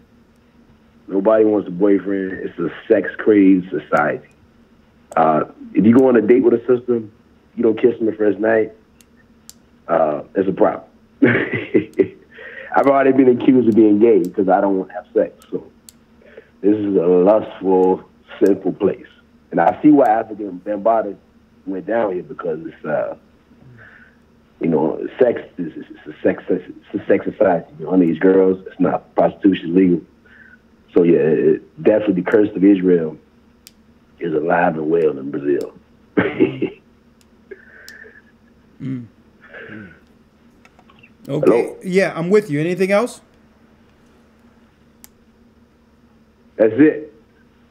Nobody wants a boyfriend. It's a sex-crazed society. If you go on a date with a sister, you don't kiss them the first night, it's a problem. I've already been accused of being gay because I don't want to have sex. So this is a lustful, sinful place. And I see why African Bambaataa went down here, because it's, sex is a sex society. Underage girls, it's not prostitution legal. So yeah, definitely the curse of Israel is alive and well in Brazil. Okay. Hello? Yeah, I'm with you. Anything else? That's it.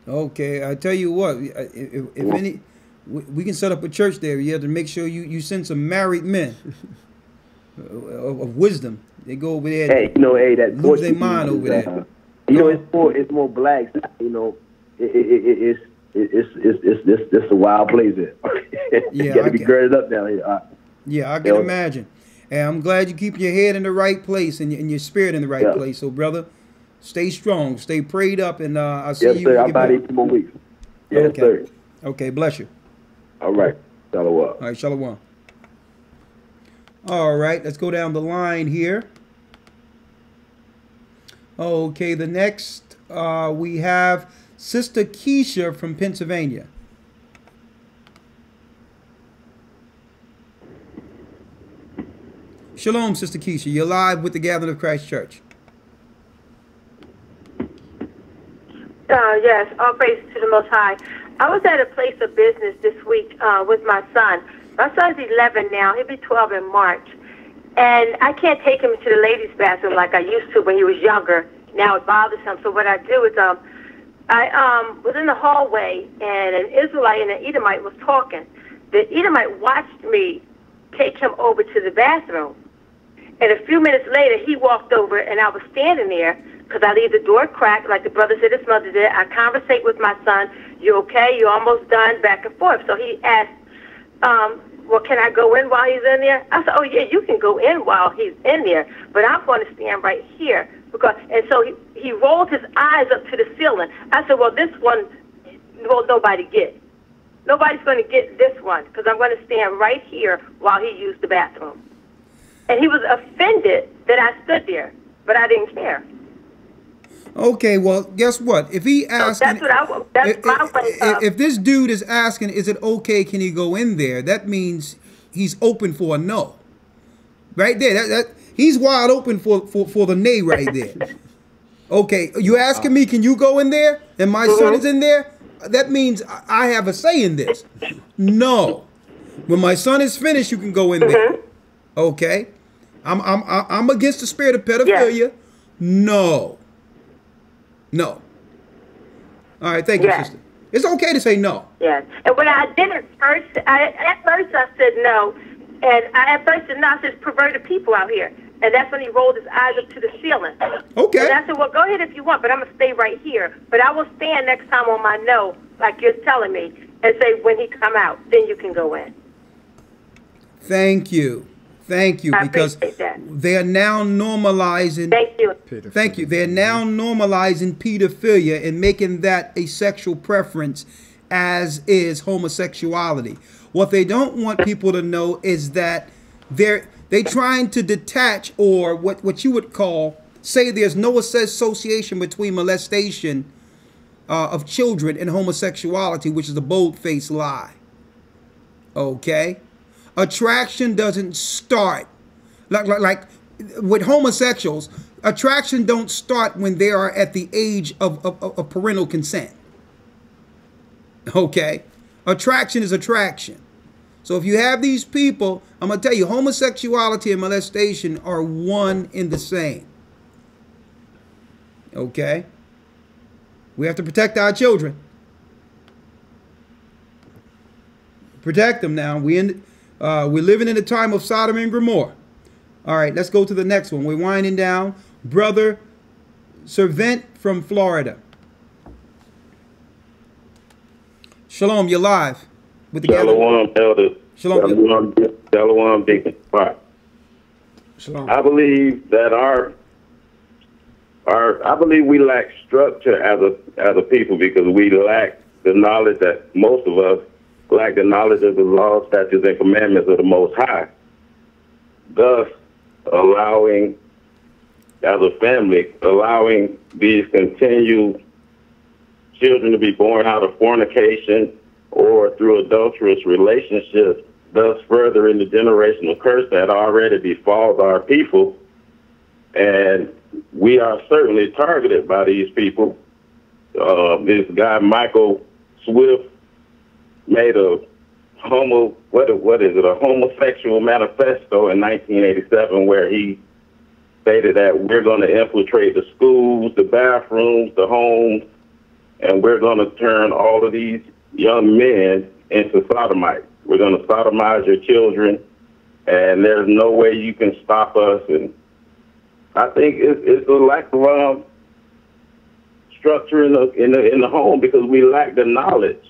Okay, I tell you what, if any, we can set up a church there. You have to make sure you send some married men of wisdom. They go over there. Hey, that lose their mind over there. It's more blacks. It's a wild place there. You got to be girded up down here. Yeah, I can imagine. And I'm glad you keep your head in the right place and your spirit in the right place. So, brother, stay strong, stay prayed up, and I'll see you. Yes, sir. I'm about 18 more weeks. Yes, sir. Okay, bless you. All right. Shalom. All right, shalom. All right, let's go down the line here. Okay, the next we have Sister Keisha from Pennsylvania. Shalom, Sister Keisha. You're live with the Gathering of Christ Church. Yes, all praise to the Most High. I was at a place of business this week with my son. My son's 11 now. He'll be 12 in March. And I can't take him into the ladies' bathroom like I used to when he was younger. Now it bothers him. So what I do is I was in the hallway, and an Israelite and an Edomite was talking. The Edomite watched me take him over to the bathroom. And a few minutes later, he walked over, and I was standing there because I leave the door cracked like the brother said his mother did. I conversate with my son. You okay? You almost done? Back and forth. So he asked, well, can I go in while he's in there? I said, oh, yeah, you can go in while he's in there, but I'm going to stand right here. And so he rolled his eyes up to the ceiling. I said, well, this one will nobody get. Nobody's going to get this one because I'm going to stand right here while he used the bathroom. And he was offended that I stood there, but I didn't care. Okay, well, guess what? If he asks, that's my way. If this dude is asking, is it okay? Can he go in there? That means he's open for a no. Right there, that he's wide open for the nay right there. Okay, you asking me, can you go in there? And my son is in there. That means I have a say in this. No, when my son is finished, you can go in there. Okay, I'm against the spirit of pedophilia. No. No. All right, thank you, sister. It's okay to say no. Yes. And when I did it first, at first I said no. And at first said no, I said perverted people out here. And that's when he rolled his eyes up to the ceiling. Okay. And I said, well, go ahead if you want, but I'm going to stay right here. But I will stand next time on my no, like you're telling me, and say, when he come out, then you can go in. Thank you. Thank you. Because they are now normalizing. Thank you. Thank you. They're now normalizing pedophilia and making that a sexual preference, as is homosexuality. What they don't want people to know is that they're trying to detach, or what you would call, say there's no association between molestation of children and homosexuality, which is a bold-faced lie. Okay? Attraction doesn't start, like with homosexuals, attraction don't start when they are at the age of parental consent. Okay? Attraction is attraction. So if you have these people, I'm going to tell you, homosexuality and molestation are one and the same. Okay? We have to protect our children. Protect them now. We're living in a time of Sodom and Gomorrah. All right, let's go to the next one. We're winding down. Brother Servant from Florida. Shalom, you're live. With the Shalom, Elder. Shalom. Shalom, Deacon. Shalom. I believe that I believe we lack structure as a people, because we lack the knowledge that most of us lack, the knowledge of the laws, statutes, and commandments of the Most High. Thus, allowing, as a family, allowing these continued children to be born out of fornication or through adulterous relationships, thus furthering the generational curse that already befalls our people. And we are certainly targeted by these people. This guy, Michael Swift, made a homosexual manifesto in 1987, where he stated that we're going to infiltrate the schools, the bathrooms, the homes, and we're going to turn all of these young men into sodomites. We're going to sodomize your children, and there's no way you can stop us. And I think it's a lack of structure in the home, because we lack the knowledge.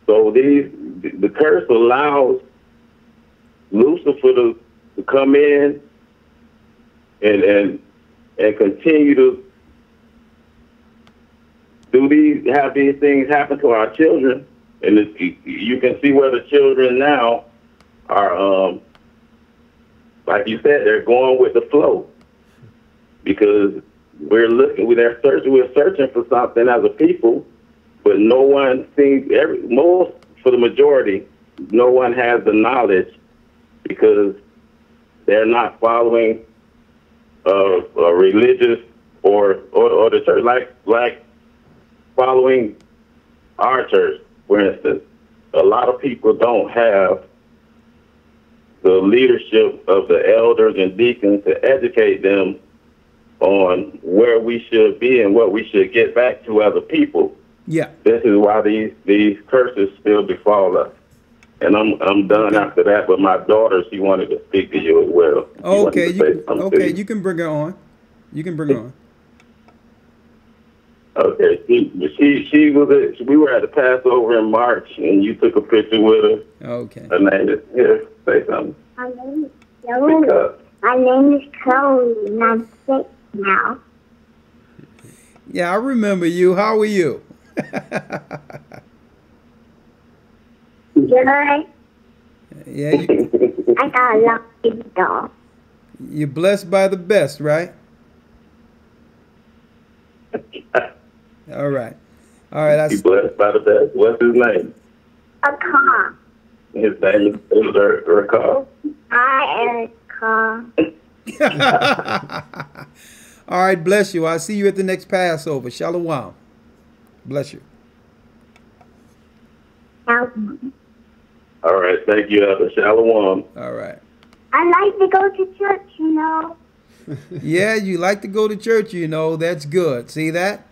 So the curse allows Lucifer to come in and continue to have these things happen to our children. And you can see where the children now are, like you said, they're going with the flow, because we're searching for something as a people, but no one seems, for the majority, no one has the knowledge, because they're not following a religious or the church, like following our church, for instance. A lot of people don't have the leadership of the elders and deacons to educate them on where we should be and what we should get back to as a people. Yeah. This is why these curses still befall us. And I'm done after that, but my daughter, she wanted to speak to you as well. Okay, you can bring her on. You can bring her on. Okay, she was we were at the Passover in March, and you took a picture with her. Okay. Her name is, here, say something. My name is Chloe, and I'm 6 now. Yeah, I remember you. How are you? Good. Yeah. I got a lucky dog. You're blessed by the best, right? All right. All right. You're blessed by the best. What's his name? Rawchaa. His name is Elder Rawchaa. Hi, Rawchaa. All right, bless you. I'll see you at the next Passover. Shalom. Bless you. Shalom. All right, thank you, Elder. Shalom. All right. I like to go to church, you know. Yeah, you like to go to church, you know. That's good. See that?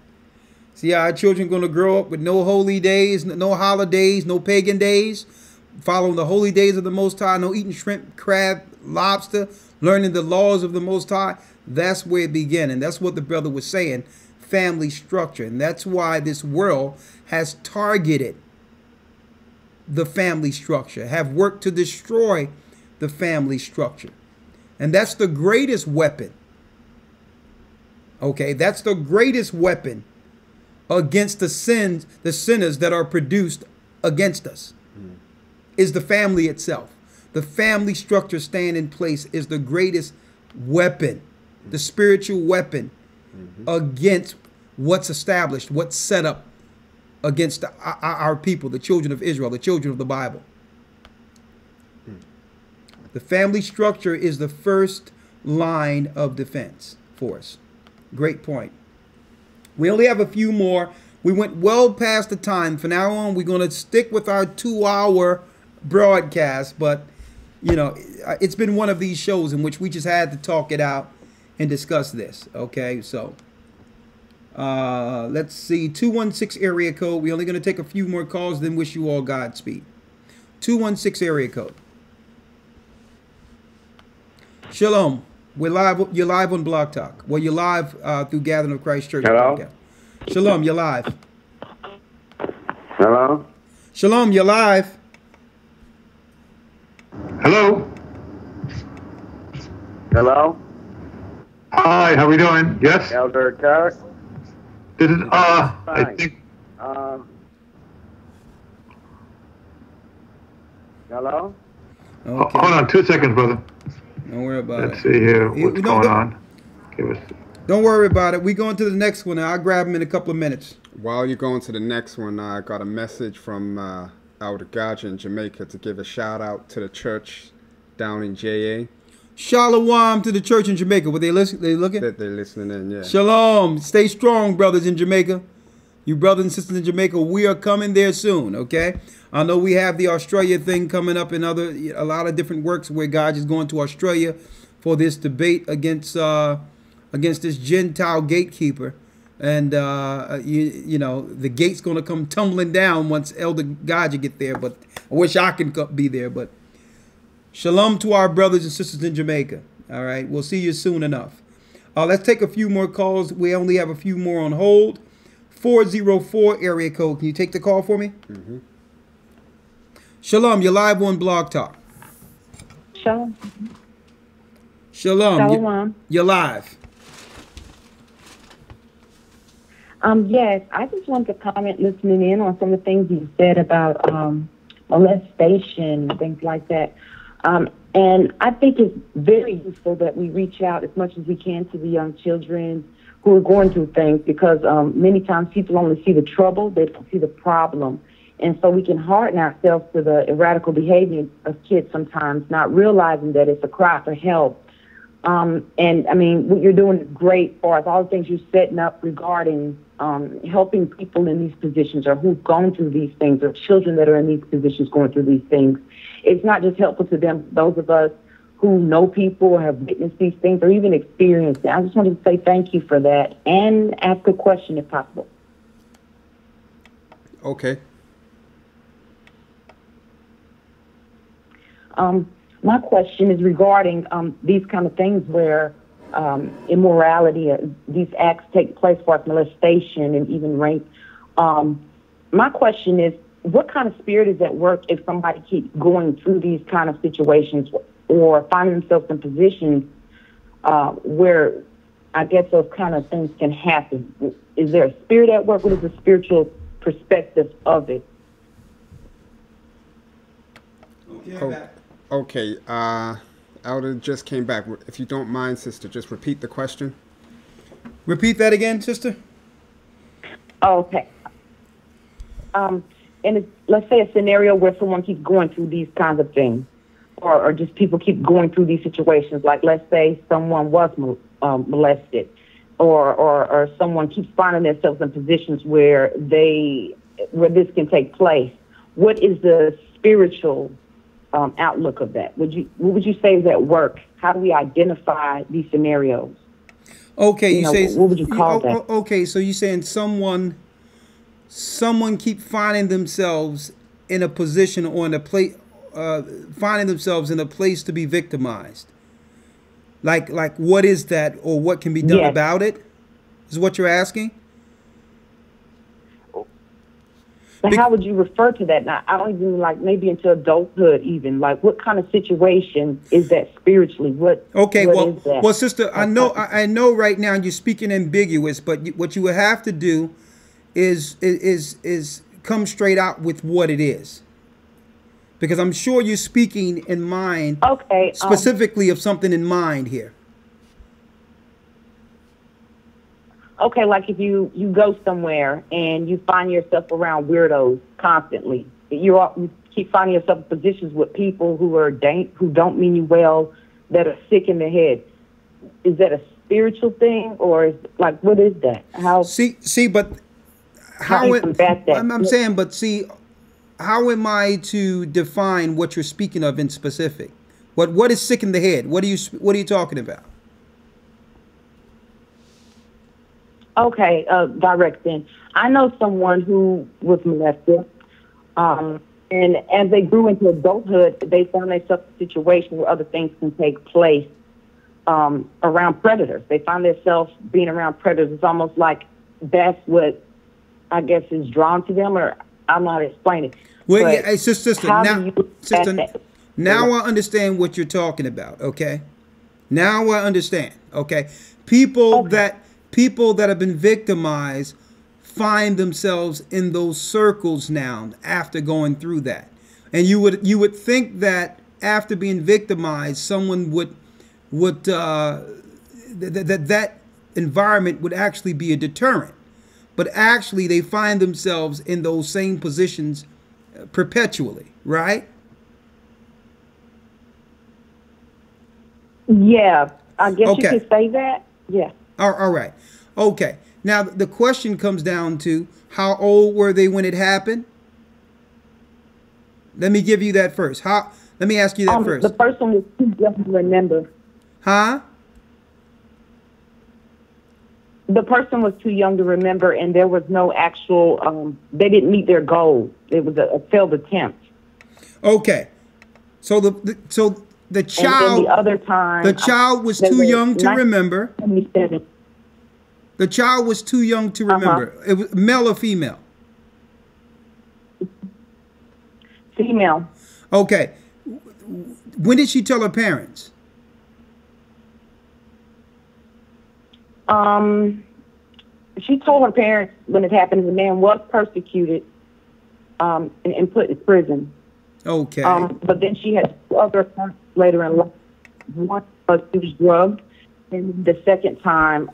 See how our children going to grow up with no holy days, no holidays, no pagan days, following the holy days of the Most High, no eating shrimp, crab, lobster, learning the laws of the Most High. That's where it began. And that's what the brother was saying, family structure. And that's why this world has targeted the family structure, have worked to destroy the family structure. And that's the greatest weapon. Okay, that's the greatest weapon against the sinners that are produced against us, is the family itself. The family structure staying in place is the greatest weapon, the spiritual weapon against what's established, what's set up against our people, the children of Israel, the children of the Bible. The family structure is the first line of defense for us. Great point. We only have a few more. We went well past the time. From now on, we're going to stick with our 2-hour broadcast. But, you know, it's been one of these shows in which we just had to talk it out and discuss this. Okay, so let's see. 216 area code. We're only going to take a few more calls, then wish you all Godspeed. 216 area code. Shalom. We're live. You're live on Blog Talk. Well, you're live through Gathering of Christ Church. Hello. Podcast. Shalom. You're live. Hello. Shalom. You're live. Hello. Hello. Hi. How we doing? Yes. Elder Rawchaa. This is I think. Hello. Okay. Hold on 2 seconds, brother. Don't worry about it. Let's see here. What's going on? Don't worry about it. We going to the next one. I'll grab him in a couple of minutes. While you're going to the next one, I got a message from Elder Rawchaa in Jamaica to give a shout out to the church down in JA. Shalom to the church in Jamaica. Were they listening? They looking? They're listening in, yeah. Shalom. Stay strong, brothers in Jamaica. You brothers and sisters in Jamaica, we are coming there soon, okay? I know we have the Australia thing coming up and a lot of different works where God is going to Australia for this debate against this Gentile gatekeeper. And, you know, the gate's going to come tumbling down once Elder Rawchaa get there. But I wish I could be there. But shalom to our brothers and sisters in Jamaica. All right. We'll see you soon enough. Let's take a few more calls. We only have a few more on hold. 404 area code. Can you take the call for me? Mm-hmm. Shalom. You're live on Blog Talk. Shalom. Shalom. Shalom. You're live. Yes, I just wanted to comment listening in on some of the things you said about molestation and things like that. And I think it's very useful that we reach out as much as we can to the young children who are going through things, because many times people only see the trouble, they don't see the problem. And so we can harden ourselves to the radical behavior of kids sometimes, not realizing that it's a cry for help. And I mean, what you're doing is great for us. All the things you're setting up regarding helping people in these positions, or who've gone through these things, or children that are in these positions going through these things. It's not just helpful to them, those of us who know people or have witnessed these things or even experienced it. I just wanted to say thank you for that and ask a question if possible. Okay. My question is regarding these kind of things where immorality, these acts take place, for molestation and even rape. My question is, what kind of spirit is at work if somebody keeps going through these kind of situations or finding themselves in positions where I guess those kind of things can happen? Is there a spirit at work? What is the spiritual perspective of it? Okay, Elder just came back. If you don't mind, sister, just repeat the question. Repeat that again, sister. Okay. And let's say a scenario where someone keeps going through these kinds of things, or just people keep going through these situations. Like, let's say someone was molested, or someone keeps finding themselves in positions where this can take place. What is the spiritual outlook of that? What would you say is at work how do we identify these scenarios? Okay, you say what would you call that? Okay, so you're saying someone keep finding themselves in a position or in a place, finding themselves in a place to be victimized. Like what is that, or what can be done about it? Is what you're asking? But how would you refer to that? Now, I don't even maybe into adulthood even. Like, what kind of situation is that spiritually? What is that? Well, sister, I know right now you're speaking ambiguous, but what you would have to do is come straight out with what it is. Because I'm sure you're speaking in mind, specifically of something in mind here. Okay, like if you go somewhere and you find yourself around weirdos constantly, you keep finding yourself in positions with people who don't mean you well, that are sick in the head. Is that a spiritual thing, or is what is that? How? But how it, I'm saying, but see, how am I to define what you're speaking of in specific? What is sick in the head? What are you talking about? Okay, direct then. I know someone who was molested, and as they grew into adulthood, they found themselves in a situation where other things can take place around predators. They find themselves being around predators. It's almost like that's what I guess is drawn to them, or I'm not explaining. Well, yeah, it's just sister. Now I understand what you're talking about. Okay, now I understand. Okay, people that have been victimized find themselves in those circles now after going through that, and you would think that after being victimized, someone would that environment would actually be a deterrent, but actually they find themselves in those same positions perpetually, right? Yeah, I guess you could say that. Yeah. All right. Okay. Now the question comes down to how old were they when it happened? Let me give you that first. Let me ask you that first. The person was too young to remember. Huh? The person was too young to remember, and there was no actual. They didn't meet their goal. It was a failed attempt. Okay. So the child. And the other time, the child was too young to remember. The child was too young to remember. It was male or female? Female. Okay. When did she tell her parents? She told her parents when it happened. The man was persecuted and put in prison. Okay. But then she had two other attempts later in life. One was she was drugged, and the second time,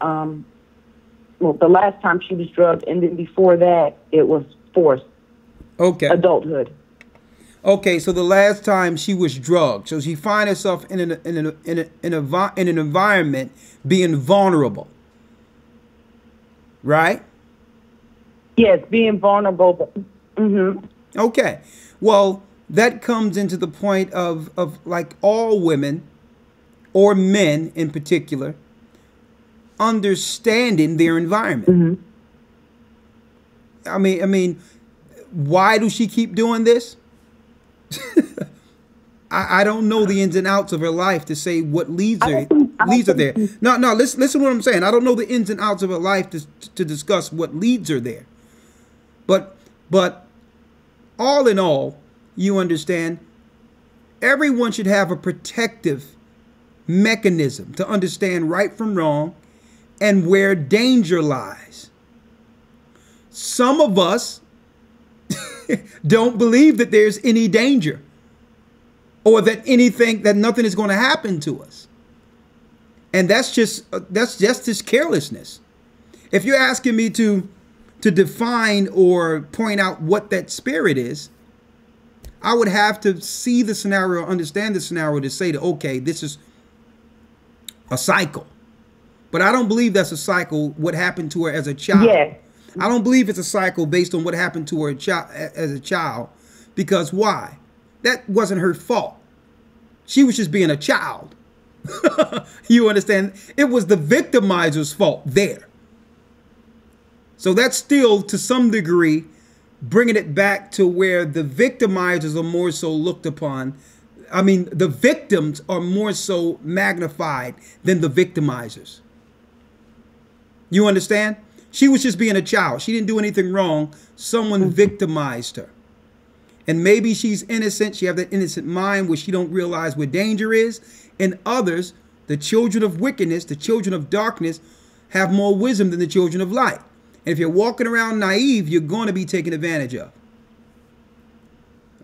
the last time she was drugged, and then before that, it was forced. Okay. Adulthood. Okay, so the last time she was drugged, so she finds herself in an environment being vulnerable, right? Yes, being vulnerable. Okay, well, that comes into the point of like all women, or men in particular, understanding their environment. I mean, why do she keep doing this? I don't know the ins and outs of her life to say what leads her there. No, listen to what I'm saying. I don't know the ins and outs of her life to discuss what leads her there. But all in all, you understand, everyone should have a protective mechanism to understand right from wrong and where danger lies. Some of us don't believe that there's any danger, or that nothing is going to happen to us. And that's just this carelessness. If you're asking me to define or point out what that spirit is, I would have to see the scenario, understand the scenario to say that, okay, this is a cycle. But I don't believe that's a cycle, what happened to her as a child. Yeah. I don't believe it's a cycle based on what happened to her as a child. Because why? That wasn't her fault. She was just being a child. You understand? It was the victimizer's fault there. So that's still, to some degree, bringing it back to where the victimizers are more so looked upon. I mean, the victims are more so magnified than the victimizers. You understand? She was just being a child. She didn't do anything wrong. Someone victimized her. And maybe she's innocent. She have that innocent mind where she don't realize where danger is. And others, the children of wickedness, the children of darkness, have more wisdom than the children of light. And if you're walking around naive, you're going to be taken advantage of.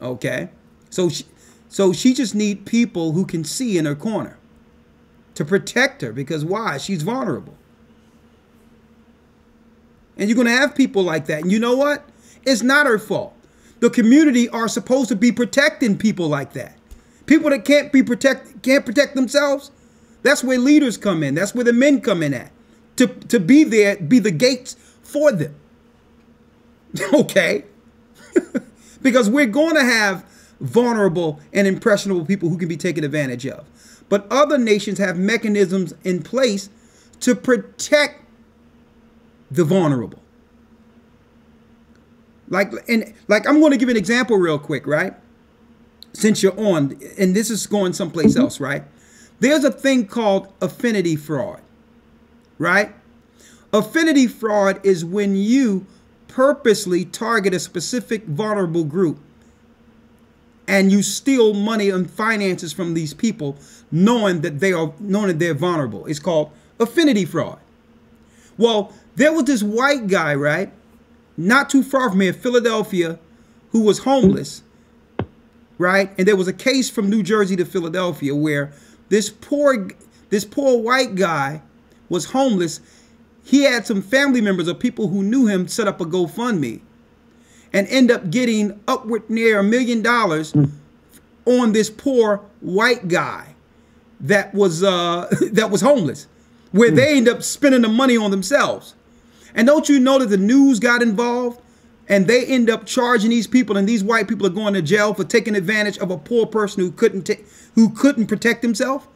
Okay? So she just needs people who can see in her corner to protect her. Because why? She's vulnerable. And you're going to have people like that. And you know what? It's not her fault. The community are supposed to be protecting people like that. People that can't protect themselves. That's where leaders come in. That's where the men come in at. To be there, be the gates for them. Okay? Because we're going to have vulnerable and impressionable people who can be taken advantage of. But other nations have mechanisms in place to protect the vulnerable. Like I'm going to give an example real quick, right? Since you're on, and this is going someplace else, right? There's a thing called affinity fraud, right? Affinity fraud is when you purposely target a specific vulnerable group and you steal money and finances from these people, knowing that they're vulnerable. It's called affinity fraud. Well, there was this white guy, right? Not too far from here, Philadelphia, who was homeless, right? And there was a case from New Jersey to Philadelphia where this poor white guy was homeless. He had some family members or people who knew him set up a GoFundMe and end up getting upward near $1 million on this poor white guy that was homeless, where they end up spending the money on themselves. And don't you know that the news got involved and they end up charging these people, and these white people are going to jail for taking advantage of a poor person who couldn't protect himself?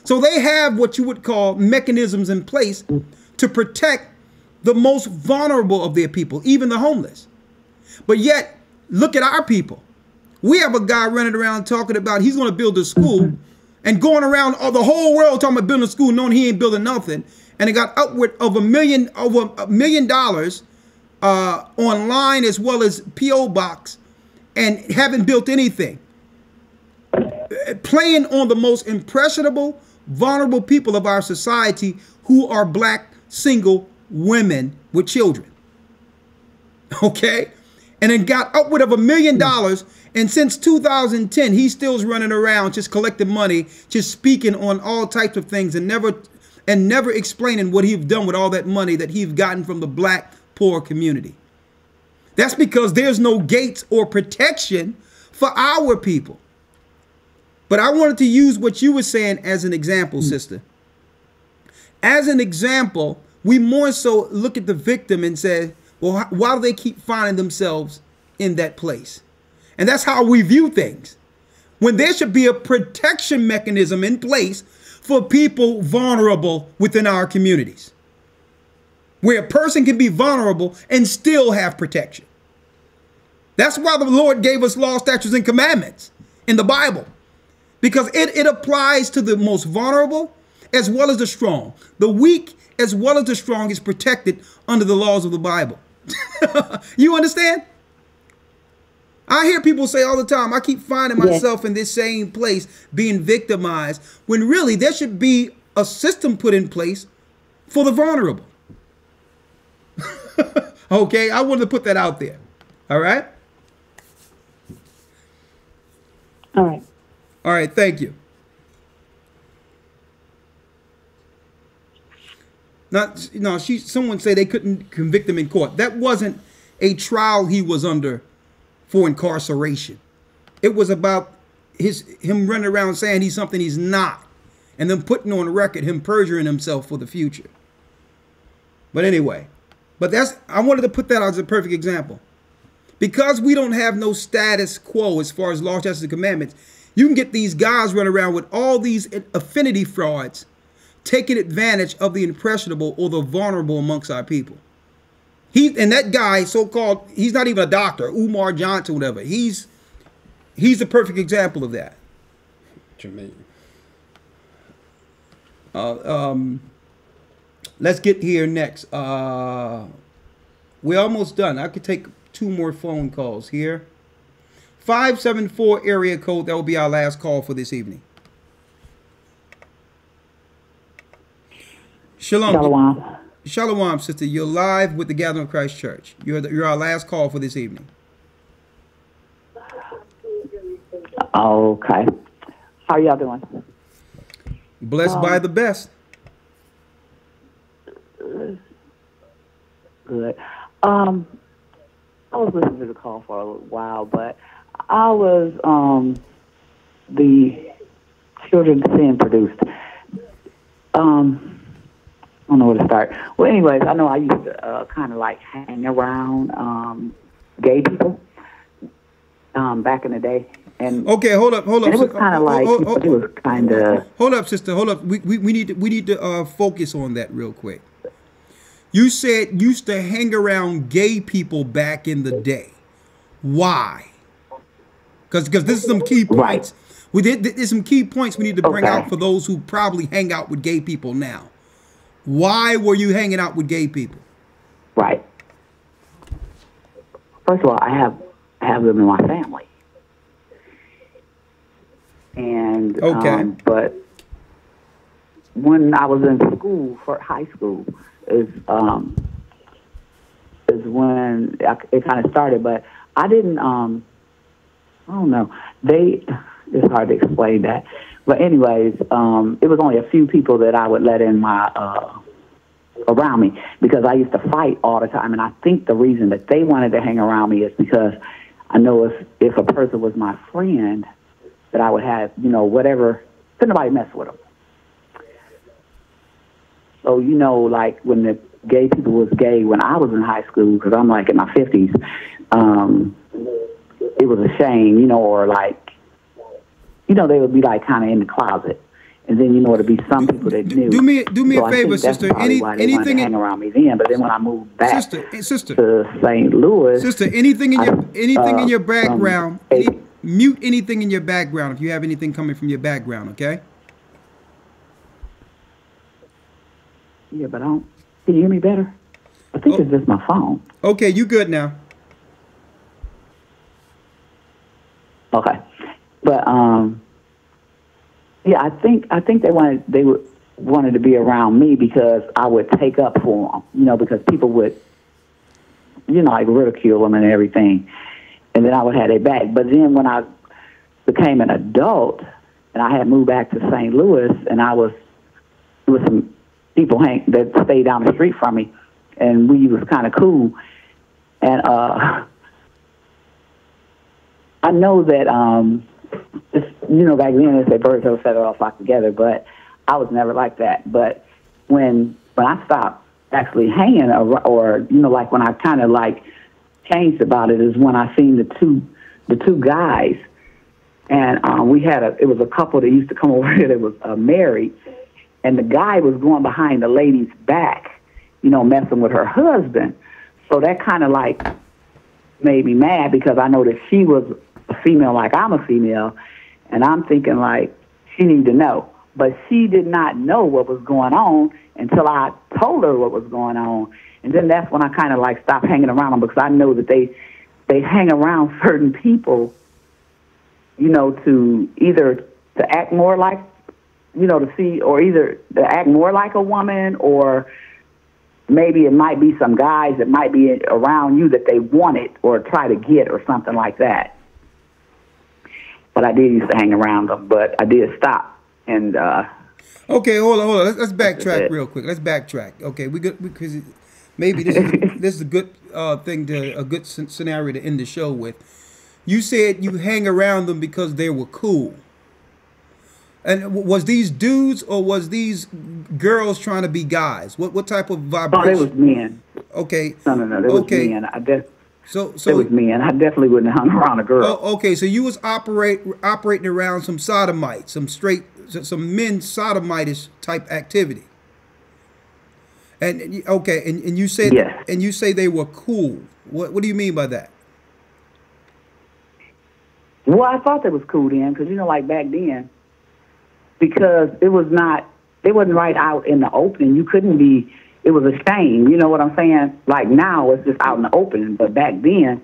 So they have what you would call mechanisms in place to protect the most vulnerable of their people, even the homeless. But yet, look at our people. We have a guy running around talking about he's going to build a school and going around the whole world talking about building a school, knowing he ain't building nothing. And it got upward of over $1 million online as well as P.O. Box, and haven't built anything. Playing on the most impressionable, vulnerable people of our society who are black, single women with children. Okay? And it got upward of $1 million. And since 2010, he still's running around just collecting money, just speaking on all types of things and never explaining what he's done with all that money that he's gotten from the black poor community. That's because there's no gates or protection for our people. But I wanted to use what you were saying as an example, sister. As an example, we more so look at the victim and say, well, why do they keep finding themselves in that place? And that's how we view things. When there should be a protection mechanism in place for people vulnerable within our communities, where a person can be vulnerable and still have protection. That's why the Lord gave us law, statutes, and commandments in the Bible, because it applies to the most vulnerable as well as the strong. The weak as well as the strong is protected under the laws of the Bible. You understand? I hear people say all the time, I keep finding myself in this same place being victimized, when really there should be a system put in place for the vulnerable. Okay, I wanted to put that out there. All right? All right. All right, thank you. Someone say they couldn't convict him in court. That wasn't a trial he was under for incarceration. It was about him running around saying he's something he's not, and then putting on record him perjuring himself for the future. But anyway, I wanted to put that out as a perfect example. Because we don't have no status quo as far as law, justice, and commandments, You can get these guys running around with all these affinity frauds, taking advantage of the impressionable or the vulnerable amongst our people. And that guy, so-called, he's not even a doctor, Umar Johnson, whatever. He's the perfect example of that. What you mean? Let's get here next. We're almost done. I could take 2 more phone calls here. 574 area code. That will be our last call for this evening. Shalom. Shalom. Shalom, sister. You're live with the Gathering of Christ Church. You're our last call for this evening. Okay. How y'all doing? Blessed by the best. Good. I was listening to the call for a little while, but I was the children sin produced. I don't know where to start. Well, anyways, I know I used to kind of like hang around gay people back in the day. And okay, hold up. And it was kind of like it was kind of. Hold up, sister. Hold up. We need to focus on that real quick. You said you used to hang around gay people back in the day. Why? Because this is some key points. Right. There's some key points we need to bring out for those who probably hang out with gay people now. Why were you hanging out with gay people? Right. First of all, I have them in my family. And but when I was in school for high school is when it kind of started. But I didn't. I don't know. It's hard to explain that. But anyways, it was only a few people that I would let in my around me because I used to fight all the time. And I think the reason that they wanted to hang around me is because I know if a person was my friend, that I would have, whatever, couldn't nobody mess with them. So, like when the gay people was gay when I was in high school, because I'm like in my 50s, it was a shame, or like, they would be like kind of in the closet. And then, it'd be some people that knew. Do me a favor, sister. Anything hang around me then, but then when I moved back sister, to St. Louis, sister, anything in your background, mute anything in your background if you have anything coming from your background, okay? Yeah, but can you hear me better? I think it's just my phone. Okay, you good now. Okay. But yeah, I think they wanted to be around me because I would take up for them, because people would, like ridicule them and everything. And then I would have their back. But then when I became an adult and I had moved back to St. Louis and there was some people that stayed down the street from me and we was kind of cool. And I know that, back then they say birds of a feather all flock together, but I was never like that. But when I stopped actually hanging or like when I kind of like changed about it is when I seen the two guys, and it was a couple that used to come over here that was married, and the guy was going behind the lady's back, messing with her husband. So that kind of like made me mad because I know that she was a female like I'm a female, and I'm thinking like she need to know, but she did not know what was going on until I told her what was going on. And then that's when I kind of like stopped hanging around them because I know that they hang around certain people, to either to act more like, to see, or either to act more like a woman, or maybe it might be some guys that might be around you that they wanted or try to get or something like that. But I did used to hang around them, but I did stop. And okay, hold on. Let's backtrack real quick. Let's backtrack. Okay, we good because maybe this is a good a good scenario to end the show with. You said you hang around them because they were cool. And was these dudes or was these girls trying to be guys? What type of vibration? Oh, they was men. Okay. No. They was men. So it was men. I definitely wouldn't have hung around a girl. Oh, okay, so you was operating around some sodomites, some men sodomitish type activity. And okay, and you said yes. And you say they were cool. What do you mean by that? Well, I thought they was cool then, because like back then, because it wasn't right out in the open. You couldn't be. It was a shame. You know what I'm saying? Like now, it's just out in the open. But back then,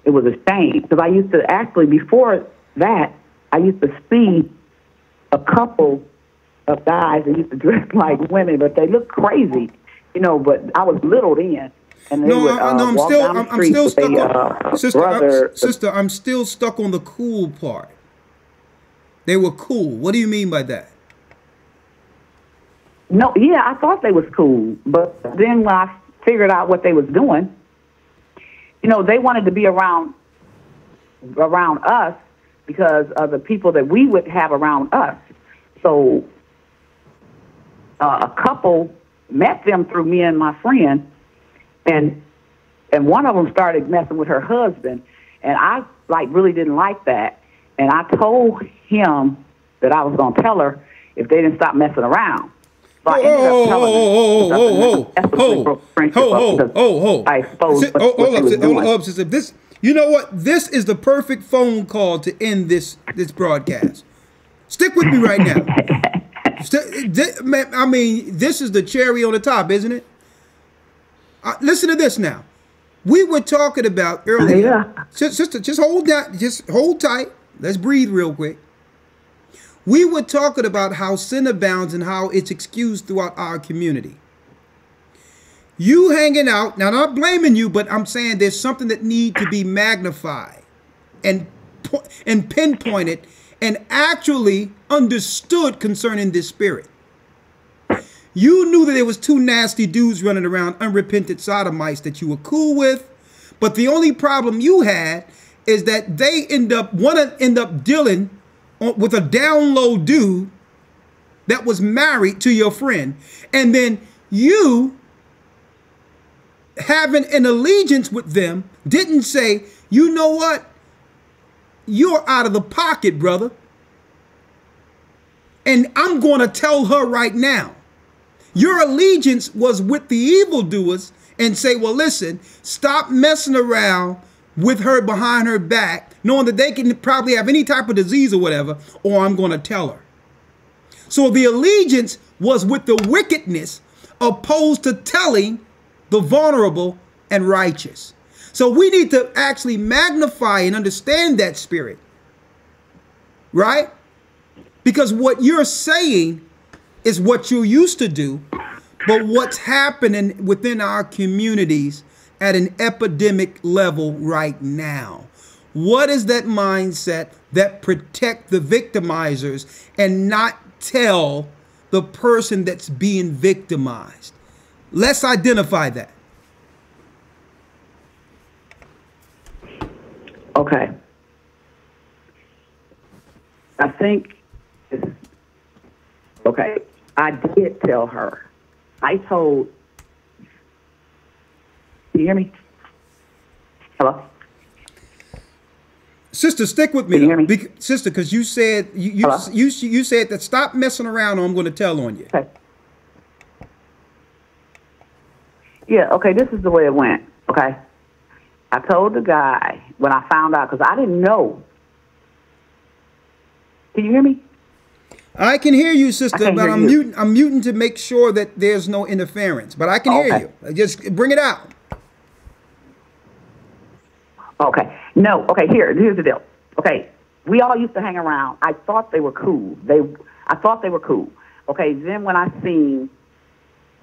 it was a shame. Because I used to actually, before that, I used to see a couple of guys that used to dress like women, but they looked crazy. But I was little then. And they I'm still stuck on, sister, I'm still stuck on the cool part. They were cool. What do you mean by that? No, yeah, I thought they was cool, but then when I figured out what they was doing, they wanted to be around us because of the people that we would have around us. So a couple met them through me and my friend, and one of them started messing with her husband, and I really didn't like that, and I told him that I was gonna tell her if they didn't stop messing around. So I ended up telling her. This, you know what? This is the perfect phone call to end this broadcast. Stick with me right now. I mean, this is the cherry on the top, isn't it? Listen to this now. We were talking about earlier. Sister, just hold that. Just hold tight. Let's breathe real quick. We were talking about how sin abounds and how it's excused throughout our community. You hanging out, now I'm not blaming you, but I'm saying there's something that needs to be magnified and pinpointed and actually understood concerning this spirit. You knew that there was two nasty dudes running around, unrepentant sodomites that you were cool with, but the only problem you had is that one end up dealing with a down low dude that was married to your friend, and then you having an allegiance with them didn't say, you know what, you're out of the pocket, brother, and I'm going to tell her right now. Your allegiance was with the evildoers and say, well, listen, stop messing around with her behind her back, knowing that they can probably have any type of disease or whatever, or I'm going to tell her. So the allegiance was with the wickedness opposed to telling the vulnerable and righteous. So we need to actually magnify and understand that spirit, right? Because what you're saying is what you used to do, but what's happening within our communities at an epidemic level right now. What is that mindset that protect the victimizers and not tell the person that's being victimized? Let's identify that. Okay. I think okay. I did tell her. I told. Can you hear me? Hello? Sister, stick with me. Can you hear me? Sister, because you said you said that stop messing around or I'm going to tell on you. Okay. Yeah, okay, this is the way it went, okay? I told the guy when I found out, because I didn't know. Can you hear me? I can hear you, sister, but I'm muting to make sure that there's no interference. But I can hear you. Just bring it out. Okay. No. Okay. Here's the deal. Okay. We all used to hang around. I thought they were cool. I thought they were cool. Okay. Then when I seen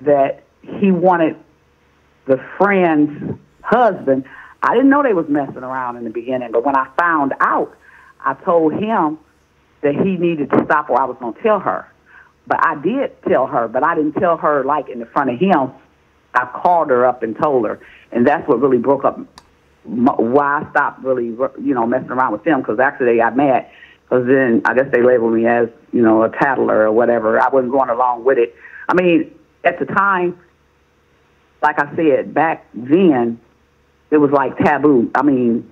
that he wanted the friend's husband, I didn't know they was messing around in the beginning. But when I found out, I told him that he needed to stop or I was going to tell her. But I did tell her, but I didn't tell her like in the front of him. I called her up and told her. And that's what really broke up why I stopped really, messing around with them, because actually they got mad. Because then I guess they labeled me as, a tattler or whatever. I wasn't going along with it. I mean, at the time, like I said, back then, it was like taboo. I mean,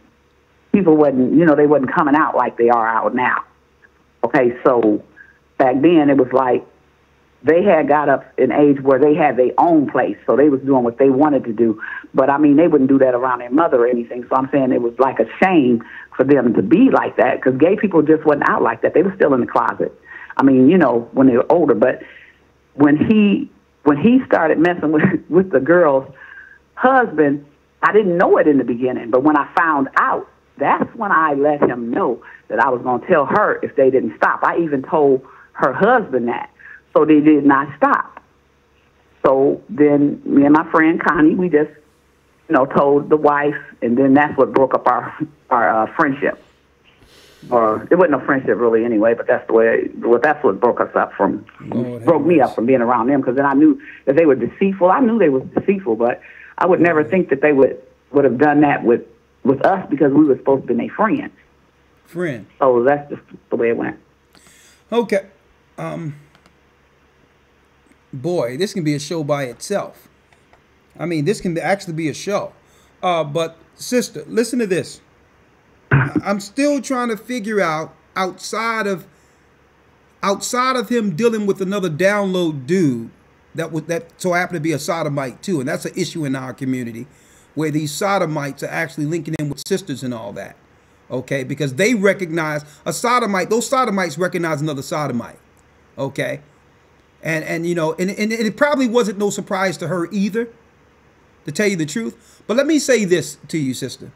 people wasn't, they wasn't coming out like they are out now. Okay, so back then it was like they had got up in age where they had their own place, so they was doing what they wanted to do. But I mean, they wouldn't do that around their mother or anything. So I'm saying it was like a shame for them to be like that, because gay people just wasn't out like that. They were still in the closet. I mean, when they were older. But when he started messing with the girl's husband, I didn't know it in the beginning. But when I found out, that's when I let him know that I was going to tell her if they didn't stop. I even told her husband that. So they did not stop. So then me and my friend Connie, we just, told the wife, and then that's what broke up our friendship. Or it wasn't a friendship really anyway, but that's what broke us up broke me up from being around them, because then I knew that they were deceitful. I knew they were deceitful, but I would never think that they would have done that with us, because we were supposed to be their friends. Friend. So that's just the way it went. Okay. Boy, this can be a show by itself. I mean, this can actually be a show. But sister, listen to this. I'm still trying to figure out, outside of him dealing with another download dude that so happened to be a sodomite too, and that's an issue in our community, where these sodomites are actually linking in with sisters and all that. Okay, because they recognize a sodomite. Those sodomites recognize another sodomite. Okay. And it probably wasn't no surprise to her either, to tell you the truth. But let me say this to you, sister.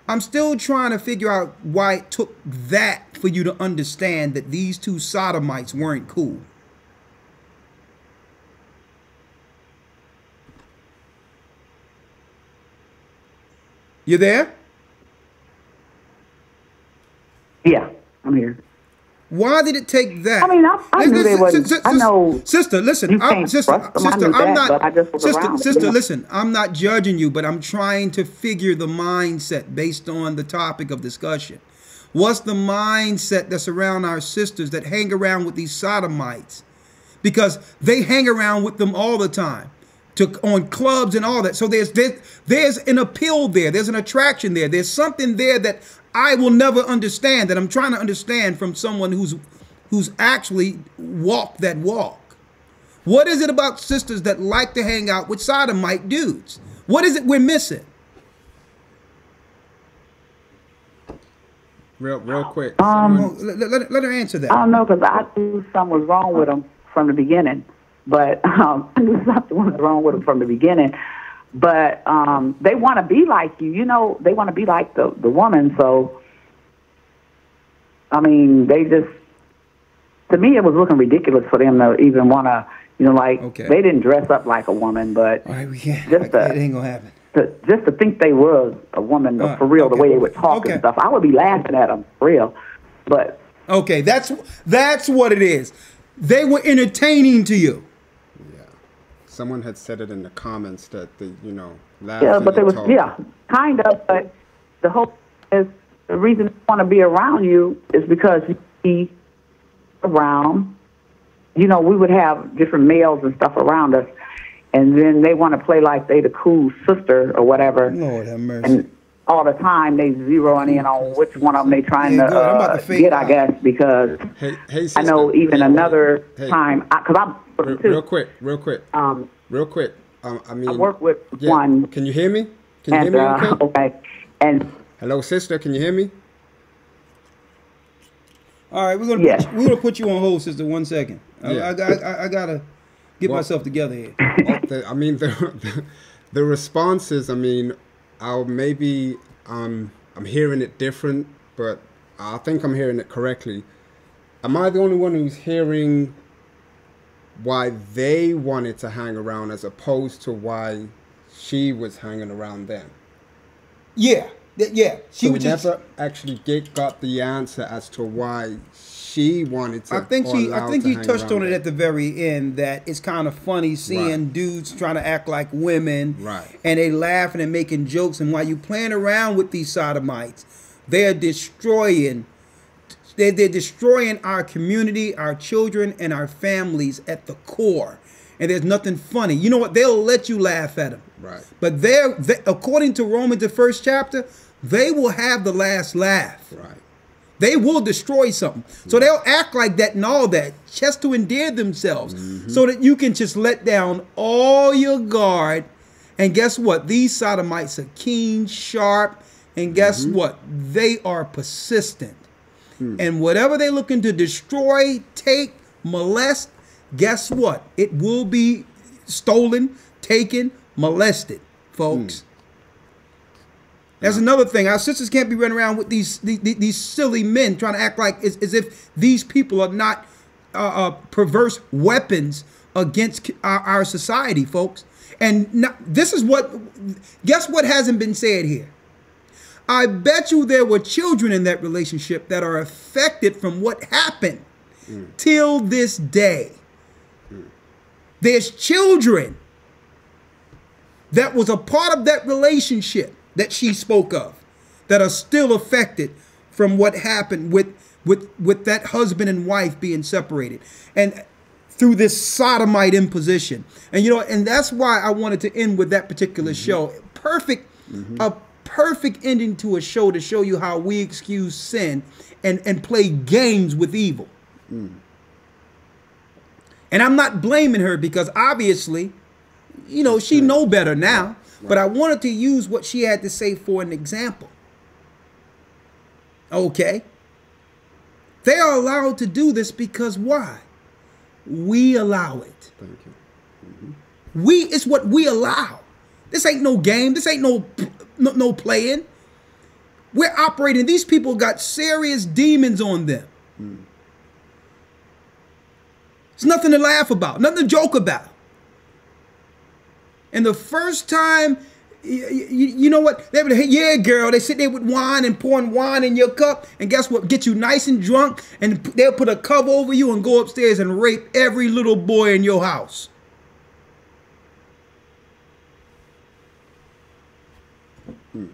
I'm still trying to figure out why it took that for you to understand that these two sodomites weren't cool. You there? Yeah, I'm here. Why did it take that? I mean, I knew they wasn't. I know. Sister, listen. Listen. I'm not judging you, but I'm trying to figure the mindset based on the topic of discussion. What's the mindset that's around our sisters that hang around with these sodomites? Because they hang around with them all the time, on clubs and all that. So there's an appeal there. There's an attraction there. There's something there that I will never understand, that I'm trying to understand from someone who's actually walked that walk. What is it about sisters that like to hang out with sodomite dudes? What is it we're missing? Real quick. Let her answer that. I don't know, because I knew something was wrong with them from the beginning. But I knew something was wrong with them from the beginning. But they want to be like you, they want to be like the woman. So, I mean, to me, it was looking ridiculous for them to even want to, they didn't dress up like a woman, but it ain't gonna happen. Just to think they was a woman for real, the way they would talk and stuff, I would be laughing at them for real. But okay, that's what it is. They were entertaining to you. Someone had said it in the comments that but they was kind of. But the whole is the reason they want to be around you is because you be around. We would have different males and stuff around us, and then they want to play like they the cool sister or whatever. Lord have mercy. And all the time they zeroing in on which one of them they trying to get, I guess, because I know even another time, because I'm real quick. I mean, I work with one. Can you hear me? Can you hear me? Okay. Okay. And hello, sister. Can you hear me? All right, we're gonna put you on hold, sister. 1 second. I gotta get myself together here. I mean, the responses. I mean, I'm hearing it different, but I think I'm hearing it correctly. Am I the only one who's hearing why they wanted to hang around as opposed to why she was hanging around them? Yeah. She so never actually got the answer as to why she wanted to. I think you touched on it at the very end, that it's kind of funny seeing dudes trying to act like women, right? And they laughing and making jokes, and while you playing around with these sodomites, they're destroying. They're destroying our community, our children, and our families at the core. and there's nothing funny, you know what? They'll let you laugh at them. Right. But according to Romans, the 1st chapter, they will have the last laugh. Right. They will destroy something. So they'll act like that and all that just to endear themselves so that you can just let down all your guard. And guess what? These sodomites are keen, sharp, and guess what? They are persistent. And whatever they're looking to destroy, take, molest, guess what? It will be stolen, taken, molested, folks. That's another thing. Our sisters can't be running around with these silly men trying to act like as if these people are not perverse weapons against our society, folks. And this is guess what hasn't been said here? I bet you there were children in that relationship that are affected from what happened till this day. There's children that was a part of that relationship that she spoke of that are still affected from what happened with that husband and wife being separated and through this sodomite imposition. And and that's why I wanted to end with that particular show. A perfect ending to a show to show you how we excuse sin and play games with evil. And I'm not blaming her because obviously, she know better now. But I wanted to use what she had to say for an example. Okay. They are allowed to do this because why? We allow it. Thank you. It's what we allow. This ain't no game. This ain't no playing. We're operating. These people got serious demons on them. It's nothing to laugh about, nothing to joke about. And the first time, you know what? They would, yeah, girl. They sit there with wine and pouring wine in your cup. And guess what? Get you nice and drunk. And they'll put a cover over you and go upstairs and rape every little boy in your house. Go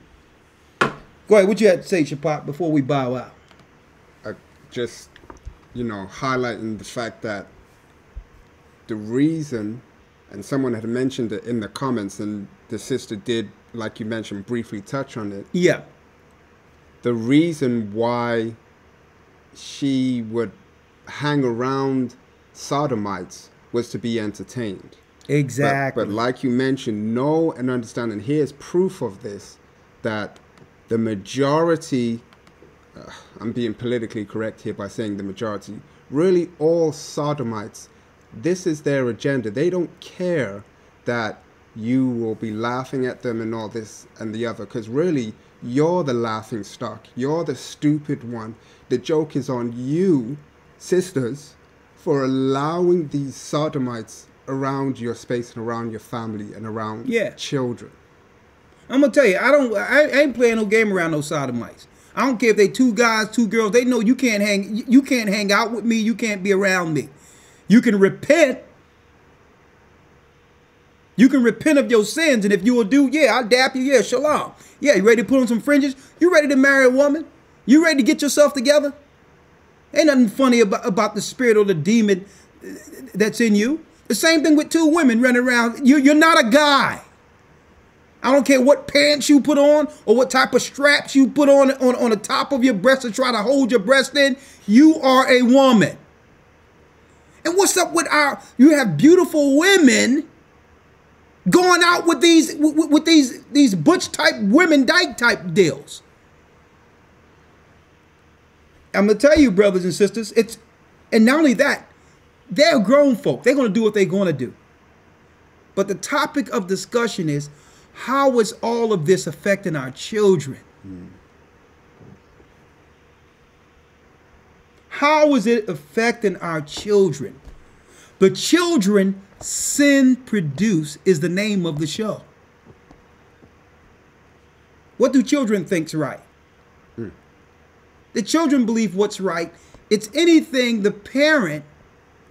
ahead. What you had to say, Shapat, before we bow out? Just, highlighting the fact that the reason, and someone had mentioned it in the comments, and the sister did, like you mentioned, briefly touch on it. Yeah. The reason why she would hang around sodomites was to be entertained. Exactly. But like you mentioned, know and understand, and here's proof of this, that the majority, I'm being politically correct here by saying the majority, really all sodomites, this is their agenda. They don't care that you will be laughing at them and all this and the other, because really you're the laughing stock. You're the stupid one. The joke is on you, sisters, for allowing these sodomites around your space and around your family and around children. I'm gonna tell you, I ain't playing no game around no sodomites. I don't care if they 2 guys, 2 girls. They know you can't hang out with me. You can't be around me. You can repent. You can repent of your sins, and if you will do, I'll dap you, shalom. Yeah, you ready to put on some fringes? You ready to marry a woman? You ready to get yourself together? Ain't nothing funny about the spirit or the demon that's in you. The same thing with 2 women running around. You're not a guy. I don't care what pants you put on or what type of straps you put on the top of your breast to try to hold your breast in. You are a woman. And what's up with you have beautiful women going out with these butch type women dyke type deals. I'm gonna tell you, brothers and sisters, and not only that, they're grown folk. They're gonna do what they're gonna do. But the topic of discussion is, how is all of this affecting our children? How is it affecting our children? The children sin produce is the name of the show. What do children think's right? The children believe what's right. It's anything the parent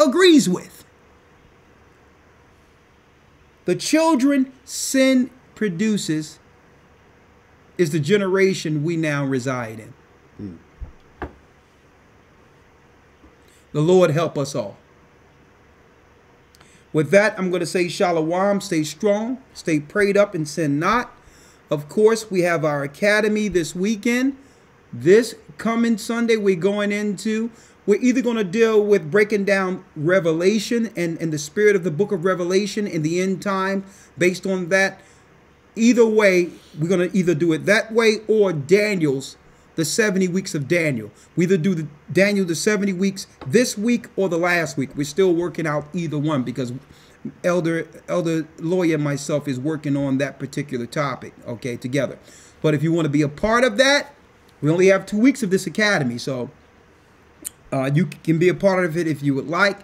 agrees with. The children sin produces is the generation we now reside in. The Lord help us all. With that, I'm going to say shalom, stay strong, stay prayed up, and sin not. Of course, we have our academy this weekend. This coming Sunday, we're either going to deal with breaking down Revelation and the spirit of the book of Revelation in the end time based on that. Either way, we're going to either do it that way or Daniel's, the 70 weeks of Daniel. We either do the Daniel, the 70 weeks this week or the last week. We're still working out either one because Elder Lawya and myself is working on that particular topic, okay, together. But if you want to be a part of that, we only have 2 weeks of this academy, so you can be a part of it if you would like.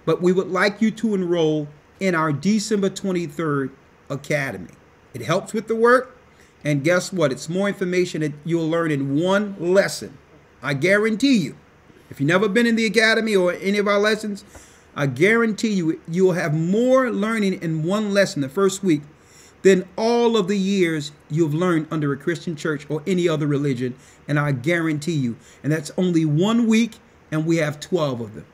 But we would like you to enroll in our December 23rd academy. It helps with the work. And guess what? It's more information that you'll learn in one lesson. I guarantee you, if you've never been in the academy or any of our lessons, I guarantee you, you'll have more learning in one lesson the first week than all of the years you've learned under a Christian church or any other religion. And I guarantee you, and that's only 1 week, and we have 12 of them.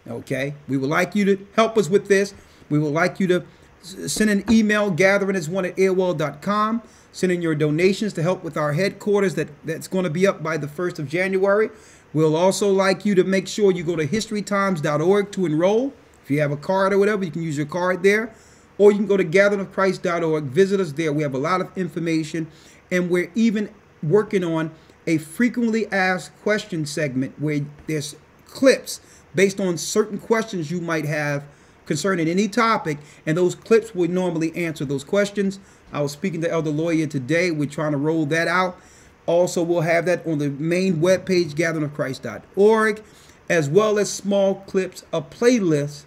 Okay? We would like you to help us with this. We would like you to send an email, gatheringas1@aol.com. Send in your donations to help with our headquarters that's going to be up by the 1st of January. We'll also like you to make sure you go to historytimes.org to enroll. If you have a card or whatever, you can use your card there. Or you can go to gatheringofchrist.org. Visit us there. We have a lot of information. And we're even working on a frequently asked questions segment where there's clips based on certain questions you might have concerning any topic, and those clips would normally answer those questions. I was speaking to Elder Lawya today. We're trying to roll that out. Also, we'll have that on the main webpage, gatheringofchrist.org, as well as small clips, a playlist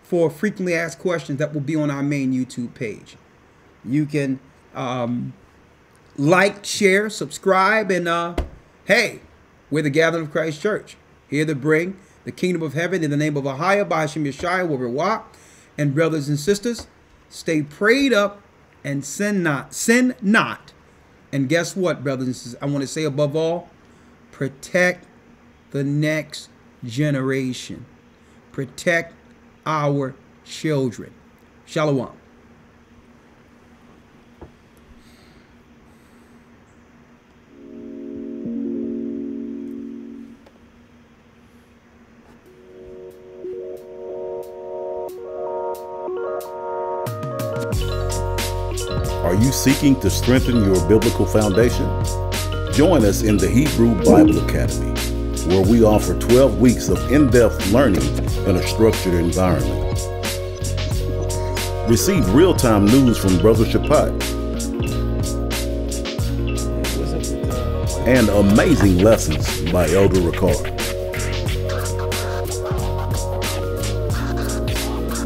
for frequently asked questions that will be on our main YouTube page. You can like, share, subscribe, and hey, we're the Gathering of Christ Church, here to bring the kingdom of heaven in the name of Ahia, Ba'Hashem Yeshaya, Rawchaa. And brothers and sisters, stay prayed up and sin not. And guess what, brothers and sisters? I want to say above all, protect the next generation. Protect our children. Shalom. Are you seeking to strengthen your biblical foundation? Join us in the Hebrew Bible Academy, where we offer 12 weeks of in-depth learning in a structured environment. Receive real-time news from Brother Shaphat and amazing lessons by Elder Rawchaa.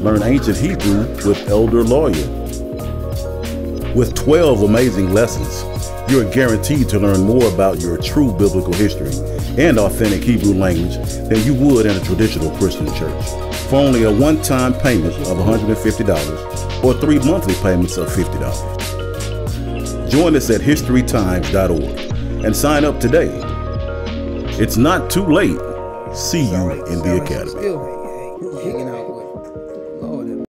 Learn ancient Hebrew with Elder Lawya. With 12 amazing lessons, you're guaranteed to learn more about your true biblical history and authentic Hebrew language than you would in a traditional Christian church for only a one-time payment of $150 or 3 monthly payments of $50. Join us at historytimes.org and sign up today. It's not too late. See you in the academy.